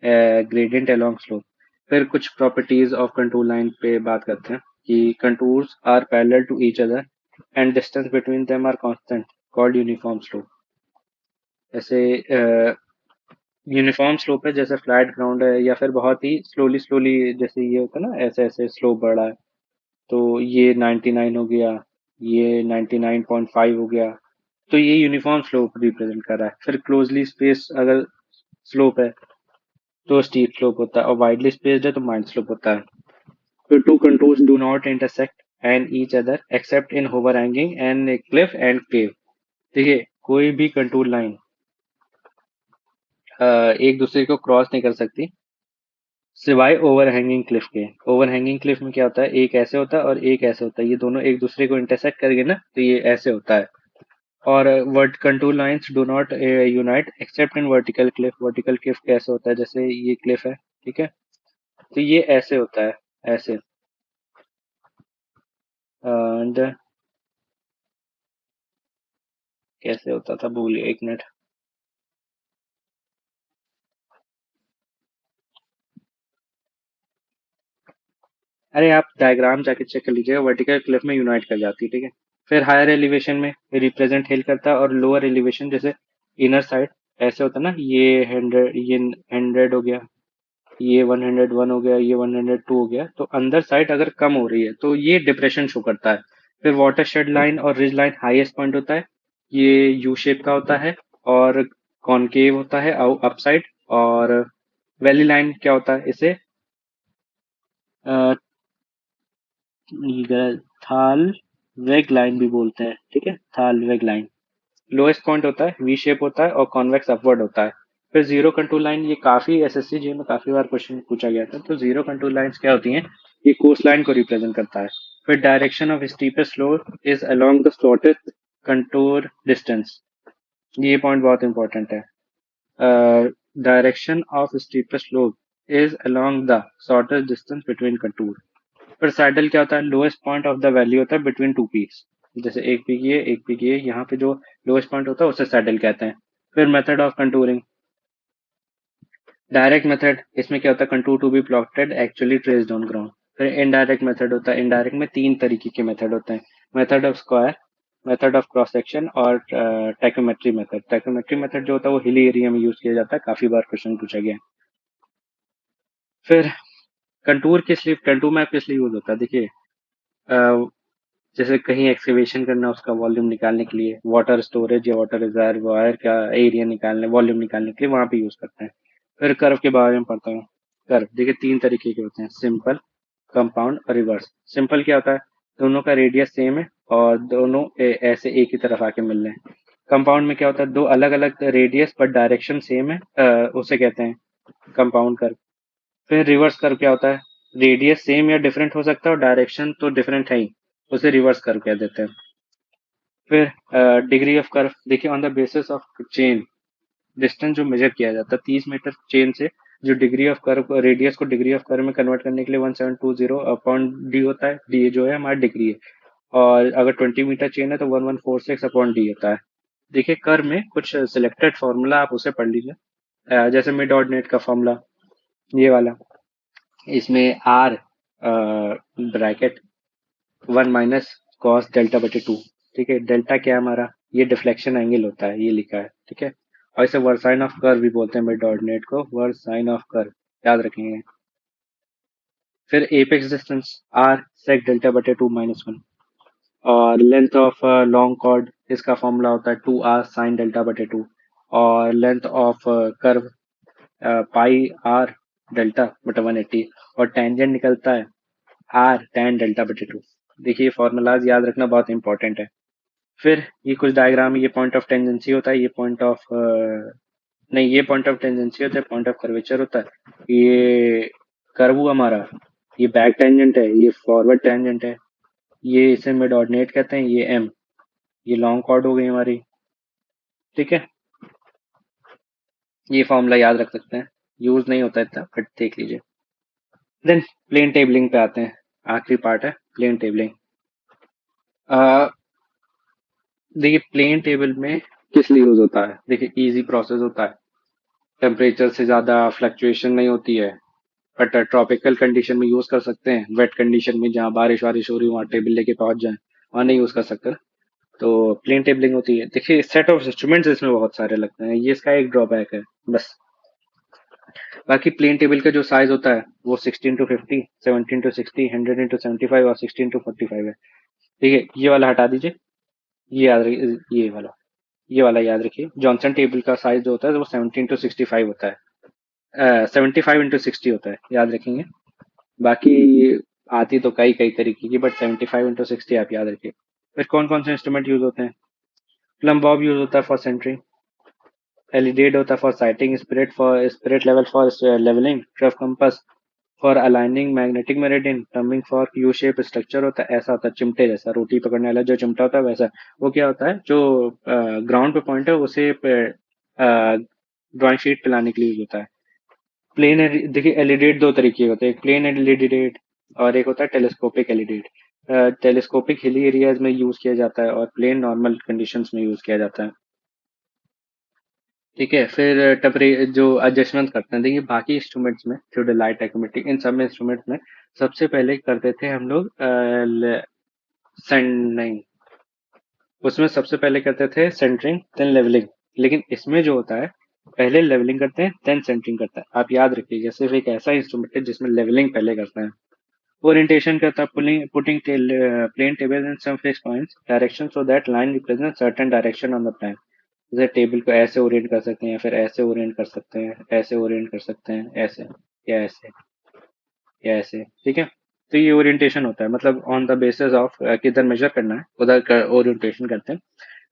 gradient along slope. फिर कुछ प्रॉपर्टीज ऑफ कंटूर लाइन पे बात करते हैं कि contours are parallel to each other and distance between them are constant called uniform slope. जैसे यूनिफॉर्म स्लोप है, जैसे फ्लैट ग्राउंड है, या फिर बहुत ही स्लोली स्लोली, जैसे ये होता है ना, ऐसे ऐसे स्लोप बढ़ रहा है, तो ये 99 हो गया, ये 99.5 हो गया, तो ये यूनिफॉर्म स्लोप रिप्रेजेंट कर रहा है। फिर क्लोजली स्पेस अगर स्लोप है तो स्टीप स्लोप होता है, और वाइडली स्पेस्ड है तो माइल्ड स्लोप होता है। फिर two contours do not intersect and each other except in overhanging and cliff and cave. देखिए, कोई भी कंटूर लाइन एक दूसरे को क्रॉस नहीं कर सकती सिवाय ओवरहैंगिंग क्लिफ के। ओवरहैंगिंग क्लिफ में क्या होता है? एक ऐसे होता है और एक ऐसे होता है, ये दोनों एक दूसरे को इंटरसेक्ट करेंगे ना, तो ये ऐसे होता है। और vert contour lines do not unite except in vertical cliff. Vertical cliff कैसे होता है? जैसे ये क्लिफ है, ठीक है, तो ये ऐसे होता है, ऐसे। एंड कैसे होता था भूलिए, एक मिनट। अरे आप डायग्राम जाके चेक कर लीजिएगा, वर्टिकल क्लिफ में यूनाइट कर जाती है, ठीक है। फिर हायर एलिवेशन में रिप्रेजेंट हिल करता है, और लोअर एलिवेशन जैसे इनर साइड ऐसे होता है ना, ये 100, ये 100 हो गया, ये 101 हो गया, ये 102 हो गया, तो अंदर साइड अगर कम हो रही है तो ये डिप्रेशन शो करता है। फिर वाटर शेड लाइन और रिज लाइन हाईएस्ट पॉइंट होता है, ये यू शेप का होता है और कॉनकेव होता है अपसाइड। और वैली लाइन क्या होता है, इसे थाल वेग लाइन भी बोलते हैं, ठीक है, थाल वेग लाइन। लोएस्ट पॉइंट होता है, वी शेप होता है और कॉन्वेक्स अपवर्ड होता है। फिर जीरो कंटूर लाइन, ये काफी एसएससी जी में काफी बार क्वेश्चन पूछा गया था। तो जीरो कंटूर लाइंस क्या होती हैं, ये कोस्ट लाइन को रिप्रेजेंट करता है। फिर direction of steepest slope is along the shortest contour distance, ये पॉइंट बहुत इंपॉर्टेंट है। Direction of steepest slope is along the shortest distance between contour. फिर सैडल क्या होता है, lowest point of the valley होता है बिटवीन टू पीक्स, जैसे एक पीक ये एक पीक ये, यहाँ पे जो लोएस्ट पॉइंट होता है उसे सैडल कहते हैं। फिर method of contouring, direct method, इसमें क्या होता है, contour to be plotted actually traced on ground. फिर इनडायरेक्ट मेथड होता है, इनडायरेक्ट में तीन तरीके के मेथड होते हैं, method of square, method of cross section और टैकोमेट्री मेथड। टैकोमेट्री मेथड जो होता है वो हिली एरिया में यूज किया जाता है, काफी बार क्वेश्चन पूछा गया है। फिर कंटूर मैप किस लिए यूज होता है, देखिए जैसे कहीं एक्सकेवेशन करना, उसका वॉल्यूम निकालने के लिए, वाटर स्टोरेज या वाटर रिजर्वायर का एरिया निकालने, वॉल्यूम निकालने के लिए वहां पे यूज करते हैं। फिर कर्व के बारे में पढ़ता हूँ। कर्व देखिए तीन तरीके के होते हैं, सिंपल, कंपाउंड और रिवर्स। सिंपल क्या होता है, दोनों का रेडियस सेम है और दोनों ऐसे एक ही तरफ आके मिल रहे हैं। कंपाउंड में क्या होता है, दो अलग अलग रेडियस पर डायरेक्शन सेम है, उसे कहते हैं कंपाउंड कर्व। फिर रिवर्स कर्व क्या होता है, रेडियस सेम या डिफरेंट हो सकता है और डायरेक्शन तो डिफरेंट है ही, उसे रिवर्स कर्व कह देते हैं। फिर डिग्री ऑफ कर्व, देखिए on the basis of chain distance जो मेजर किया जाता है 30 मीटर चेन से, जो डिग्री ऑफ कर्व रेडियस को डिग्री ऑफ कर्व में कन्वर्ट करने के लिए 1720 अपॉन डी होता है, डी जो है हमारा डिग्री है। और अगर 20 मीटर चेन है तो 1146 अपॉन डी होता है। देखिए कर्व में कुछ सिलेक्टेड फॉर्मूला आप उसे पढ़ लीजिए, जैसे मिड ऑर्डिनेट का फॉर्मूला ये वाला, इसमें आर ब्रैकेट 1 - कॉस डेल्टा बटे 2, ठीक है। डेल्टा क्या है हमारा, ये डिफ्लेक्शन एंगल होता है, ये लिखा है, ठीक है। और इसे वर्साइन ऑफ कर्व भी बोलते हैं, मिड ऑर्डिनेट को वर्साइन ऑफ कर्व, याद रखेंगे। फिर apex distance R sec delta बटे 2 - 1। और लेंथ ऑफ लॉन्ग कॉर्ड, इसका फॉर्मूला होता है 2r साइन डेल्टा बटे 2। और length of curve pi R delta बटे 180। और टेंजेंट निकलता है आर tan डेल्टा बटे 2। देखिए फॉर्मूलाज याद रखना बहुत इंपॉर्टेंट है। फिर ये कुछ डायग्राम, ये पॉइंट ऑफ टेंजेंसी होता है, ये पॉइंट ऑफ नहीं, ये पॉइंट ऑफ टेंजेंसी होता है, पॉइंट ऑफ कर्वेचर होता है। ये कर्व हमारा, ये बैक टेंजेंट है, ये फॉरवर्ड टेंजेंट है, ये इसे मिड ऑर्डिनेट कहते हैं, ये एम, ये लॉन्ग कॉर्ड हो गई हमारी, ठीक है। ये फॉर्मूला याद रख सकते हैं, यूज नहीं होता इतना बट देख लीजिए। देन प्लेन टेबलिंग पे आते हैं, आखिरी पार्ट है प्लेन टेबलिंग। देखिए प्लेन टेबल में किस लिए यूज होता है, देखिए इजी प्रोसेस होता है, टेम्परेचर से ज़्यादा फ्लक्चुएशन नहीं होती है, बट ट्रॉपिकल कंडीशन में यूज़ कर सकते हैं, वेट कंडीशन में जहाँ बारिश वारिश हो रही हो वहाँ टेबल लेके पहुंच जाए, वहाँ नहीं यूज़ कर सकते। तो प्लेन टेबलिंग होती है। देखिए सेट ऑफ इंस्ट्रूमेंट्स इसमें बहुत सारे लगते हैं, ये इसका एक ड्रॉबैक है बस। बाकी प्लेन टेबल का जो साइज होता है वो 16:50, 17:60, 100:75 और 16:45 है। ठीक है, ये वाला हटा दीजिए, ये याद रखिए, ये वाला याद रखिए। जॉनसन टेबल का साइज जो होता है वो 17:65 होता है, 75:60 होता है, याद रखेंगे। बाकी आती तो कई कई तरीके की, बट 75:60 आप याद रखिए। फिर कौन कौन से इंस्ट्रूमेंट यूज होते हैं, प्लम बॉब यूज होता है फॉर सेंटरिंग, एलिडेड होता है for sighting, spirit level for levelling, trough compass for aligning magnetic meridian, terming for U shape structure होता है, ऐसा होता है चिमटे जैसा, रोटी पकड़ने वाला जो चिमटा होता है वैसा। वो क्या होता है, जो ग्राउंड पे पॉइंट है उसे ड्राइंग शीट पे लाने के लिए यूज होता है। प्लेन देखिए एलिडेट दो तरीके के होते हैं, एक प्लेन एलिडेट और एक होता है telescopic alidade. Telescopic hilly areas में यूज किया जाता है और प्लेन नॉर्मल कंडीशंस में यूज किया जाता है, ठीक है। फिर टपरे जो एडजस्टमेंट करते हैं, देखिए बाकी इंस्ट्रूमेंट्स में, थियोडोलाइट, एक्रोमेटिक, इन सब में इंस्ट्रूमेंट्स में सबसे पहले करते थे हम लोग नहीं, उसमें सबसे पहले करते थे सेंटरिंग देन लेवलिंग। लेकिन इसमें जो होता है, पहले लेवलिंग करते हैं देन सेंटरिंग करते हैं। आप याद रखिएगा, सिर्फ एक ऐसा इंस्ट्रूमेंट है जिसमें लेवलिंग पहले करते हैं। ओरिएंटेशन करता है putting plane table in some fix points direction so that line represent certain direction on the plan. जैसे टेबल को ऐसे ओरिएंट कर सकते हैं या फिर ऐसे ओरिएंट कर सकते हैं, ऐसे ओरिएंट कर सकते हैं, ऐसे या ऐसे या ऐसे, ठीक है। तो ये ओरिएंटेशन होता है, मतलब ऑन द बेसिस ऑफ किधर मेजर करना है उधर ओरिएंटेशन करते हैं।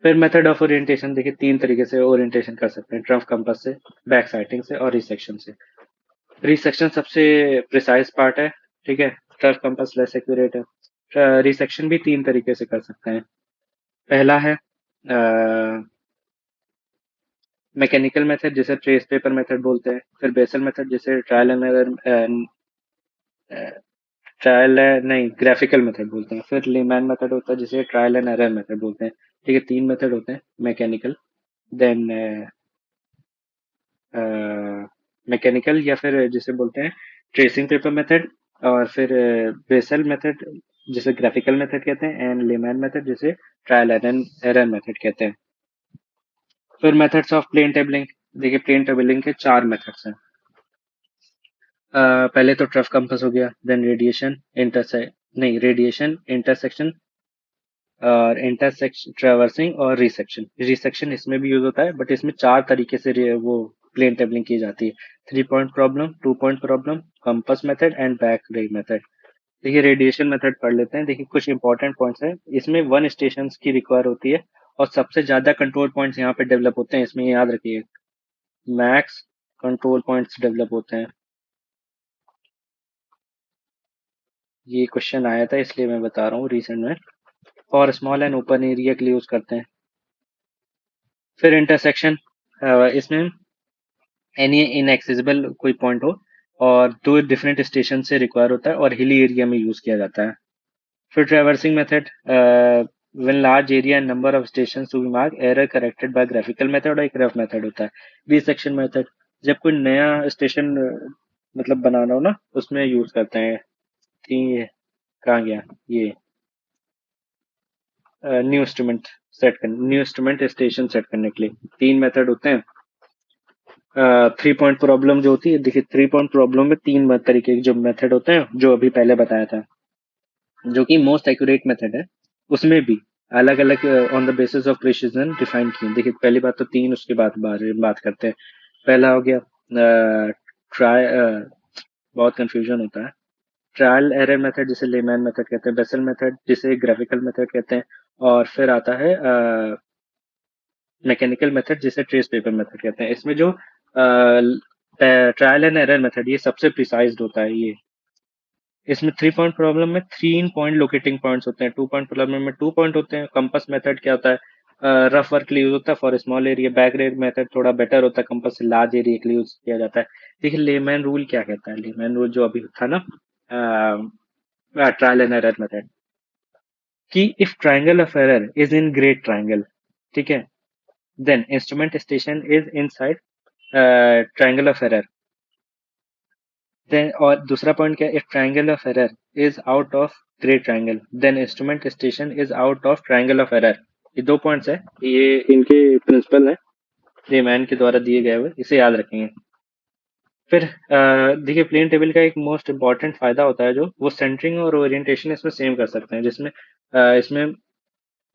फिर मेथड ऑफ ओरिएंटेशन देखिए, तीन तरीके से ओरिएंटेशन कर सकते हैं, ट्रफ कंपास से, बैक साइटिंग से और रिसेक्शन से। रिसेक्शन सबसे प्रिसाइज पार्ट है, ठीक है। ट्रफ कंपास लेस एक्यूरेट है। रिसेक्शन भी तीन तरीके से कर सकते हैं। पहला है मैकेनिकल मेथड जिसे ट्रेस पेपर मेथड बोलते हैं, फिर बेसल मेथड जिसे ट्रायल एंड एरर, ट्रायल नहीं ग्राफिकल मेथड बोलते हैं, फिर लीमैन मेथड होता है जिसे ट्रायल एंड एरर मेथड बोलते हैं। ठीक है, तीन मेथड होते हैं, मैकेनिकल, देन मैकेनिकल या फिर जिसे बोलते हैं ट्रेसिंग पेपर मेथड, और फिर बेसल मेथड जिसे ग्राफिकल मेथड कहते हैं, एंड लीमैन मेथड जिसे ट्रायल एंड एरर मेथड कहते हैं। फिर मेथड्स ऑफ प्लेन टेबलिंग, देखिए प्लेन टेबलिंग के चार मेथड्स हैं। पहले तो ट्रफ कंपास हो गया, देन रेडिएशन इंटरसेक्शन और इंटरसेक्शन ट्रेवर्सिंग और रिसेक्शन। रिसेक्शन इसमें भी यूज होता है, बट इसमें चार तरीके से वो प्लेन टेबलिंग की जाती है। 3 point problem, 2 point problem, compass method and back रे मेथड। देखिए रेडिएशन मेथड पढ़ लेते हैं। देखिए कुछ इंपॉर्टेंट पॉइंट्स हैं इसमें, वन स्टेशन की रिक्वायर होती है और सबसे ज्यादा कंट्रोल पॉइंट्स यहाँ पे डेवलप होते हैं, इसमें याद रखिए मैक्स कंट्रोल पॉइंट्स डेवलप होते हैं। ये क्वेश्चन आया था इसलिए मैं बता रहा हूँ रिसेंट में। और स्मॉल एंड ओपन एरिया के लिए यूज करते हैं। फिर इंटरसेक्शन, इसमें एनी इनएक्सेसिबल कोई पॉइंट हो और दो डिफरेंट स्टेशन से रिक्वायर होता है और हिली एरिया में यूज किया जाता है। फिर traversing method, when large area and number of station to be mark, error corrected by graphical method, और एक रफ मेथड होता है। रिसेक्शन मेथड, जब कोई नया स्टेशन मतलब बनाना हो ना, उसमें यूज करते हैं। ये कहाँ गया ये, न्यू इंस्ट्रूमेंट स्टेशन सेट करने के लिए तीन मेथड होते हैं। 3 पॉइंट प्रॉब्लम जो होती है, देखिए 3 पॉइंट प्रॉब्लम में तीन तरीके के जो मेथड होते हैं जो अभी पहले बताया था, जो कि मोस्ट एक्यूरेट मेथड है। उसमें भी अलग अलग on the basis of precision define किए। देखिए पहली बात तो तीन, उसके बाद बारे में बात करते हैं। पहला हो गया ट्राई, बहुत कंफ्यूजन होता है, ट्रायल एरर मेथड जिसे लेमैन मेथड कहते हैं, बेसल मेथड जिसे ग्राफिकल मेथड कहते हैं, और फिर आता है मैकेनिकल मेथड जिसे ट्रेस पेपर मेथड कहते हैं। इसमें जो ट्रायल एंड एरर मेथड ये सबसे प्रिसाइज्ड होता है। ये इसमें 3 पॉइंट प्रॉब्लम में 3 पॉइंट लोकेटिंग पॉइंट्स होते हैं, 2 पॉइंट प्रॉब्लम में 2 पॉइंट होते हैं। कंपास मेथड क्या होता है, रफ वर्क के लिए यूज होता है for small area. Back red method थोड़ा बेटर होता है, कंपास से लार्ज एरिया के लिए यूज किया जाता है। देखिए लेमैन रूल क्या कहता है, लेमैन रूल जो अभी था ना ट्रायल एंड एरर मेथड, कि if triangle of error is in great triangle, ठीक है, then instrument station is inside triangle of error. Then और दूसरा पॉइंट क्या है, if triangle of error is out of great triangle, then instrument station is out of triangle of error. ये दो points है, ये इनके प्रिंसिपल है, ये मैन के द्वारा दिए गए हुए, इसे याद रखेंगे। फिर देखिए प्लेन टेबल का एक मोस्ट इंपॉर्टेंट फायदा होता है जो वो सेंटरिंग और ओरिएंटेशन इसमें सेम कर सकते हैं, जिसमें इसमें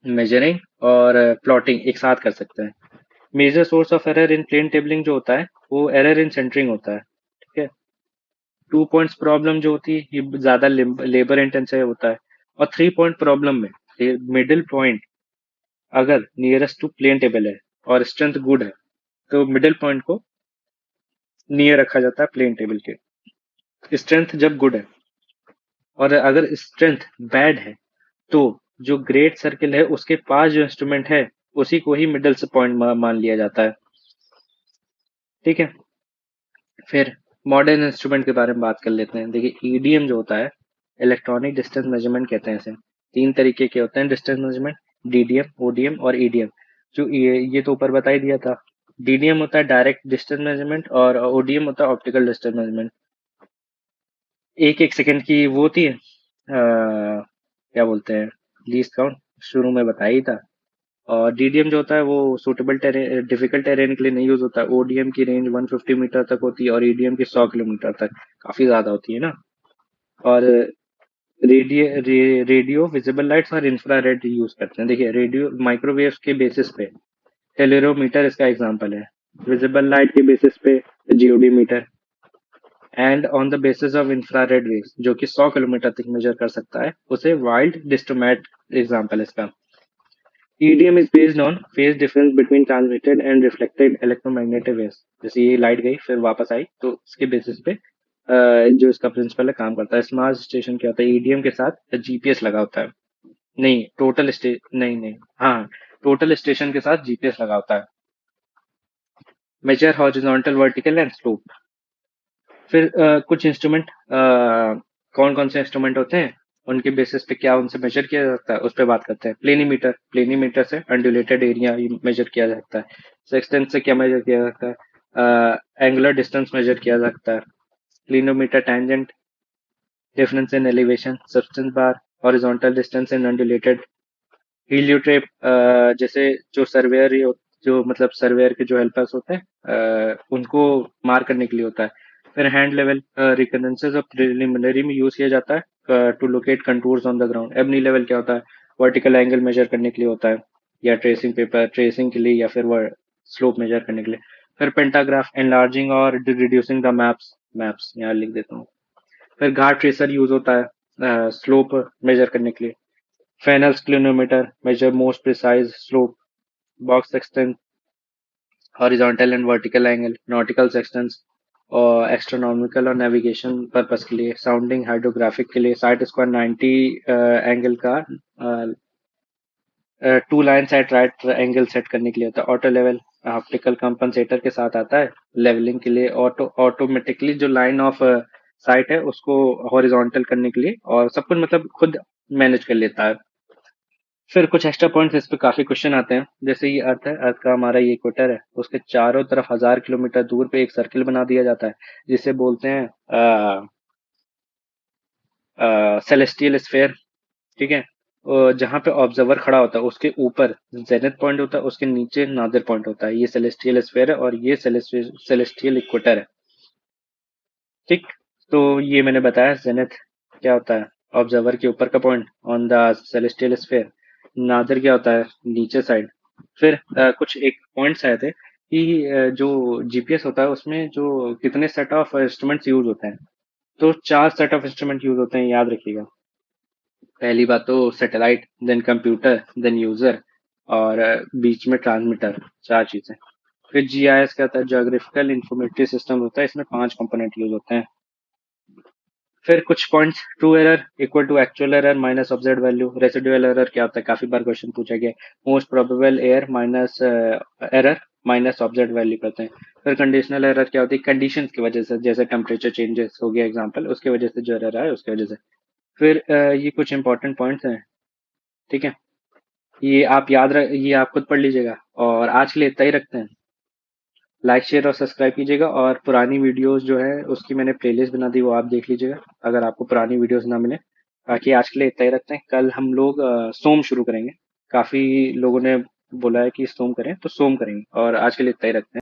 मेजरिंग और प्लॉटिंग एक साथ कर सकते हैं। Major source of error in plane tabling जो होता है वो एरर इन सेंटरिंग होता है, ठीक है। 2 पॉइंट्स प्रॉब्लम जो होती है ये ज्यादा लेबर इंटेंसिव होता है, और 3 पॉइंट प्रॉब्लम में मिडिल पॉइंट अगर नियरेस्ट टू प्लेन टेबल है और स्ट्रेंथ गुड है, तो मिडिल पॉइंट को नियर रखा जाता है प्लेन टेबल के, स्ट्रेंथ जब गुड है। और अगर स्ट्रेंथ बैड है तो जो ग्रेट सर्किल है उसके पास जो इंस्ट्रूमेंट है उसी को ही मिडिल से पॉइंट मान लिया जाता है, ठीक है। फिर मॉडर्न इंस्ट्रूमेंट के बारे में बात कर लेते हैं। देखिए ईडीएम जो होता है, इलेक्ट्रॉनिक डिस्टेंस मेजरमेंट कहते हैं इसे। तीन तरीके के होते हैं डिस्टेंस मेजरमेंट, डीडीएम, ओडीएम और ईडीएम। जो ये तो ऊपर बता ही दिया था। डीडीएम होता है डायरेक्ट डिस्टेंस मेजरमेंट और ओडीएम होता है ऑप्टिकल डिस्टेंस मेजरमेंट। एक एक सेकंड की वो होती है, क्या बोलते हैं, लीस्ट काउंट, शुरू में बताया ही था। और डीडीएम जो होता है वो सूटेबल डिफिकल्ट टेरेन के लिए नहीं यूज होता है। ओडीएम की रेंज 150 मीटर तक होती है और ईडीएम की 100 किलोमीटर तक, काफी ज्यादा होती है ना। और रेडियो विजिबल लाइट्स और इंफ्रारेड यूज करते हैं। देखिए रेडियो माइक्रोवेव के बेसिस पे टेलरोमीटर इसका एग्जांपल है, विजिबल लाइट के बेसिस पे geodimeter, and on the basis of infrared waves जो कि 100 किलोमीटर तक मेजर कर सकता है, उसे वाइल्ड डिस्ट्रोमैट एग्जांपल है इसका। EDM is based on phase difference between transmitted and reflected electromagnetic waves। जैसे ये लाइट गई फिर वापस आई तो इसके बेसिस पे जो इसका प्रिंसिपल है काम करता है। स्मार्ट स्टेशन क्या होता है, EDM के साथ जीपीएस लगा होता है। नहीं टोटल स्टे नहीं नहीं हाँ, टोटल स्टेशन के साथ जीपीएस लगा होता है। Measure horizontal vertical and slope. फिर कुछ इंस्ट्रूमेंट कौन कौन से इंस्ट्रूमेंट होते हैं, उनके बेसिस पे क्या उनसे मेजर किया जाता है उस पर बात करते हैं। प्लेनीमीटर, प्लेनीमीटर से अनड्यूलेटेड एरिया मेजर किया जाता है। सेक्सटेंस से क्या मेजर किया जाता है, एंगुलर डिस्टेंस मेजर किया जाता है। Clinometer tangent, difference in elevation, subtense bar, horizontal distance in undulated. Heliotrope, जैसे जो सर्वेयर जो मतलब सर्वेयर के जो हेल्पर्स होते हैं उनको मार करने के लिए होता है। फिर hand level reconnaissance of preliminary में यूज किया जाता है to locate contours on the ground. Abney level क्या होता है, वर्टिकल एंगल मेजर करने के लिए होता है, या ट्रेसिंग पेपर ट्रेसिंग के लिए, या फिर स्लोप मेजर करने के लिए। फिर पेंटाग्राफ एनलार्जिंग और रिड्यूसिंग द मैप्स, मैप्स यहाँ लिख देता हूँ। फिर घाट ट्रेसर यूज होता है स्लोप मेजर करने के लिए। Fresnel's clinometer measure most precise slope, box extent, horizontal and vertical angle, nautical sextants और एस्ट्रोनॉमिकल और नेविगेशन पर्पस के लिए। साउंडिंग हाइड्रोग्राफिक के लिए साइट स्क्वायर 90 एंगल का to line side right angle set करने के लिए होता है। ऑटो लेवल ऑप्टिकल कंपनसेटर के साथ आता है लेवलिंग के लिए। ऑटोमेटिकली जो लाइन ऑफ साइट है उसको हॉरिजॉन्टल करने के लिए, और सब कुछ मतलब खुद मैनेज कर लेता है। फिर कुछ एक्स्ट्रा पॉइंट्स इस पे काफी क्वेश्चन आते हैं। जैसे ये अर्थ है, अर्थ का हमारा ये इक्वेटर है, उसके चारों तरफ 1000 किलोमीटर दूर पे एक सर्किल बना दिया जाता है जिसे बोलते हैं सेलेस्टियल स्फेयर। ठीक है, जहाँ पे ऑब्जर्वर खड़ा होता है उसके ऊपर जेनिथ पॉइंट होता है, उसके नीचे नादिर पॉइंट होता है। ये सेलेस्टियल स्फेयर है और ये सेलेस्टियल इक्वेटर है। ठीक, तो ये मैंने बताया जेनिथ क्या होता है, ऑब्जर्वर के ऊपर का point on the celestial sphere. Nadir क्या होता है, नीचे साइड। फिर कुछ एक पॉइंट्स आए थे कि जो जीपीएस होता है उसमें जो कितने सेट ऑफ इंस्ट्रूमेंट्स यूज होते हैं। तो 4 सेट ऑफ इंस्ट्रूमेंट यूज होते हैं, याद रखिएगा। पहली बात तो satellite, then computer, then user, और बीच में ट्रांसमीटर। 4 चीजें। फिर जीआईएस क्या होता है, ज्योग्राफिकल इंफॉर्मेटिव सिस्टम होता है, इसमें 5 कंपोनेंट यूज होते हैं। फिर कुछ points, true error equal to actual error minus observed value. Residual error क्या होता है, काफी बार क्वेश्चन पूछा गया। Most probable error minus error minus observed value करते हैं। फिर कंडीशनल एरर क्या होती है, कंडीशंस की वजह से, जैसे टेम्परेचर चेंजेस हो गया एग्जांपल, उसके वजह से जो एरर आया उसकी वजह से। फिर ये कुछ इंपॉर्टेंट पॉइंट्स हैं। ठीक है, ये आप खुद पढ़ लीजिएगा, और आज के लिए इतना ही रखते हैं। लाइक शेयर और सब्सक्राइब कीजिएगा, और पुरानी वीडियोस जो है उसकी मैंने प्लेलिस्ट बना दी, वो आप देख लीजिएगा अगर आपको पुरानी वीडियोस ना मिले। बाकी आज के लिए इतना ही रखते हैं। कल हम लोग सोम शुरू करेंगे। काफी लोगों ने बोला है कि सोम करें, तो सोम करेंगे, और आज के लिए इतना ही रखते हैं।